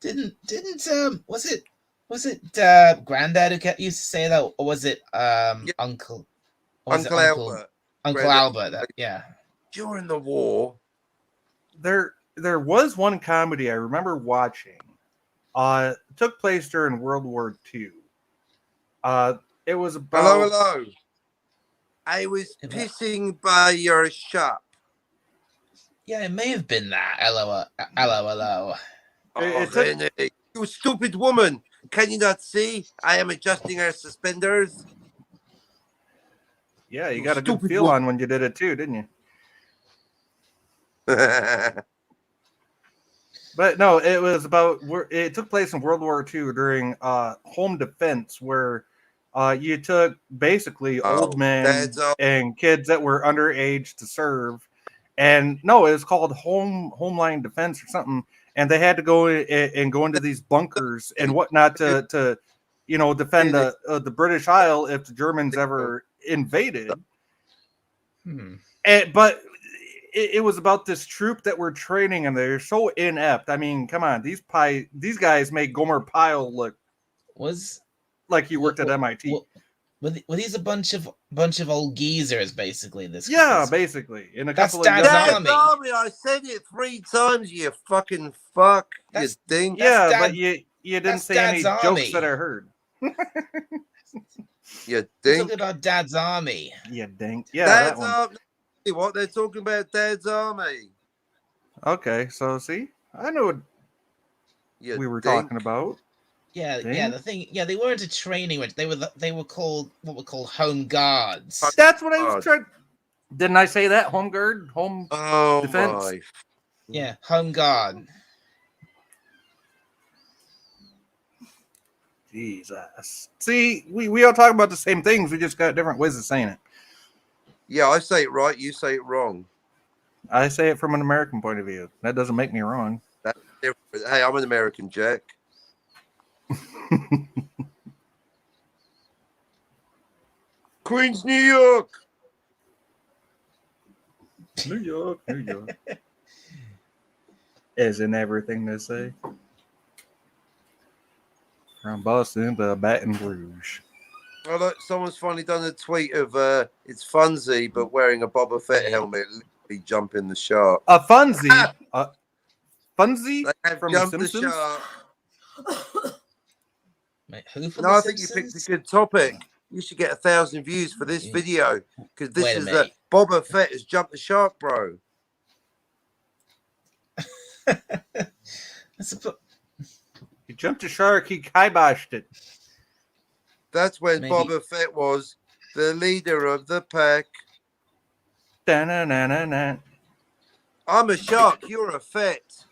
didn't was it Granddad who used to say that, or was it Uncle? Uncle Albert. Uncle Albert. Yeah. During the war. There was one comedy I remember watching. Took place during World War II. It was about. Hello. I was pissing by your shop. Yeah, it may have been that. Hello. Renee, you stupid woman. Can you not see? I am adjusting her suspenders. Yeah, you got a good feel on when you did it too, didn't you? But no, it was about. It took place in World War II during home defense, where you took basically old men and kids that were underage to serve. And no, it was called Homeline Defense or something. And they had to go into these bunkers and whatnot to defend the British Isle if the Germans ever invaded. But it was about this troop that were training, and they're so inept. I mean, come on, these guys made Gomer Pyle look like he worked at MIT. Were these a bunch of old geezers, basically? Basically. In a couple Dad's Army. I said it 3 times, you fucking fuck. You dink. But you didn't say any jokes that I heard. You dink. We're talking about Dad's Army. You dink. Yeah, Dad's Army. What they're talking about, Dad's Army. Okay, so see, I know what we were talking about. Yeah, they weren't a training range. They were called what were called home guards. That's what I was trying. Didn't I say that? Home guard, defense. My. Yeah, home guard. Jesus. See, we all talk about the same things. We just got different ways of saying it. Yeah, I say it right. You say it wrong. I say it from an American point of view. That doesn't make me wrong. That's different. Hey, I'm an American, Jack. Queens, New York. New York. Isn't everything they say? From Boston to Baton Rouge. Oh, look, someone's finally done a tweet of it's Funzy, but wearing a Boba Fett helmet, literally jumping the shark. A Funzy? Funzy from The Simpsons? The shark. Mate, who from No, The I think you Simpsons? picked a good topic. You should get 1,000 views for this video, because this Wait a is minute. Boba Fett has jumped the shark, bro. He jumped a shark, he kiboshed it. That's when Maybe. Boba Fett was the leader of the pack. Da-na-na-na-na. I'm a shark, you're a Fett.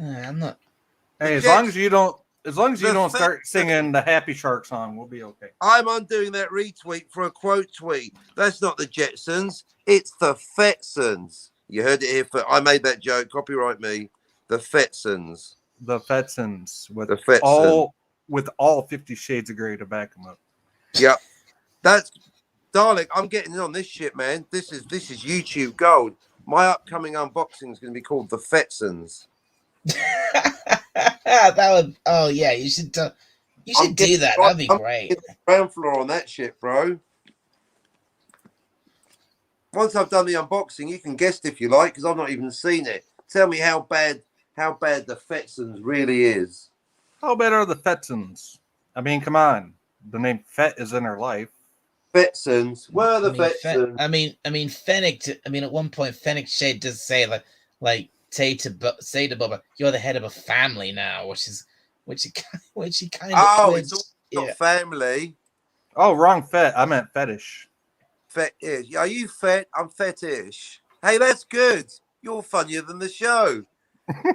I'm not. Hey, as long as you As long as you The don't Fett- start singing the Happy Shark song, we'll be okay. I'm undoing that retweet for a quote tweet. That's not the Jetsons. It's the Fetsons. You heard it here. I made that joke. Copyright me. The Fetsons. The Fetsons with The Fetsons. all 50 Shades of Grey to back them up. Yep. That's darling. I'm getting in on this shit, man. This is YouTube gold. My upcoming unboxing is going to be called the Fetsons. That would. Oh yeah, you should. You should do that. That'd be great. Ground floor on that shit, bro. Once I've done the unboxing, you can guess if you like, because I've not even seen it. Tell me how bad the Fetsons really is. How bad are the Fetsons? I mean, come on. The name Fett is in her life. Fetsons. Where are the Fetsons? I mean, Fennec. I mean, at one point, Fennec Shade does say like say to Boba, "You're the head of a family now," which he kind of. Oh, it's all not family. Oh, wrong Fett. I meant fetish. Fetish. Are you fat? I'm fetish. Hey, that's good. You're funnier than the show.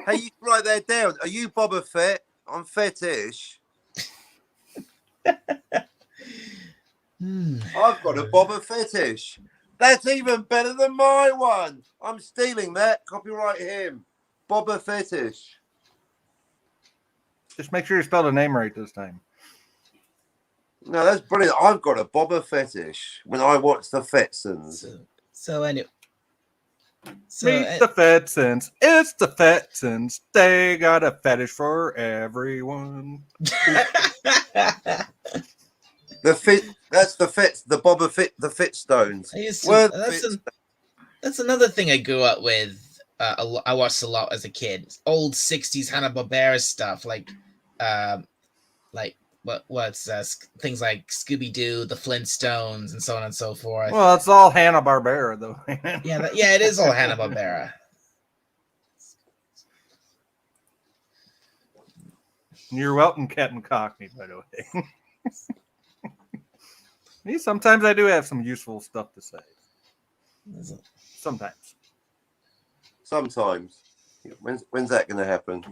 Hey, you write that down. Are you Boba Fett? I'm fetish. I've got a Boba fetish. That's even better than my one. I'm stealing that. Copyright him. Boba fetish. Just make sure you spell the name right this time. No, that's brilliant. I've got a Boba fetish when I watch the Fetsons. So anyway. Meet the Fetsons. It's the Fetsons. They got a fetish for everyone. That's the Boba Fett, the Fitstones. That's another thing I grew up with. I watched a lot as a kid. Old 60s Hanna-Barbera stuff, like things like Scooby-Doo, the Flintstones, and so on and so forth. Well, it's all Hanna-Barbera, though. Yeah, it is all Hanna-Barbera. You're welcome, Captain Cockney, by the way. Sometimes I do have some useful stuff to say. Sometimes. When's that going to happen?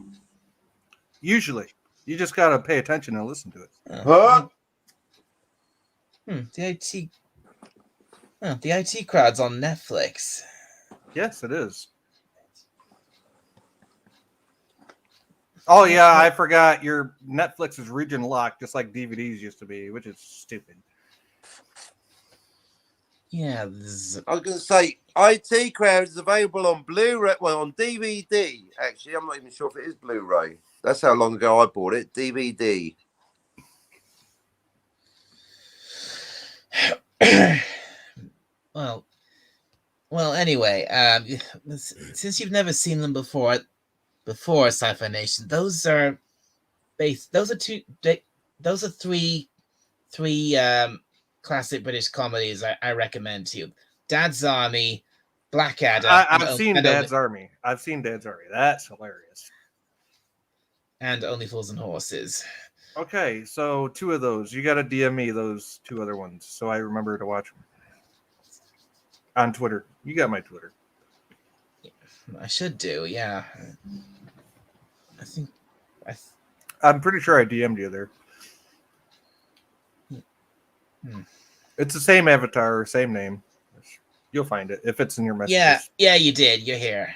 Usually. You just got to pay attention and listen to it. Huh? The IT Crowd's on Netflix. Yes, it is. Oh, yeah, I forgot. Your Netflix is region locked, just like DVDs used to be, which is stupid. Yeah, I was going to say, IT Crowd is available on Blu-ray, well, on DVD. Actually, I'm not even sure if it is Blu-ray. That's how long ago I bought it. DVD. Well. Anyway, since you've never seen them before, Sci-Fi Nation, those are three classic British comedies I recommend to you. Dad's Army, Blackadder. I've seen Dad's Army. That's hilarious. And Only Fools and Horses. Okay, so 2 of those. You got to DM me those 2 other ones so I remember to watch them. On Twitter. You got my Twitter. I should do, yeah. I'm pretty sure I DM'd you there. It's the same avatar, same name. You'll find it if it's in your messages. Yeah, you did. You're here.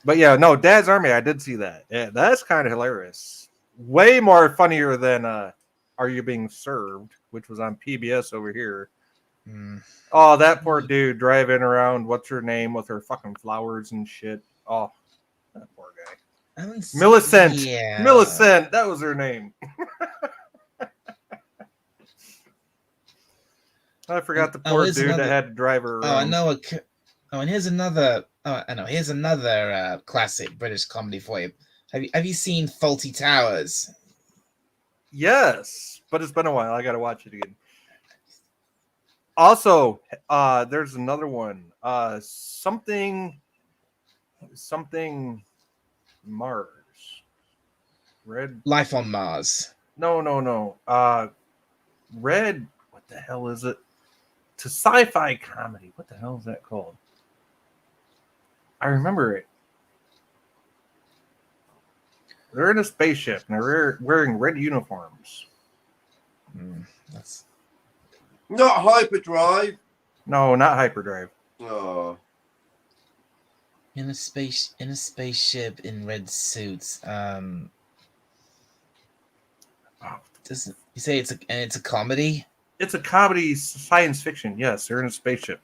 But yeah, no, Dad's Army, I did see that. Yeah, that's kind of hilarious. Way more funnier than Are You Being Served, which was on PBS over here. Oh, that poor dude driving around, what's her name, with her fucking flowers and shit. Oh, that poor guy. Millicent. Yeah. Millicent, that was her name. I forgot the poor dude that had to drive her around. Oh, I know. And here's another. I know. Here's another classic British comedy for you. Have you seen Faulty Towers? Yes, but it's been a while. I got to watch it again. Also, there's another one. Something Mars. Red Life on Mars. No. Red. What the hell is it? It's a sci-fi comedy. What the hell is that called? I remember it. They're in a spaceship and they're wearing red uniforms. That's Not hyperdrive. No, not hyperdrive. Oh. in a spaceship in red suits. Doesn't you say it's a comedy? It's a comedy science fiction. Yes, they're in a spaceship.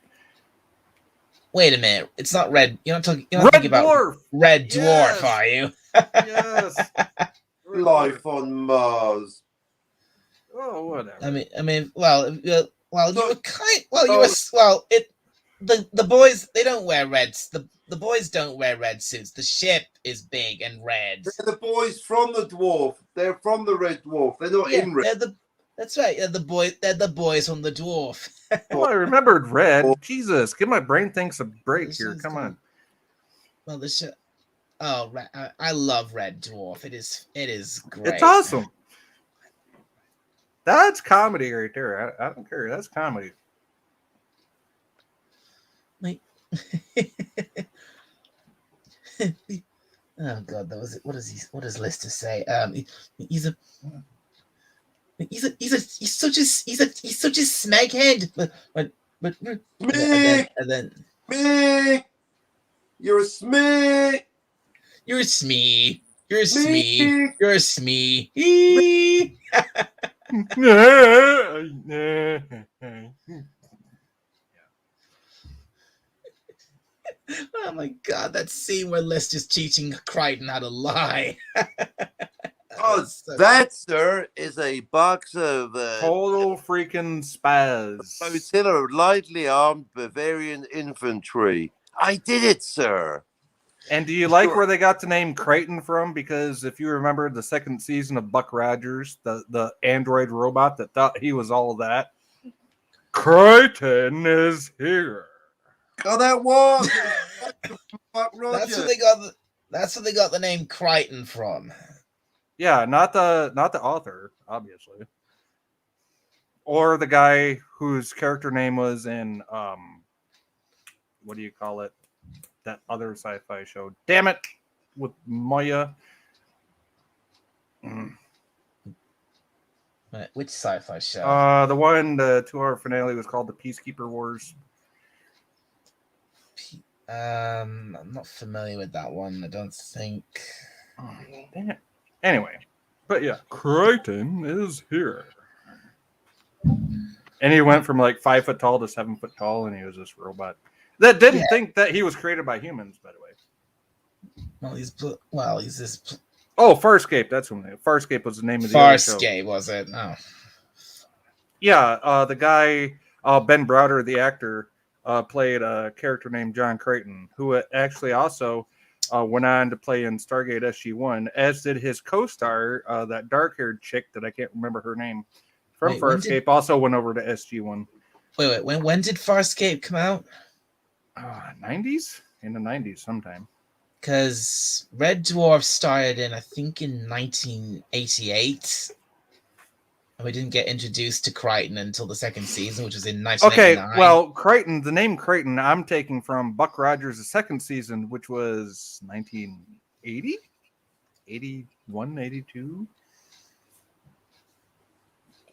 Wait a minute. It's not red. You're not talking. You're Red not thinking about Dwarf. Red Yes. Dwarf, are you? Yes. Life on Mars. Oh, whatever. I mean, well, you were kind. Well, you Oh. were. Well, the boys, they don't wear reds. The boys don't wear red suits. The ship is big and red. They're the boys from the dwarf. They're from the Red Dwarf. They're not in red. That's right. They're the boys from the dwarf. Oh, I remembered red. Jesus, give my brain thinks a break here. Come on. Well, the ship. Oh, I love Red Dwarf. It is great. It's awesome. That's comedy right there. I don't care. That's comedy. Like, oh God, that was it. What does Lister say? He's such a smeghead. But and then Smee! You're a Smee! you're a smee. You're a Smee! smee. You're a smee. Oh my God, that scene where Lister's teaching Crichton how to lie. Oh, that, sir, is a box of Total freaking spaz. flotilla of lightly armed Bavarian infantry. I did it, sir. And do you like where they got the name Crichton from? Because if you remember the second season of Buck Rogers, the android robot that thought he was all of that, Crichton is here. Oh, that was Buck Rogers. That's what they got the name Crichton from. Yeah, not the author, obviously, or the guy whose character name was in what do you call it? That other sci-fi show. Damn it, with Maya. Which sci-fi show? The 2-hour finale was called The Peacekeeper Wars. I'm not familiar with that one. I don't think. Oh, damn it. Anyway, but yeah, Crichton is here. And he went from like 5 foot tall to 7 foot tall, and he was this robot that didn't think that he was created by humans, by the way. He's this. Oh, Farscape. That's when Farscape was the name of the other show. Farscape, was it? Oh. Yeah, the guy, Ben Browder, the actor, played a character named John Crichton, who actually also went on to play in Stargate SG-1, as did his co-star, that dark-haired chick that I can't remember her name, from Farscape, also went over to SG-1. Wait. When did Farscape come out? 90s? In the 90s sometime. Because Red Dwarf started in 1988. And we didn't get introduced to Crichton until the second season, which was in 1989. Okay, well, Crichton, the name Crichton, I'm taking from Buck Rogers' second season, which was 1980? 81, 82?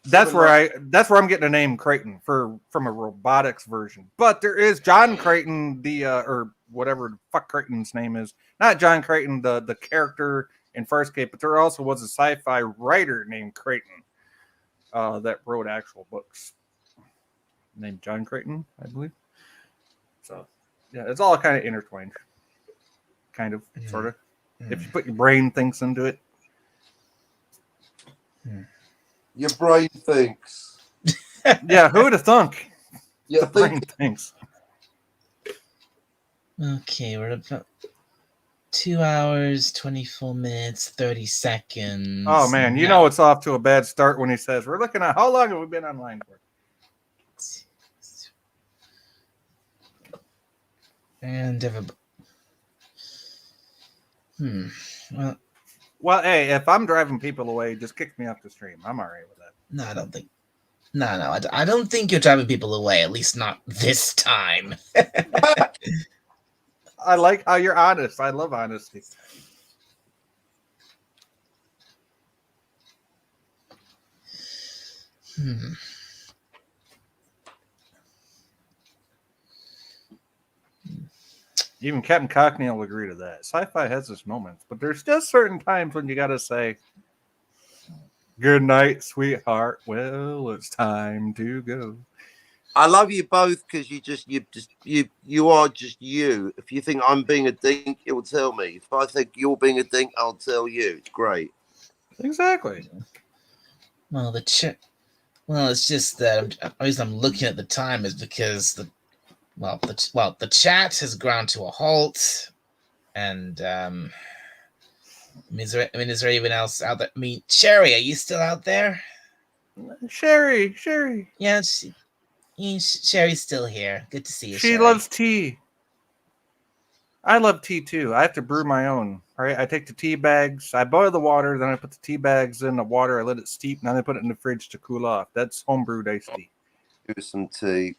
That's where I'm getting the name Crichton from a robotics version. But there is John Crichton, or whatever the fuck Crichton's name is. Not John Crichton, the character in Farscape, but there also was a sci-fi writer named Crichton that wrote actual books. Named John Crichton, I believe. So, yeah, it's all kind of intertwined. Kind of, sort of. If you put your brain thinks into it. Your brain thinks. Yeah, who would have thunk? Yeah, the brain thinks. Okay, we're about 2 hours, 24 minutes, 30 seconds. Oh, man, you know it's off to a bad start when he says, we're looking at how long have we been online for? And Well, hey, if I'm driving people away, just kick me off the stream. I'm all right with that. No, I don't think. No, I don't think you're driving people away. At least not this time. I like how you're honest. I love honesty. Hmm. Even Captain Cockney will agree to that. Sci-fi has its moments, but there's just certain times when you got to say, "Good night, sweetheart. Well, it's time to go." I love you both because you are just you. If you think I'm being a dink, it will tell me. If I think you're being a dink, I'll tell you. It's great. Exactly. Well, it's just that the reason I'm looking at the time is because the chat has ground to a halt, and is there anyone else out there? I mean, Sherry, are you still out there? Sherry. Yeah, Sherry's still here. Good to see you, She Sherry. loves tea. I love tea too. I have to brew my own. Right? I take the tea bags, I boil the water, then I put the tea bags in the water, I let it steep, and then I put it in the fridge to cool off. That's homebrewed iced tea. Do some tea.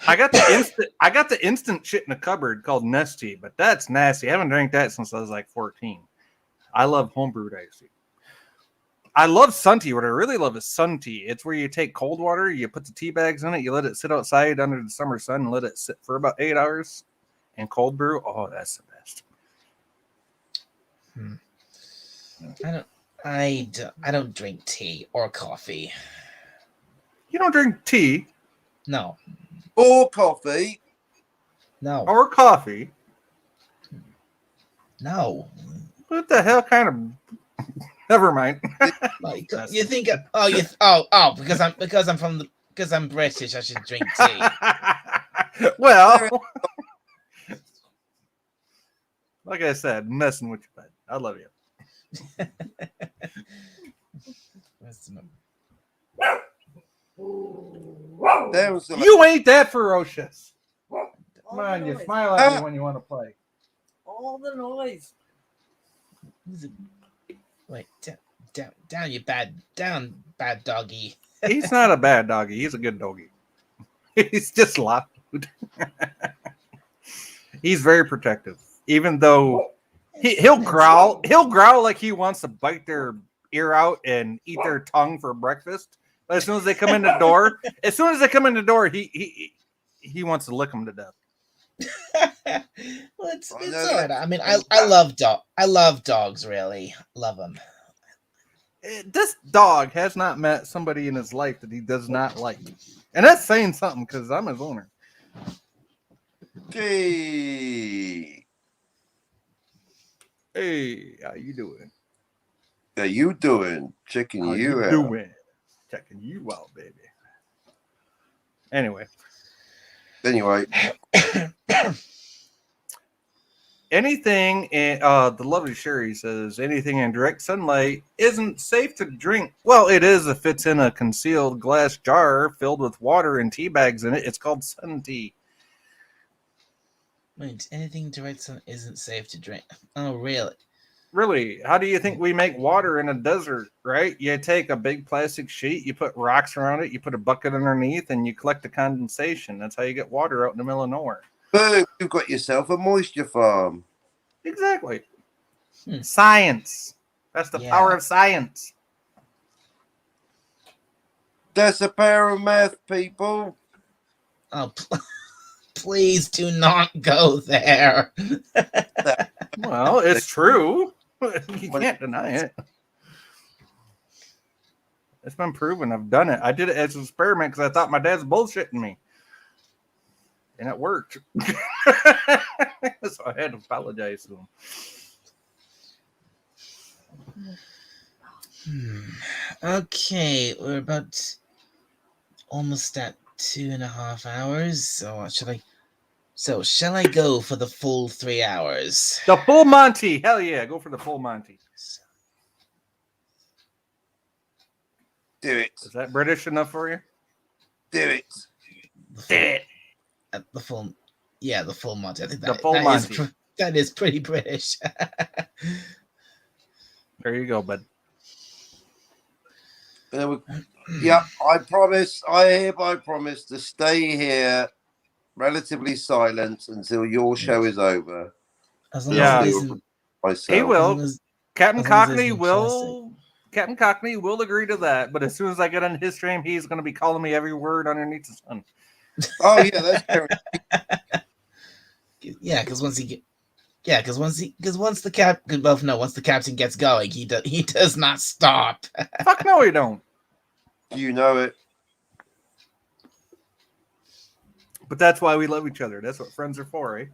I got the instant shit in the cupboard called Nestea, but that's nasty. I haven't drank that since I was like 14. I love homebrewed iced tea. I love sun tea. What I really love is sun tea. It's where you take cold water, you put the tea bags in it, you let it sit outside under the summer sun, and let it sit for about 8 hours, and cold brew. Oh, that's the best. I don't drink tea or coffee. You don't drink tea No. Or coffee. No. or coffee. No. What the hell kind of? Never mind. Like, you think? Because I'm British, I should drink tea. Well, like I said, messing with you, bud. I love you. You ain't that ferocious. Come on, you smile at me when you want to play. All the noise. Wait, down, you bad doggy. He's not a bad doggy. He's a good doggy. He's just loud. He's very protective, even though he'll growl. He'll growl like he wants to bite their ear out and eat their tongue for breakfast. But as soon as they come in the door, he wants to lick them to death. Well, it's all right. I mean, I love dogs. Really, love them. This dog has not met somebody in his life that he does not like, and that's saying something because I'm his owner. Hey, How you doing? how you doing? Checking How you out. doing? Checking you out, baby. Anyway. Anything in the lovely Sherry says anything in direct sunlight isn't safe to drink. Well, it is if it's in a concealed glass jar filled with water and tea bags in it. It's called sun tea. Wait, anything direct sun isn't safe to drink? Oh, really? Really? How do you think we make water in a desert, right? You take a big plastic sheet, you put rocks around it, you put a bucket underneath, and you collect the condensation. That's how you get water out in the middle of nowhere. Boom, you've got yourself a moisture farm. Exactly. Science. That's the power of science. That's the power of math, people. Oh, please do not go there. Well, it's true. You can't deny it. It's been proven. I've done it. I did it as an experiment because I thought my dad's bullshitting me. And it worked. So I had to apologize to him. Okay, we're about almost at 2.5 hours. So shall I go for the full 3 hours? The full Monty. Hell yeah. Go for the full Monty. Do it. Is that British enough for you? Do it. The full Monty. I think The full Monty. That is pretty British. There you go, bud. Yeah, I hereby promise to stay here relatively silent until your show is over. As long as He will. Captain Cockney will Captain Cockney will agree to that, but as soon as I get on his stream, he's going to be calling me every word underneath the sun. Oh yeah, that's guaranteed. Yeah, because once the captain gets going, he does not stop. Fuck no, he don't. You know it. But that's why we love each other. That's what friends are for, eh?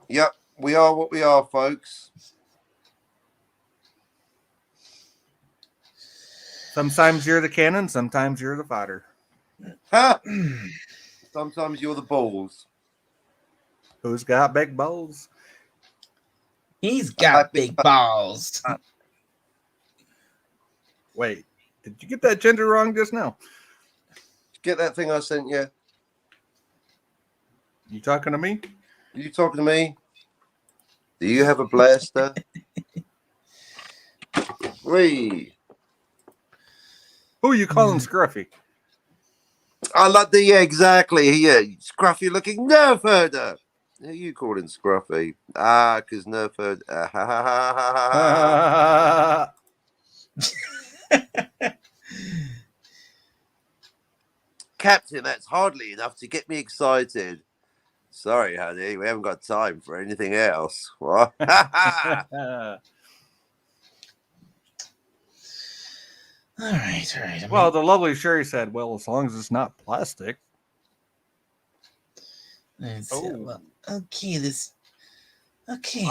Yep, we are what we are, folks. Sometimes you're the cannon, sometimes you're the fodder. Ha! Sometimes you're the balls. Who's got big balls? He's got big balls. Wait, did you get that gender wrong just now? Get that thing I sent you? You talking to me? Are you talking to me? Do you have a blaster? Wee. Who are you calling Scruffy? I like the exactly. Yeah, scruffy looking nerf herder. Who are you calling Scruffy? Ah, because nerf herder. Captain, that's hardly enough to get me excited. Sorry, honey, we haven't got time for anything else. What? All right. Well, the lovely Sherry said, well, as long as it's not plastic. Okay, I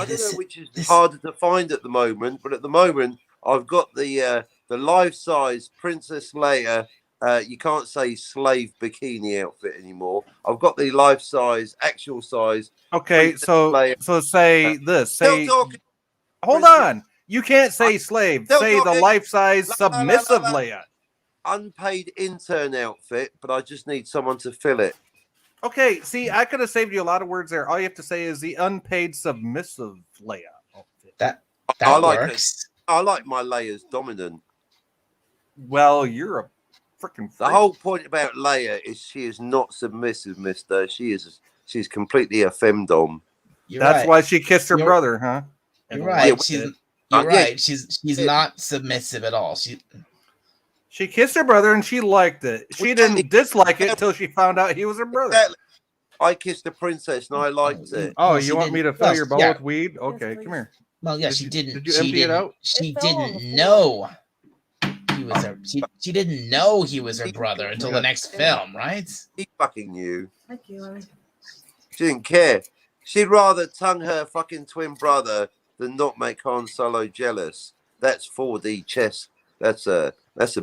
don't know which is harder to find at the moment, but at the moment, I've got the life-size Princess Leia. You can't say slave bikini outfit anymore. I've got the life-size, actual size. Okay, Princess so Leia. say this. Say, Hold on. You can't say slave. Say the life-size submissive Leia. Unpaid intern outfit, but I just need someone to fill it. Okay, see, I could have saved you a lot of words there. All you have to say is the unpaid submissive Leia outfit. That works. I like my Leia's dominant. Well, you're a freaking freak. The whole point about Leia is she is not submissive, mister. She's completely a femdom. That's why she kissed her brother, huh? You're right. You're right. She's not submissive at all. She kissed her brother and she liked it. She didn't dislike it until she found out he was her brother. Exactly. I kissed a princess and I liked it. Oh, you want me to fill your bowl with weed? Okay, come here. Well, yeah, she didn't. Did you empty it out? She didn't know he was her. She didn't know he was her brother until the next film, right? He fucking knew. Thank you. She didn't care. She'd rather tongue her fucking twin brother than not make Han Solo jealous. That's 4D chess. That's a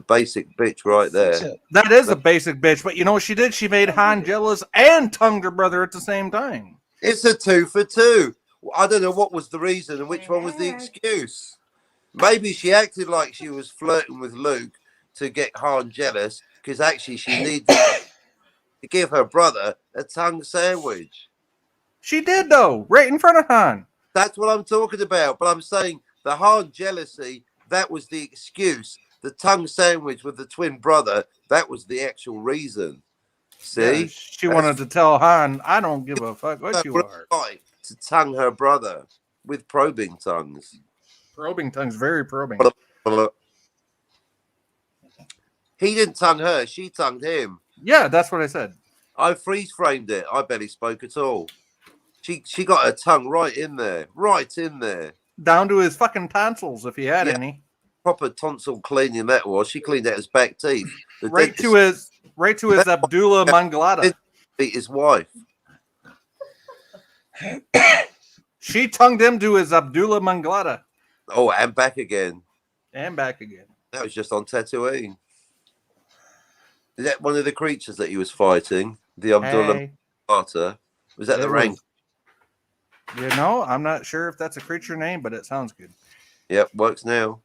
basic bitch right there. That is a basic bitch, but you know what she did? She made Han jealous and tongued her brother at the same time. It's a 2 for 2. I don't know what was the reason and which one was the excuse. Maybe she acted like she was flirting with Luke to get Han jealous because actually she needed to give her brother a tongue sandwich. She did, though, right in front of Han. That's what I'm talking about. But I'm saying the Han jealousy, that was the excuse. The tongue sandwich with the twin brother, that was the actual reason. See? Yeah, she wanted to tell Han, I don't give a fuck what you are. To tongue her brother with probing tongues. Probing tongues, very probing. He didn't tongue her, she tongued him. Yeah, that's what I said. I freeze framed it. I barely spoke at all. She got her tongue right in there. Right in there. Down to his fucking tonsils, if he had any. Proper tonsil cleaning that was. She cleaned out his back teeth. Right to his Abdullah Manglada. His wife. She tongued him to his Abdullah Manglada. Oh, and back again. And back again. That was just on Tatooine. Is that one of the creatures that he was fighting? The Abdullah Manglada? Was that the rank? You know, I'm not sure if that's a creature name, but it sounds good. Yep, works now.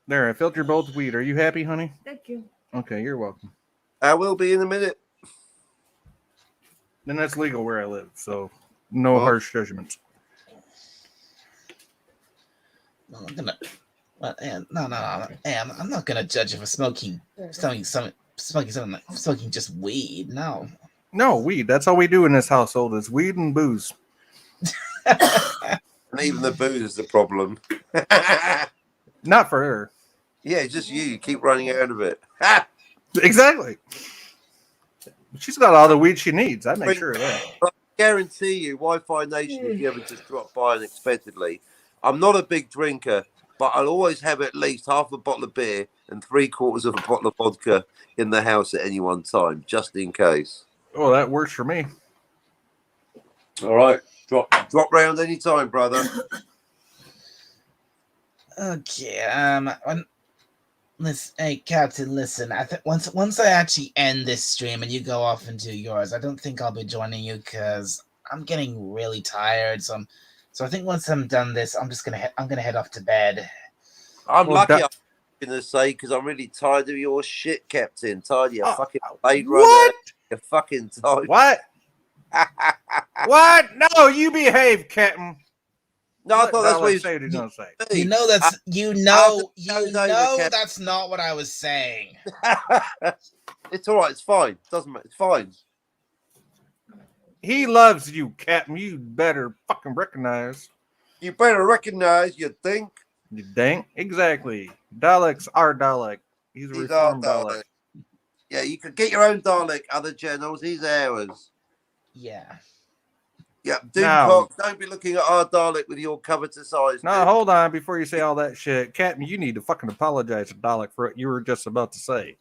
There, I filled your bowl with weed. Are you happy, honey? Thank you. Okay, you're welcome. I will be in a minute. Then that's legal where I live, so no harsh judgments. No, I'm not gonna judge you for smoking just weed. No, weed. That's all we do in this household is weed and booze. And even the booze is the problem. Not for her. Yeah, it's just you. You keep running out of it. Exactly. She's got all the weed she needs. I make sure of that. I guarantee you, Wi-Fi Nation, if you ever just drop by unexpectedly, I'm not a big drinker, but I'll always have at least half a bottle of beer and 3/4 of a bottle of vodka in the house at any one time, just in case. Oh, that works for me. All right. Drop round any time, brother. Okay. Listen, hey, Captain. Listen. I think once I actually end this stream and you go off and do yours, I don't think I'll be joining you because I'm getting really tired. So I think once I'm done this, I'm gonna head off to bed. I'm Well, lucky. I'm gonna say because I'm really tired of your shit, Captain. Tired of your fucking Blade Runner. What? You're fucking tired. What? What? No, you behave, Captain. No, I thought that's what say. you Don't say. You know that's that's not what I was saying. It's all right. It's fine. Doesn't matter. It's fine. He loves you, Captain. You better fucking recognize. You better recognize. You think? You think? Exactly. Daleks are Dalek. He's a He's reformed our Dalek. Yeah, you could get your own Dalek, other generals. He's ours. Yeah. Yeah, Now- Doomcock, don't be looking at our Dalek with your covetous eyes. No, dude. hold on. Before you say all that shit, Captain, you need to fucking apologize to Dalek for what you were just about to say.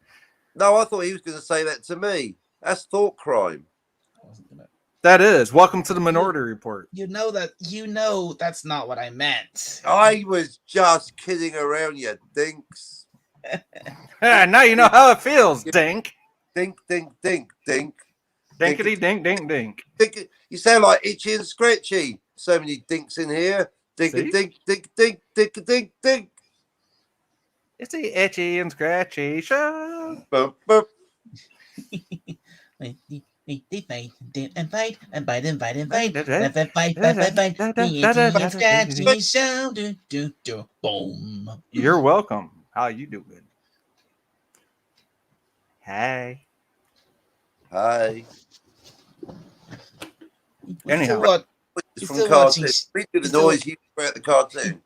No, I thought he was going to say that to me. That's thought crime. That is. Welcome to the Minority Report. You know that's not what I meant. I was just kidding around, you dinks. Now you know how it feels, dink. Dink, dink, dink, dink. Dinkity dink dink dink. Dink. You sound like Itchy and Scratchy. So many dinks in here. Dink, See? dink, dink, dink, dink, dink, dink. It's the Itchy and Scratchy show. Boop, boop. And fight. Boom. You're welcome. How you doing? Hey. Hi. Anyhow. It's Still from watching- cartoon. We do the noise you do at the cartoon.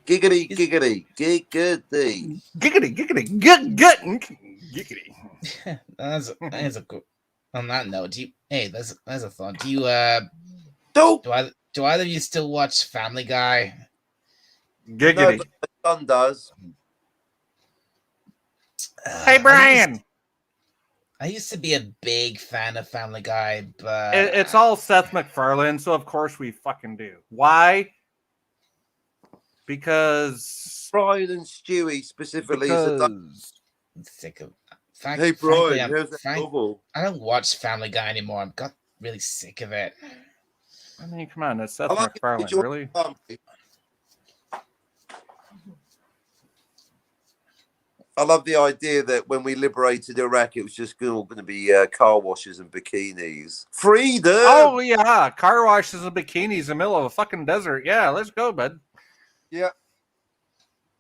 Giggity, giggity, giggity. Giggity, giggity, giggity. That's a good. On that note, there's a thought. Do either of you still watch Family Guy? Giggity. No, but my son does. Hey, Brian. I used to be a big fan of Family Guy, but It's all Seth MacFarlane, so of course we fucking do. Why? Because Brian and Stewie specifically. I'm sick of. Hey, Brian, how's that novel? I don't watch Family Guy anymore. I've got really sick of it. I mean, come on, that's Seth I like MacFarlane, it, really? I love the idea that when we liberated Iraq, it was just going to be car washes and bikinis. Freedom! Oh, yeah, car washes and bikinis in the middle of a fucking desert. Yeah, let's go, bud. Yeah.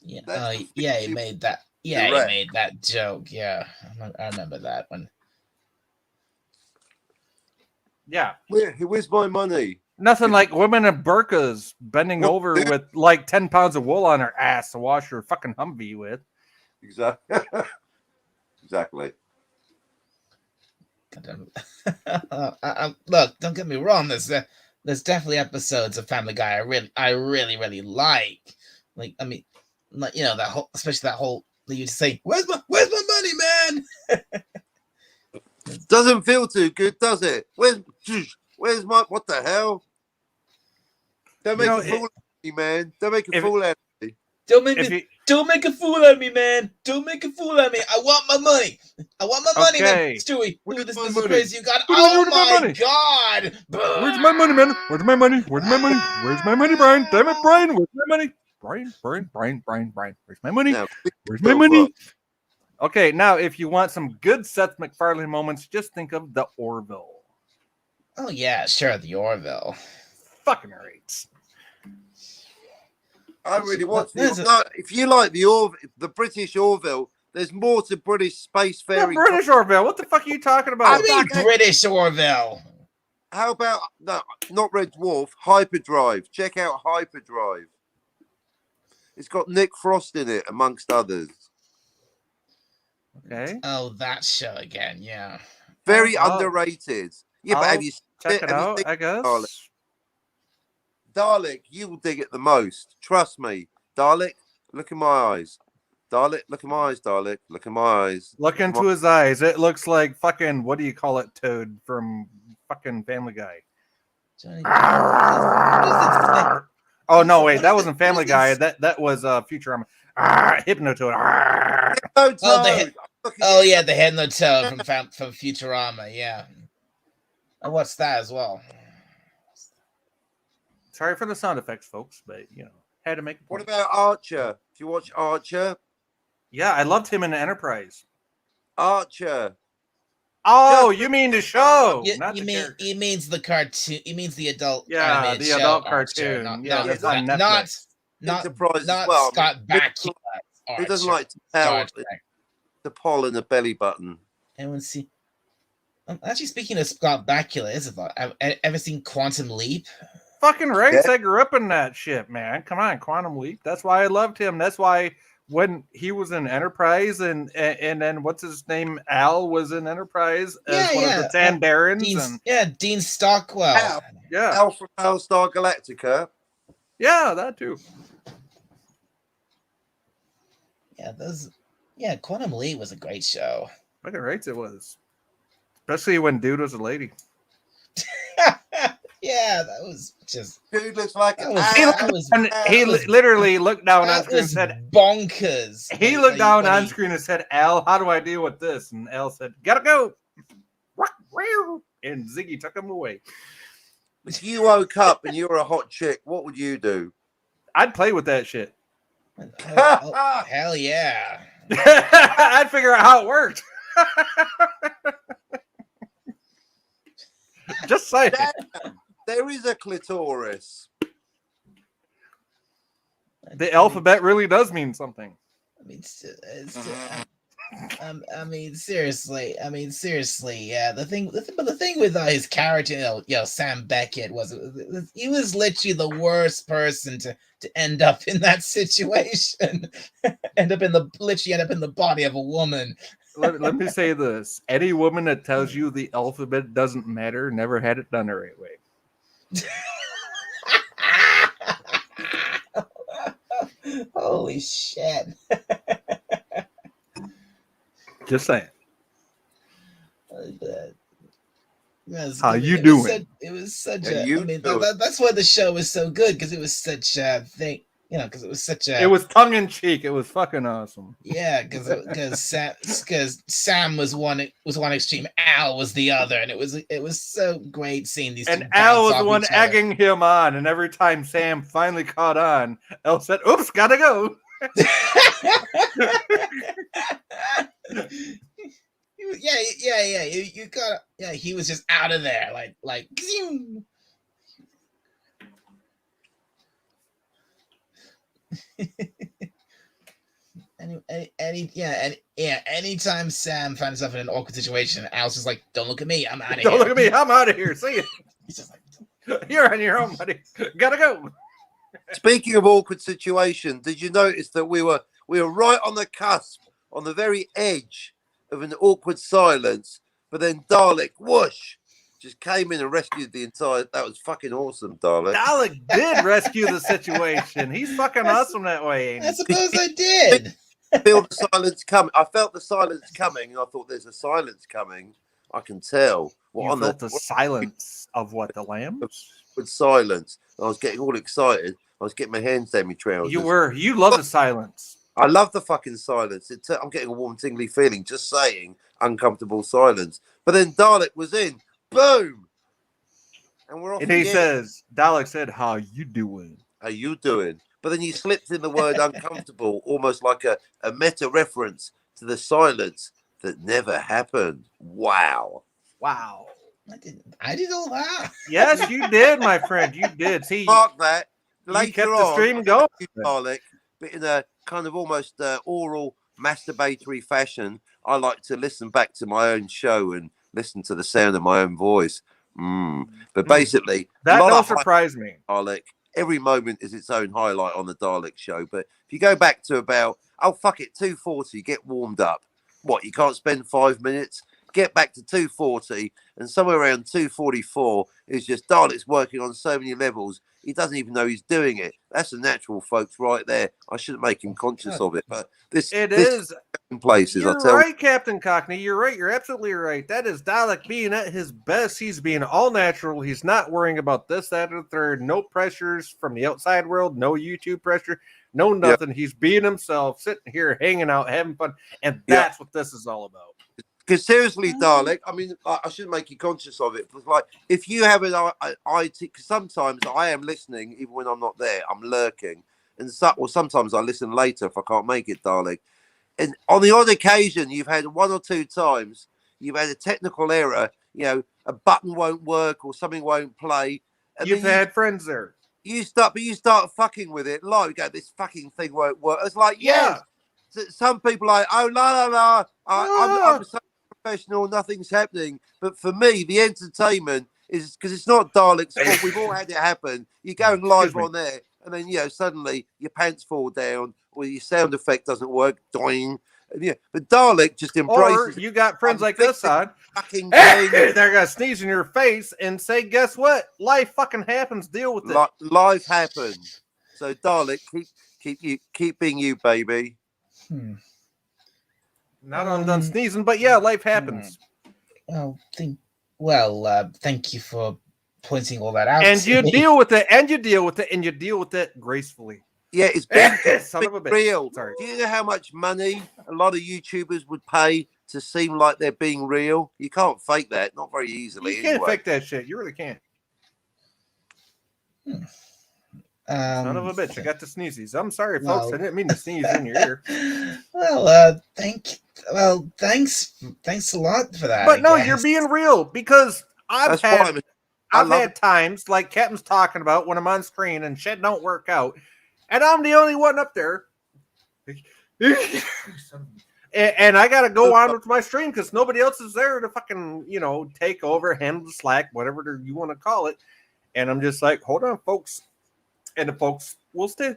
Yeah, he made that. Yeah, he made that joke. Yeah, I remember that one. Yeah. Where's my money? Nothing like women in burqas bending over with like 10 pounds of wool on her ass to wash her fucking Humvee with. Exactly. Exactly. Look, don't get me wrong. There's definitely episodes of Family Guy I really like. Like, I mean, like, you know, that whole, especially that whole, you say, where's my money, man? Doesn't feel too good, does it? Where's my, what the hell? Don't make a fool out of me, man. Don't make a fool out of me. Don't make a fool out of me, man. Don't make a fool out of me. I want my money. I want my money, man. Stewie, this is crazy. You got, oh my God. Where's my money, man? Where's my money? Where's my money? Where's my money, Brian? Damn it, Brian. Where's my money? Brian. Where's my money? Where's my money? Okay, now if you want some good Seth MacFarlane moments, just think of the Orville. Oh yeah, sure, the Orville. Fucking rates. I really want to. No, if you like the British Orville, there's more to British space The fairy. British Orville. What the fuck are you talking about? I mean British Orville. How about no, not Red Dwarf, Hyperdrive. Check out Hyperdrive. It's got Nick Frost in it, amongst others. Okay. Oh, that show again. Yeah. Very I'll- underrated. Yeah, but I'll have you check it out? I guess. Dalek, you will dig it the most. Trust me. Dalek, look in my eyes. Dalek, look in my eyes, Dalek. Look in my eyes. Look into his eyes. It looks like fucking, what do you call it, Toad from fucking Family Guy. Johnny, Oh no, wait, that wasn't Family Guy. That was Futurama. Hypnotoad. Oh yeah, the head and the toe from Futurama. Yeah, I watched that as well. Sorry for the sound effects, folks, but you know, had to make. What about Archer? Do you watch Archer? Yeah, I loved him in Enterprise. Archer. Oh, you mean the show? Not you the mean character. he means the cartoon? He means the adult. Yeah, animated the show, adult Archer, cartoon. Not That's on Netflix. not Enterprise not as well. Scott Bakula. Who doesn't Archer, like to tell Star Trek. the poll in the belly button? Anyone see? Actually, speaking of Scott Bakula, ever seen Quantum Leap? Fucking right. Yeah. I grew up in that shit, man. Come on, Quantum Leap. That's why I loved him. That's why when he was in Enterprise and then what's his name? Al was in Enterprise as one of the Tandarans. Dean Stockwell. Yeah. Al from Battlestar Galactica. Yeah, that too. Yeah, Quantum Leap was a great show. Fucking right it was. Especially when dude was a lady. Yeah, that was just. Dude looks like He literally looked down on screen and said, "Bonkers." He looked down on screen and said, "Al, how do I deal with this?" And Al said, "Gotta go." And Ziggy took him away. If you woke up and you were a hot chick, what would you do? I'd play with that shit. Hell yeah! I'd figure out how it worked. Just saying. There is a clitoris. The alphabet really does mean something. I mean, seriously. Yeah. The thing with his character, Sam Beckett he was literally the worst person to end up in that situation. end up in the body of a woman. Let me say this: any woman that tells you the alphabet doesn't matter never had it done the right way. Holy shit. Just saying. How It you doing? It was such a. That's why the show was so good, because it was such a thing. Because it was such a. It was tongue in cheek. It was fucking awesome. Yeah, because Sam was one extreme, Al was the other, and it was so great seeing these. And Al was the one egging him on, and every time Sam finally caught on, Al said, "Oops, gotta go." Yeah. You got. Yeah, he was just out of there, like. Anytime Sam finds himself in an awkward situation, Al's just like, "Don't look at me, I'm out of here. Don't look at me, I'm out of here. See you." He's just like, "You're on your own, buddy. Gotta go." Speaking of awkward situation, did you notice that we were right on the cusp, on the very edge of an awkward silence, but then Dalek, whoosh, just came in and rescued the entire. That was fucking awesome, Dalek. Dalek did rescue the situation. He's fucking awesome that way. I suppose I did. Feel the silence coming. I felt the silence coming, and I thought, "There's a silence coming." I can tell. You felt the silence of what, the lambs? With silence, I was getting all excited. I was getting my hands down my trousers. You love the silence. I love the fucking silence. I'm getting a warm, tingly feeling just saying uncomfortable silence. But then Dalek was in. Boom! And we're off. And he says, Dalek said, "How you doing? How you doing?" But then you slipped in the word uncomfortable, almost like a meta reference to the silence that never happened. Wow. Wow. I did all that. Yes, you did, my friend. You did. See, mark that. Later you kept the stream going. Dalek, but in a kind of almost oral, masturbatory fashion, I like to listen back to my own show and listen to the sound of my own voice But basically, that a lot don't of surprise me. Dalek. Every moment is its own highlight on the Dalek show. But if you go back to about, 2:40, get warmed up. What, you can't spend 5 minutes? Get back to 2:40, and somewhere around 2:44 is just Dalek's working on so many levels he doesn't even know he's doing it. That's the natural, folks, right there. I shouldn't make him conscious of it, but this is in places. You're right, Captain Cockney. You're right. You're absolutely right. That is Dalek being at his best. He's being all natural. He's not worrying about this, that, or the third. No pressures from the outside world. No YouTube pressure. No nothing. Yep. He's being himself, sitting here, hanging out, having fun, and that's what this is all about. Because seriously, Dalek, I mean, I shouldn't make you conscious of it. But like, if you have an IT, because sometimes I am listening, even when I'm not there, I'm lurking. And sometimes I listen later if I can't make it, Dalek. And on the odd occasion, you've had 1 or 2 times, you've had a technical error, a button won't work or something won't play. And you've had friends there. You start fucking with it. Like, you go, this fucking thing won't work. It's like, yes. Some people are like, oh, la. I'm so professional, nothing's happening. But for me, the entertainment is, because it's not Dalek's fault. We've all had it happen. You're going live on there, and then, suddenly your pants fall down, or your sound effect doesn't work, doing. But Dalek just embraces. Or you got friends like this on. They're gonna sneeze in your face and say, "Guess what? Life fucking happens. Deal with it." Life happens. So Dalek, keep being you, baby. Not I'm done sneezing, but yeah, life happens. Thank you for pointing all that out. And you deal with it, and you deal with it, and you deal with it gracefully. Yeah, it's been son of a bitch. Real. Sorry. Do you know how much money a lot of YouTubers would pay to seem like they're being real? You can't fake that, not very easily. You can't fake that shit. You really can't. Son of a bitch! I got the sneezies. I'm sorry, folks. I didn't mean to sneeze in your ear. Thanks a lot for that. But no, you're being real, because I've had times like Captain's talking about when I'm on screen and shit don't work out, and I'm the only one up there, and I got to go on with my stream because nobody else is there to fucking take over, handle the slack, whatever you want to call it, and I'm just like, hold on, folks. And the folks will stay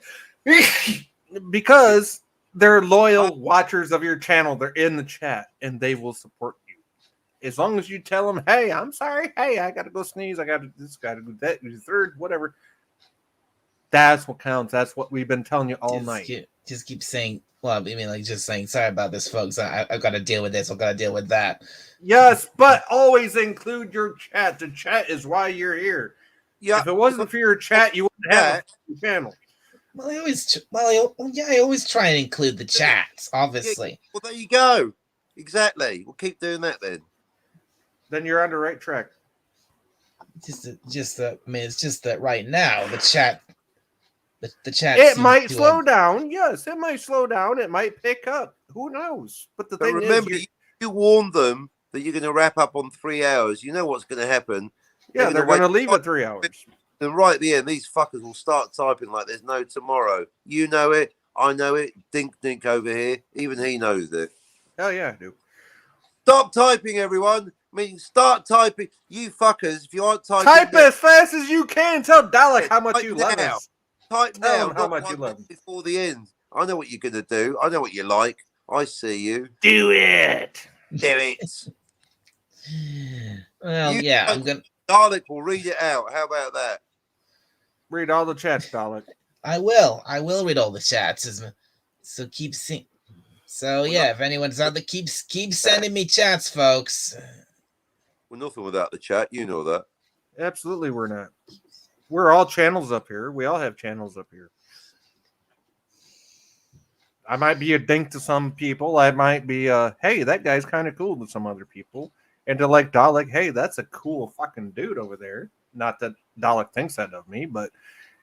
because they're loyal watchers of your channel. They're in the chat and they will support you. As long as you tell them, hey, I'm sorry. Hey, I got to go sneeze. I got to do this, got to do that, do third, whatever. That's what counts. That's what we've been telling you all night. Just keep saying, just saying, sorry about this, folks. I've got to deal with this. I've got to deal with that. Yes, but always include your chat. The chat is why you're here. Yeah, if it wasn't for your chat, you wouldn't have a channel. I always try and include the chats, obviously. Well, there you go. Exactly. We'll keep doing that then. Then you're on the right track. It's just that right now the chat. It might slow down. Yes, it might slow down. It might pick up. Who knows? But thing remember, you warned them that you're going to wrap up on 3 hours. You know what's going to happen. Yeah, they're going to leave at 3 hours. And right at the end, these fuckers will start typing like there's no tomorrow. You know it. I know it. Dink, dink over here. Even he knows it. Hell yeah, I do. Stop typing, everyone. I mean, start typing. You fuckers, if you aren't typing... Type as fast as you can. Tell Dalek how much you love us. Type now. How much you love him. Before the end. I know what you're going to do. I know what you like. I see you. Do it. Do it. Well, I'm going to... Dalek will read it out. How about that? Read all the chats, Dalek. I will read all the chats. So keep seeing. So if anyone's out there, keep sending me chats, folks. We're nothing without the chat. You know that. Absolutely, we're not. We're all channels up here. We all have channels up here. I might be a dink to some people. I might be hey, that guy's kind of cool to some other people. And to like Dalek, hey, that's a cool fucking dude over there. Not that Dalek thinks that of me, but,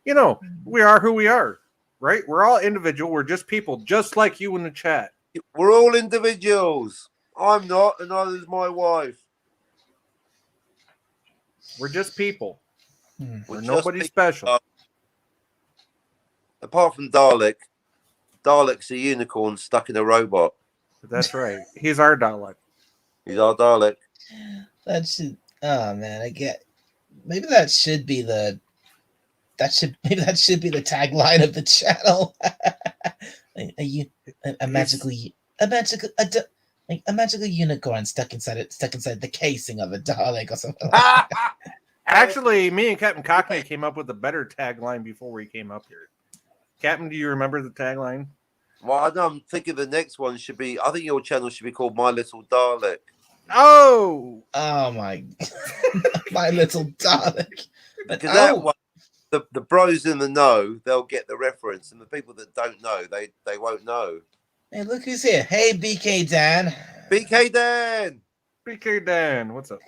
we are who we are, right? We're all individual. We're just people, just like you in the chat. We're all individuals. I'm not, and neither is my wife. We're just people. We're nobody special. Apart from Dalek. Dalek's a unicorn stuck in a robot. That's right. He's our Dalek. He's our Dalek. Oh man, maybe that should be the tagline of the channel. a magical unicorn stuck inside the casing of a Dalek or something like that. Actually, me and Captain Cockney came up with a better tagline before we came up here. Captain, do you remember the tagline? Well, I know. I'm thinking the next one should be. I think your channel should be called My Little Dalek. Oh, my, my little Dalek. But Because that one, the bros in the know, they'll get the reference, and the people that don't know, they won't know. Hey, look who's here! Hey, BK Dan. BK Dan. BK Dan, what's up?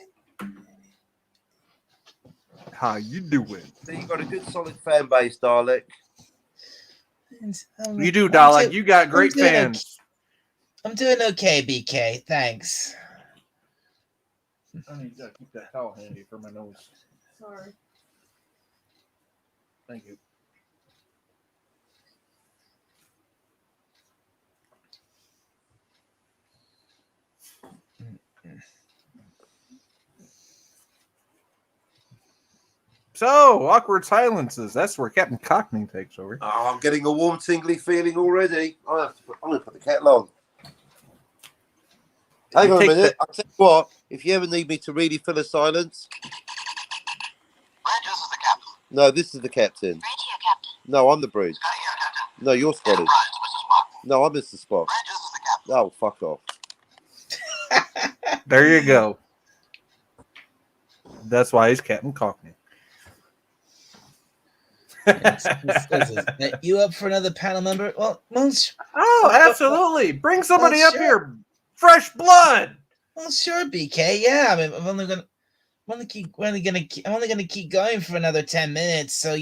How you doing? So you got a good solid fan base, Dalek. You do, Dalek. You got great fans. I'm doing okay, BK. Thanks. I need to keep that towel handy for my nose. Sorry. Thank you. So, awkward silences. That's where Captain Cockney takes over. Oh, I'm getting a warm, tingly feeling already. I'm going to put the kettle on. Hang on a minute. I'll tell you what. If you ever need me to really fill a silence. This is the captain. No, this is the captain. Bridge here, Captain. No, I'm the bridge. Scotty here, Captain. No, you're Scotty. Enterprise, Mr. Spock. No, I'm Mr. Spock. Bridge, this is the captain. Oh, fuck off. There you go. That's why he's Captain Cockney. You up for another panel member? Well, Oh, absolutely. Bring somebody up here. Fresh blood. Well, sure, BK. Yeah, I mean, I'm only gonna keep going for another 10 minutes. So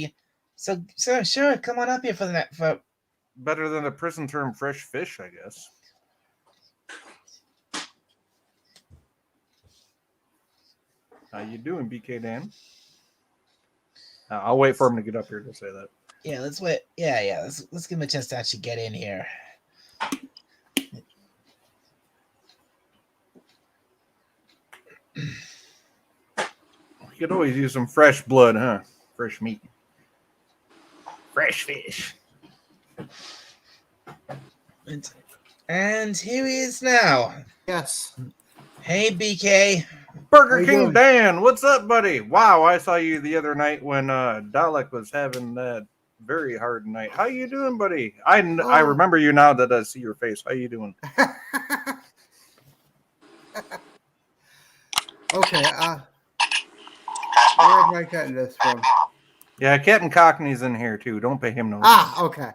sure, come on up here for the better than a prison term, fresh fish, I guess. How you doing, BK Dan? I'll wait for him to get up here to say that. Yeah, let's wait. Yeah. Let's give him a chance to actually get in here. You could always use some fresh blood, huh? Fresh meat. Fresh fish. And here he is now. Yes. Hey, BK. Burger King Dan, what's up, buddy? Wow, I saw you the other night when Dalek was having that very hard night. How you doing, buddy? I remember you now that I see your face. How you doing? Okay. Where am I getting this from? Yeah, Captain Cockney's in here too. Don't pay him no. Okay.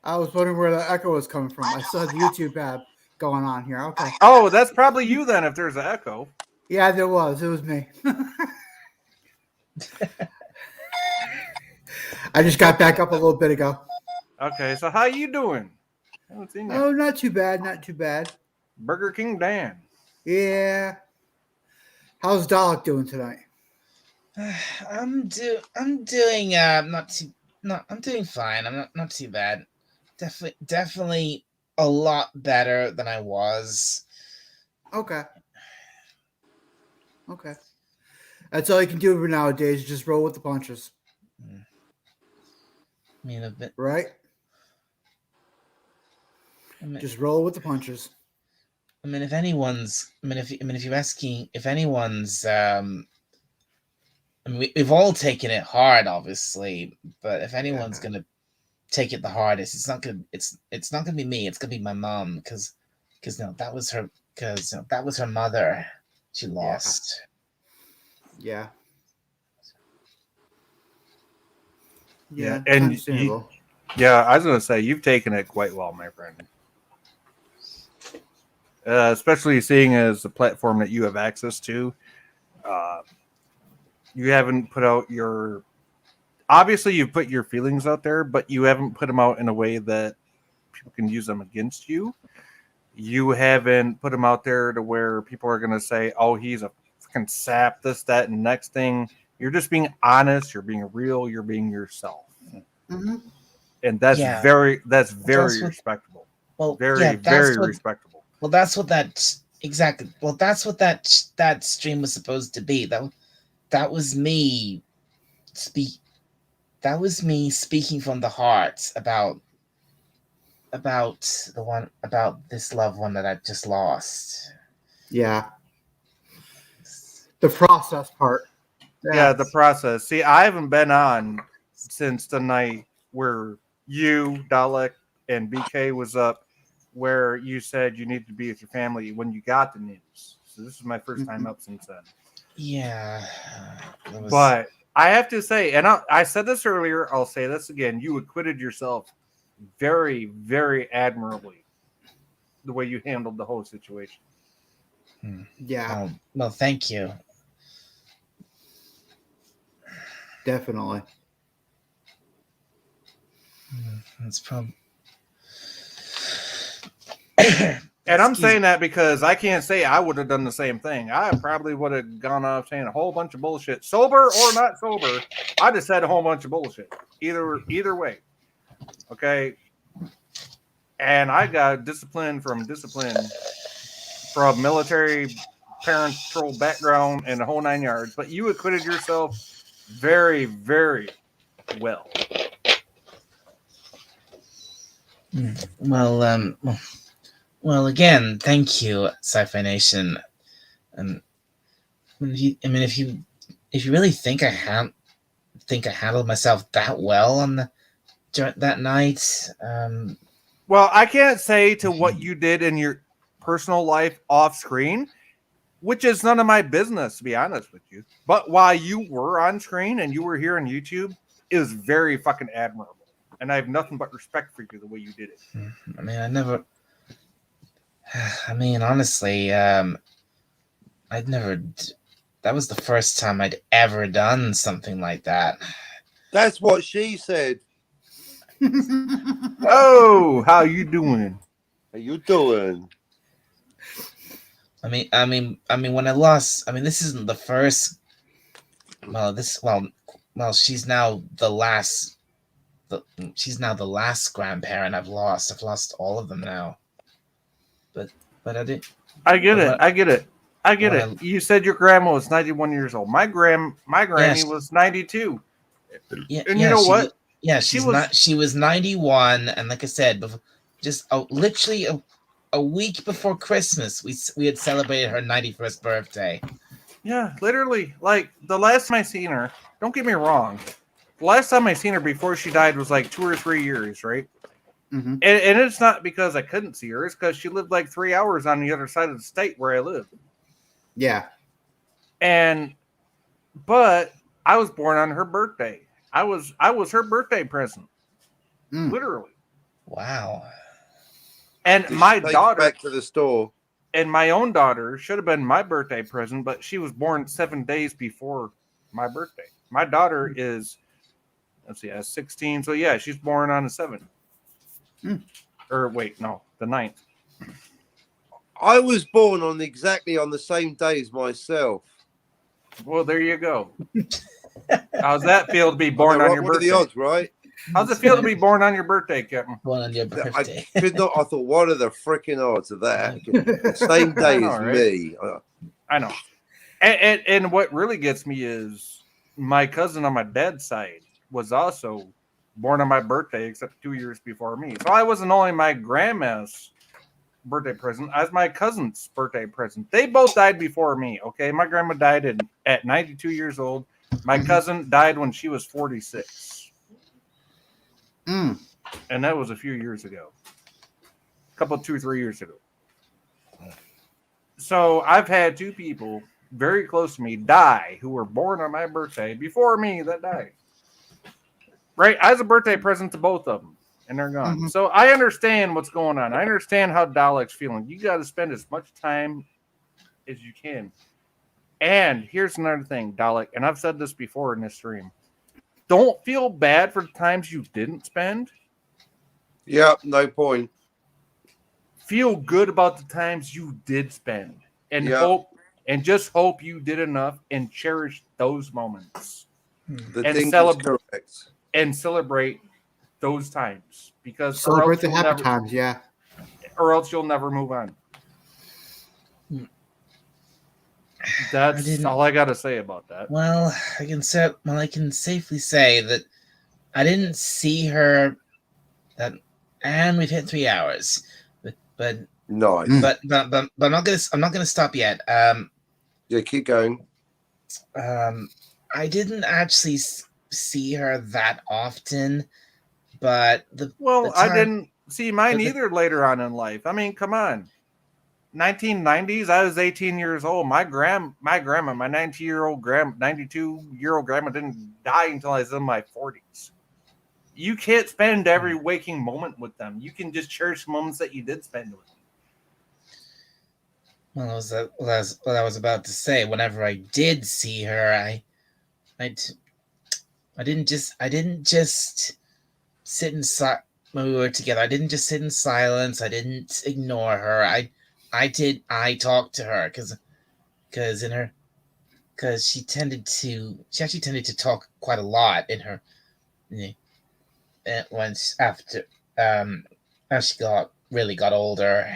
I was wondering where the echo was coming from. I saw the YouTube ad going on here. Okay. Oh, that's probably you then. If there's an echo. Yeah, there was. It was me. I just got back up a little bit ago. Okay, so how you doing? I haven't seen you. Oh, not too bad. Not too bad. Burger King Dan. Yeah. How's Dalek doing tonight? I'm doing fine. I'm not too bad. Definitely a lot better than I was. Okay. That's all you can do nowadays. Just roll with the punches. I mean, a bit, right? Just roll with the punches. I mean, if you're asking if anyone's, we've all taken it hard, obviously, but if anyone's gonna take it the hardest, it's not gonna be me. It's gonna be my mom, because that was her mother. She lost. Yeah. And I was gonna say you've taken it quite well, my friend. Especially seeing as the platform that you have access to. You haven't put out your. Obviously, you've put your feelings out there, but you haven't put them out in a way that people can use them against you. You haven't put them out there to where people are going to say, "Oh, he's a freaking sap," this, that, and next thing. You're just being honest. You're being real. You're being yourself, and that's very respectable. Well, very respectable. Well, that's what exactly. Well, that's what that stream was supposed to be. That was me That was me speaking from the heart about this loved one that I just lost. Yeah. The process part. Yeah, the process. See, I haven't been on since the night where you, Dalek, and BK was up, where you said you needed to be with your family when you got the news. So this is my first time up since then. Yeah. But I have to say, and I said this earlier, I'll say this again, you acquitted yourself very, very admirably the way you handled the whole situation. Yeah. Well, thank you. Definitely. That's probably. And I'm saying that because I can't say I would have done the same thing. I probably would have gone off saying a whole bunch of bullshit, sober or not sober. I just said a whole bunch of bullshit. Either way, okay. And I got discipline from military parental background and the whole 9 yards. But you acquitted yourself very, very well. Well, again, thank you, Sci-Fi Nation. And if you really think I handled myself that well on that night, well, I can't say to what you did in your personal life off screen, which is none of my business, to be honest with you. But while you were on screen and you were here on YouTube, it was very fucking admirable. And I have nothing but respect for you the way you did it. Honestly, I'd never. That was the first time I'd ever done something like that. That's what she said. Oh, how you doing? How you doing? When I lost. This isn't the first. She's now the last. She's now the last grandparent I've lost. I've lost all of them now. But I did. I get it. You said your grandma was 91 years old. My granny was 92. Yeah, and you know what? Yeah, she was 91, and like I said, just literally a week before Christmas, we had celebrated her 91st birthday. Yeah, literally. Like the last time I seen her, don't get me wrong, the last time I seen her before she died was like 2 or 3 years, right? Mm-hmm. And it's not because I couldn't see her; it's because she lived like 3 hours on the other side of the state where I live. Yeah. But I was born on her birthday. I was her birthday present. Literally. Wow. And my daughter back to the store. And my own daughter should have been my birthday present, but she was born 7 days before my birthday. My daughter is 16. So yeah, she's born on the 7th. Or wait, no, the 9th. I was born exactly on the same day as myself. Well, there you go. How's that feel to be born on your birthday? What are the odds, right? How's it feel to be born on your birthday, Captain? Born on your birthday. I could not. I thought, what are the freaking odds of that? Same day as me. I know. And what really gets me is my cousin on my dad's side was also born on my birthday, except 2 years before me. So I wasn't only my grandma's birthday present, I was my cousin's birthday present. They both died before me, okay? My grandma died at 92 years old. My cousin died when she was 46. And that was a few years ago. 2, 3 years ago. So I've had 2 people very close to me die who were born on my birthday before me that died. Right? I was a birthday present to both of them, and they're gone. So I understand what's going on. I understand how Dalek's feeling. You got to spend as much time as you can. And here's another thing, Dalek, and I've said this before in this stream. Don't feel bad for the times you didn't spend. Yeah, no point. Feel good about the times you did spend, and just hope you did enough and cherish those moments. And celebrate those times, because celebrate the happy times, yeah. Or else you'll never move on. That's all I got to say about that. Well, I can safely say that I didn't see her. And we've hit 3 hours, but Nice. but I'm not gonna stop yet. Yeah, keep going. I didn't actually see her that often, but I didn't see mine either later on in life. I mean, come on. 1990s, I was 18 years old. My grandma, my 92-year-old grandma didn't die until I was in my 40s. You can't spend every waking moment with them. You can just cherish moments that you did spend with them. Well, that was what I was about to say. Whenever I did see her, I didn't just sit in when we were together. I didn't just sit in silence. I didn't ignore her. I talked to her because she actually tended to talk quite a lot in her once after as she really got older.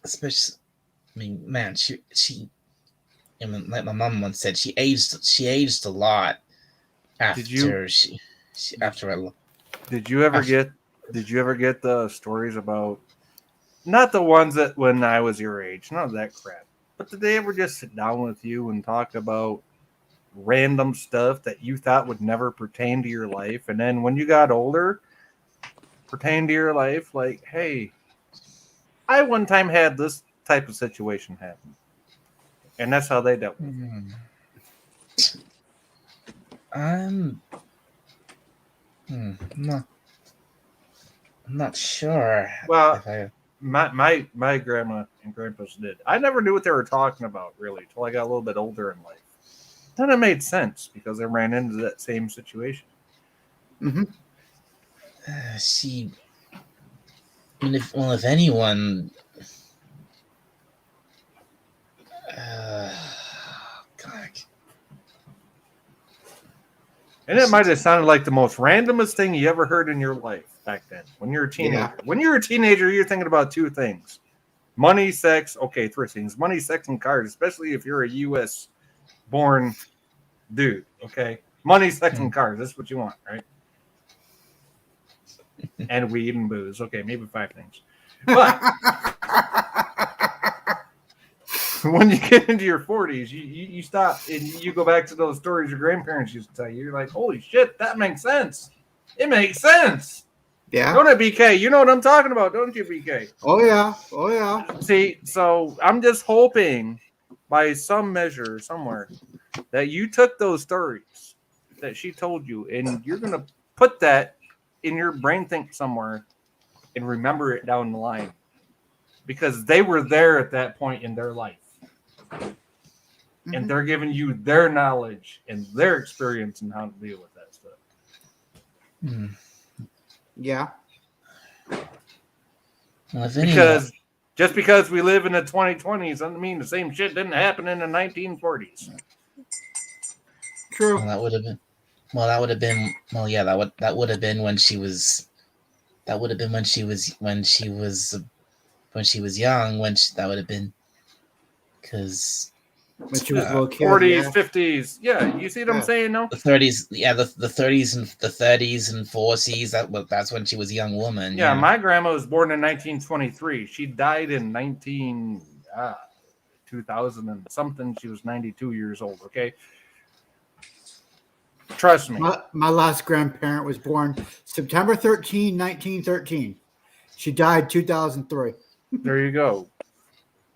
Especially, I mean, man, she like my mom once said, she aged a lot after Did you ever get the stories about, not the ones that when I was your age, none of that crap, but did they ever just sit down with you and talk about random stuff that you thought would never pertain to your life, and then when you got older, pertain to your life? Like, hey, I one time had this type of situation happen, and that's how they dealt with it. I'm not sure. Well, my grandma and grandpa's did. I never knew what they were talking about really until I got a little bit older in life. Then it made sense because I ran into that same situation. If anyone, God. And it might have sounded like the most randomest thing you ever heard in your life back then. When you're a teenager, When you're a teenager, you're thinking about two things: money, sex. Okay, three things: money, sex, and cars. Especially if you're a U.S. born dude. Okay, money, sex, and cars. That's what you want, right? And weed and booze. Okay, maybe 5 things. But when you get into your 40s, you stop and you go back to those stories your grandparents used to tell you. You're like, holy shit, that makes sense. It makes sense. Yeah. Don't it, BK? You know what I'm talking about, don't you, BK? Oh, yeah. Oh, yeah. See, so I'm just hoping by some measure somewhere that you took those stories that she told you and you're going to put that in your brain think somewhere and remember it down the line, because they were there at that point in their life. And they're giving you their knowledge and their experience and how to deal with that stuff. Yeah. Well, just because we live in the 2020s doesn't mean the same shit didn't happen in the 1940s. True. Well, that would have been. Well, yeah, that would have been when she was. That would have been when she was young. That would have been because when she was a little kid. 40s, 50s. Yeah, you see what I'm saying? No, the 30s. Yeah, the 30s and 40s. That's when she was a young woman. Yeah, my grandma was born in 1923. She died in 2000 and something. She was 92 years old. Okay. Trust me. My last grandparent was born September 13, 1913. She died 2003. There you go.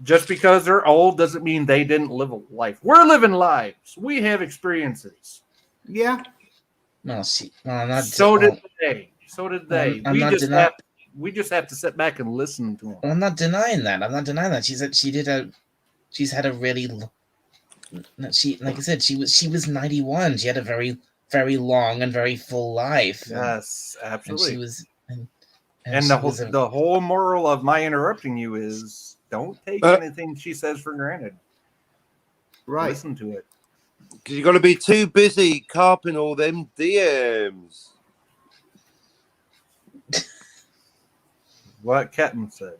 Just because they're old doesn't mean they didn't live a life. We're living lives. We have experiences. Yeah. No, I'm not. So did they. We just have to sit back and listen to them. I'm not denying that. She's had a really. Like I said, she was 91. She had a very, very long and very full life. Yes, absolutely. And the whole moral of my interrupting you is don't take anything she says for granted. Right. Listen to it. Because you've got to be too busy carping all them DMs. What Captain said.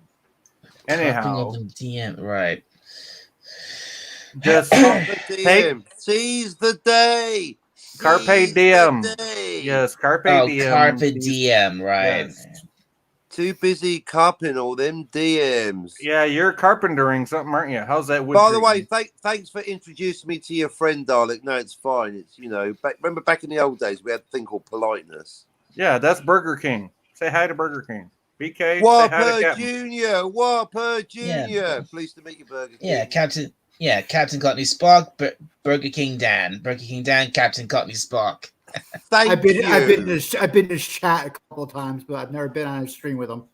Anyhow, Copying of the DM, right? just Carpe take diem. Seize the day. carpe Seize diem. the day. Yes, carpe Oh, diem. carpe diem, right? Yes. Too busy cupping all them DMs. Yeah, you're carpentering something, aren't you? How's that wood? By the way, treatment? thanks for introducing me to your friend, Dalek. No, it's fine. It's remember back in the old days we had a thing called politeness. Yeah, that's Burger King. Say hi to Burger King. BK, say hi to Whopper Captain. Junior, Whopper Yeah. Junior. Pleased to meet you, Burger King. Yeah, Captain. Yeah, Captain Courtney Spock, Burger King Dan, Captain Courtney Spock. Thank you. I've been in his chat a couple of times, but I've never been on a stream with him.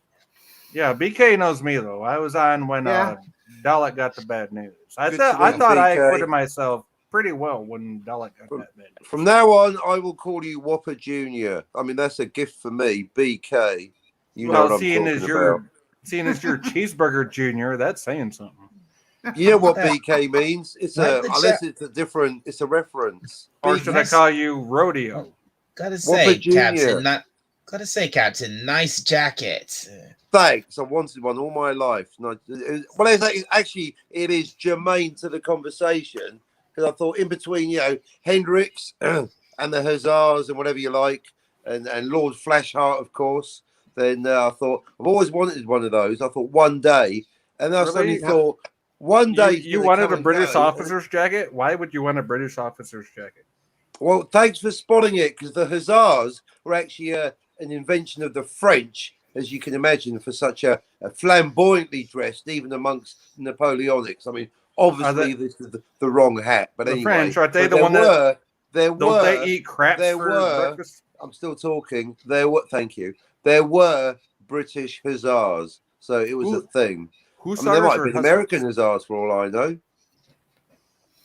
Yeah, BK knows me though. I was on when Yeah. Dalek got the bad news. I Good thought to I meet thought I BK. acquitted myself pretty well when Dalek got that bad news. From now on, I will call you Whopper Junior. I mean, that's a gift for me, BK. You know what I'm seeing talking as about. seeing as your cheeseburger junior, that's saying something. You know what BK means? It's Like the unless it's a different. It's a reference. Or should I call you rodeo? Gotta Whopper say, Junior. Captain, nice jacket. Thanks. I wanted one all my life. Well, it is germane to the conversation because I thought in between, Hendrix and the Hussars and whatever you like, and Lord Flashheart, of course. Then I thought I've always wanted one of those. I thought one day, and then I suddenly thought one day you wanted a British officer's jacket. Why would you want a British officer's jacket? Well, thanks for spotting it because the Hussars were actually an invention of the French, as you can imagine, for such a flamboyantly dressed, even amongst Napoleonics. I mean, obviously this is the wrong hat, but the anyway. French, aren't they but the one that don't they eat crap for breakfast? I'm still talking. Thank you. There were British Hussars, so it was a thing. There might have been American Hussars for all I know.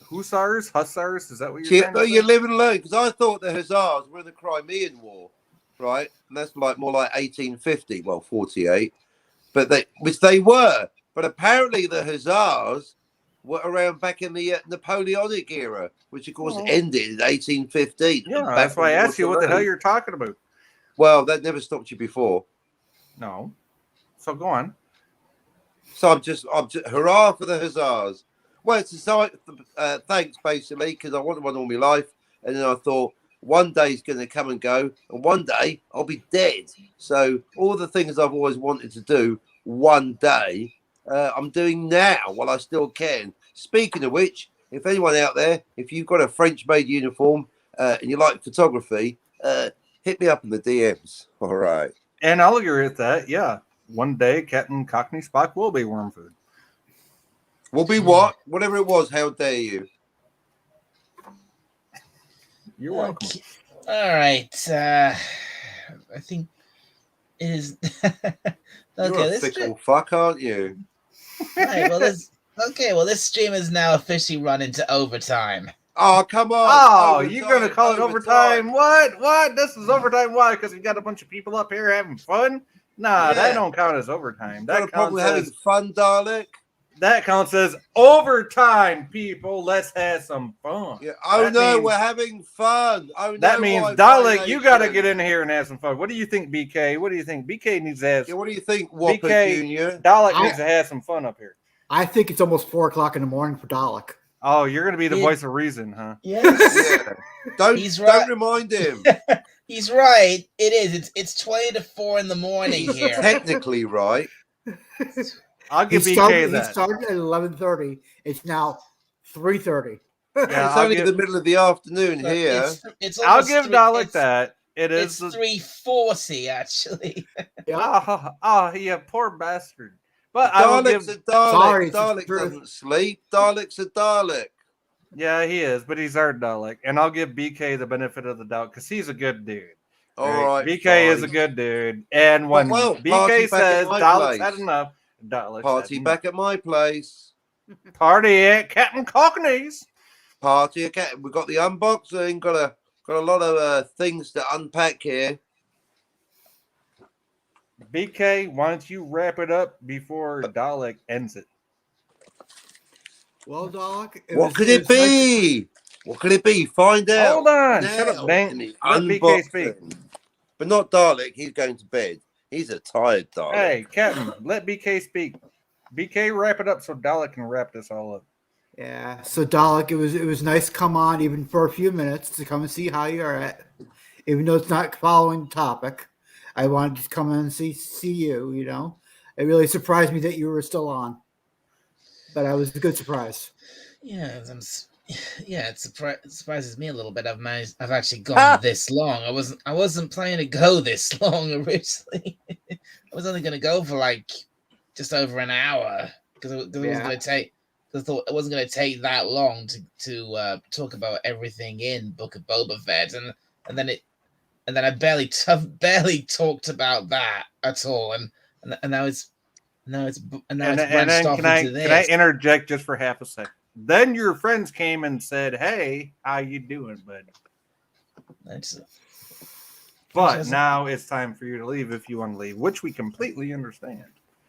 Hussars? Is that what you're saying? You live and learn, because I thought the Hussars were in the Crimean War, right? And that's more like 1850, well, 48. Which they were. But apparently the Hussars were around back in the Napoleonic era, which of course ended in 1815. Yeah, that's why I asked you what the hell you're talking about. Well, that never stopped you before. No. So go on. So I'm just hurrah for the Hussars. Well, it's a sign, thanks basically, because I wanted one all my life, and then I thought one day's going to come and go, and one day I'll be dead. So all the things I've always wanted to do one day, I'm doing now while I still can. Speaking of which, if anyone out there, if you've got a French-made uniform and you like photography, hit me up in the DMs. All right. And I'll agree with that. Yeah, one day Captain Cockney Spock will be worm food. Will be what? Whatever it was, how dare you? You're welcome. All right. I think it is. You're a fickle fuck, aren't you? Right, well, this stream is now officially run into overtime. Oh, come on. Oh, you're going to call it overtime? What? This is overtime. Why? Because we got a bunch of people up here having fun? Nah, that don't count as overtime. That counts as having fun, Dalek. That counts as overtime, people. Let's have some fun. Yeah. Oh, no, we're having fun. Oh, no, that means, Dalek, you got to get in here and have some fun. What do you think, BK? What do you think? BK needs to have what do you think, Whopper BK, Junior? Dalek needs to have some fun up here. I think it's almost 4 o'clock in the morning for Dalek. Oh, you're going to be the voice of reason, huh? Yes. Yeah. Don't remind him. He's right. It is. It's 20 to 4 in the morning here. Technically right. I'll give BK that. He started at 11:30. It's now 3:30. Yeah, it's only the middle of the afternoon here. I'll give Dalek that. It's 3:40 actually. Yeah, poor bastard. But Dalek's a Dalek. Sorry, Dalek doesn't sleep. Dalek's a Dalek. Yeah, he is, but he's our Dalek. And I'll give BK the benefit of the doubt because he's a good dude. All right. BK is a good dude. And when BK says Dalek's had enough, Dalek's party back at my place. Party at Captain Cockney's. Party at Captain. We've got the unboxing. Got a lot of things to unpack here. BK, why don't you wrap it up before Dalek ends it? Well, Dalek, what could it be? What could it be? Find out. Hold on. Shut up, Bang. Let BK speak. But not Dalek. He's going to bed. He's a tired Dalek. Hey, Captain, let BK speak. BK, wrap it up so Dalek can wrap this all up. Yeah. So Dalek, it was nice to come on even for a few minutes to come and see how you're at. Even though it's not following the topic. I wanted to come in and see you, you know. It really surprised me that you were still on. But I was a good surprise. Yeah, it surprises me a little bit. I've actually gone this long. I wasn't planning to go this long originally. I was only going to go for like just over an hour because it wasn't going to take. I thought it wasn't going to take that long to talk about everything in Book of Boba Fett, and then I barely talked about that at all, and now it's branched off into this. Can I interject just for half a second? Then your friends came and said, "Hey, how you doing, bud?" But now it's time for you to leave if you want to leave, which we completely understand.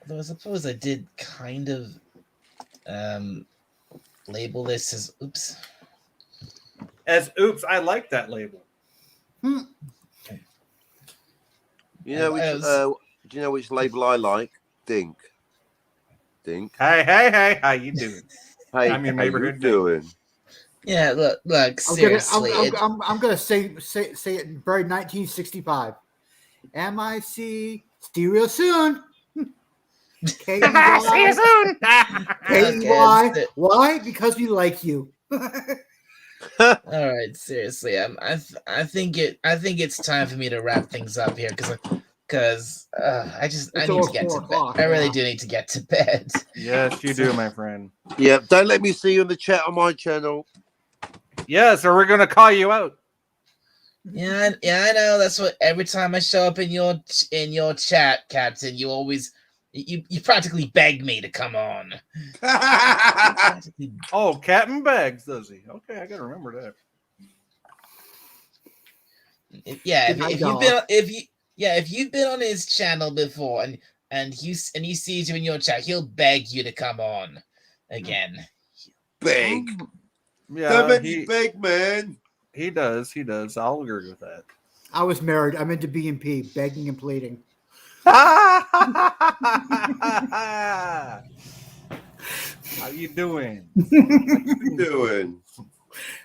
Though I suppose I did kind of label this as oops. As oops, I like that label. You know do you know which label I like? Dink. Hey, how you doing? Hey, I'm your how you neighborhood doing? Yeah, look. Seriously, I'm gonna say it in very 1965. MIC. See you soon. K-E-Y. See you soon. K-E-Y. Why? Because we like you. All right, seriously, I think it's time for me to wrap things up here because I need to get to bed. I really do need to get to bed. Yes, you do, my friend. Yeah, don't let me see you in the chat on my channel. Yes, or we're gonna call you out. Yeah, I know. That's what every time I show up in your chat, Captain, you practically beg me to come on. Oh, Captain begs, does he? Okay, I gotta remember that. Yeah, if you've been on his channel before and he sees you in your chat, he'll beg you to come on again. Beg. Yeah, don't make me beg, man. He does. I'll agree with that. I was married. I'm into B&P, begging and pleading. How you doing?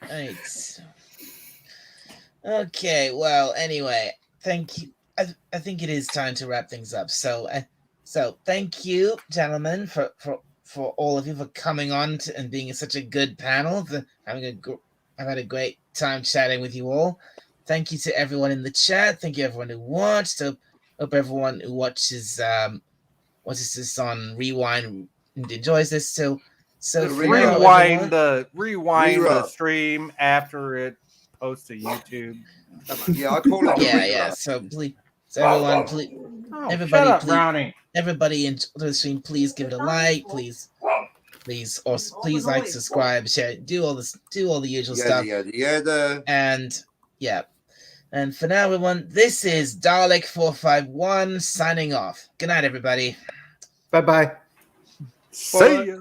Thanks. Okay, well, anyway, thank you. I think it is time to wrap things up. So thank you, gentlemen, for all of you for coming on and being in such a good panel. I've had a great time chatting with you all. Thank you to everyone in the chat. Thank you everyone who watched. Hope everyone who watches this on Rewind and enjoys this. So rewind the stream after it posts to YouTube. Yeah, I call it. Yeah. So please, everyone, please, everybody, shut up, please, Brownie. everybody in the stream, please give it a like, please like, subscribe, share, do all the usual stuff. And for now, everyone, this is Dalek 451 signing off. Good night, everybody. Bye-bye. See ya.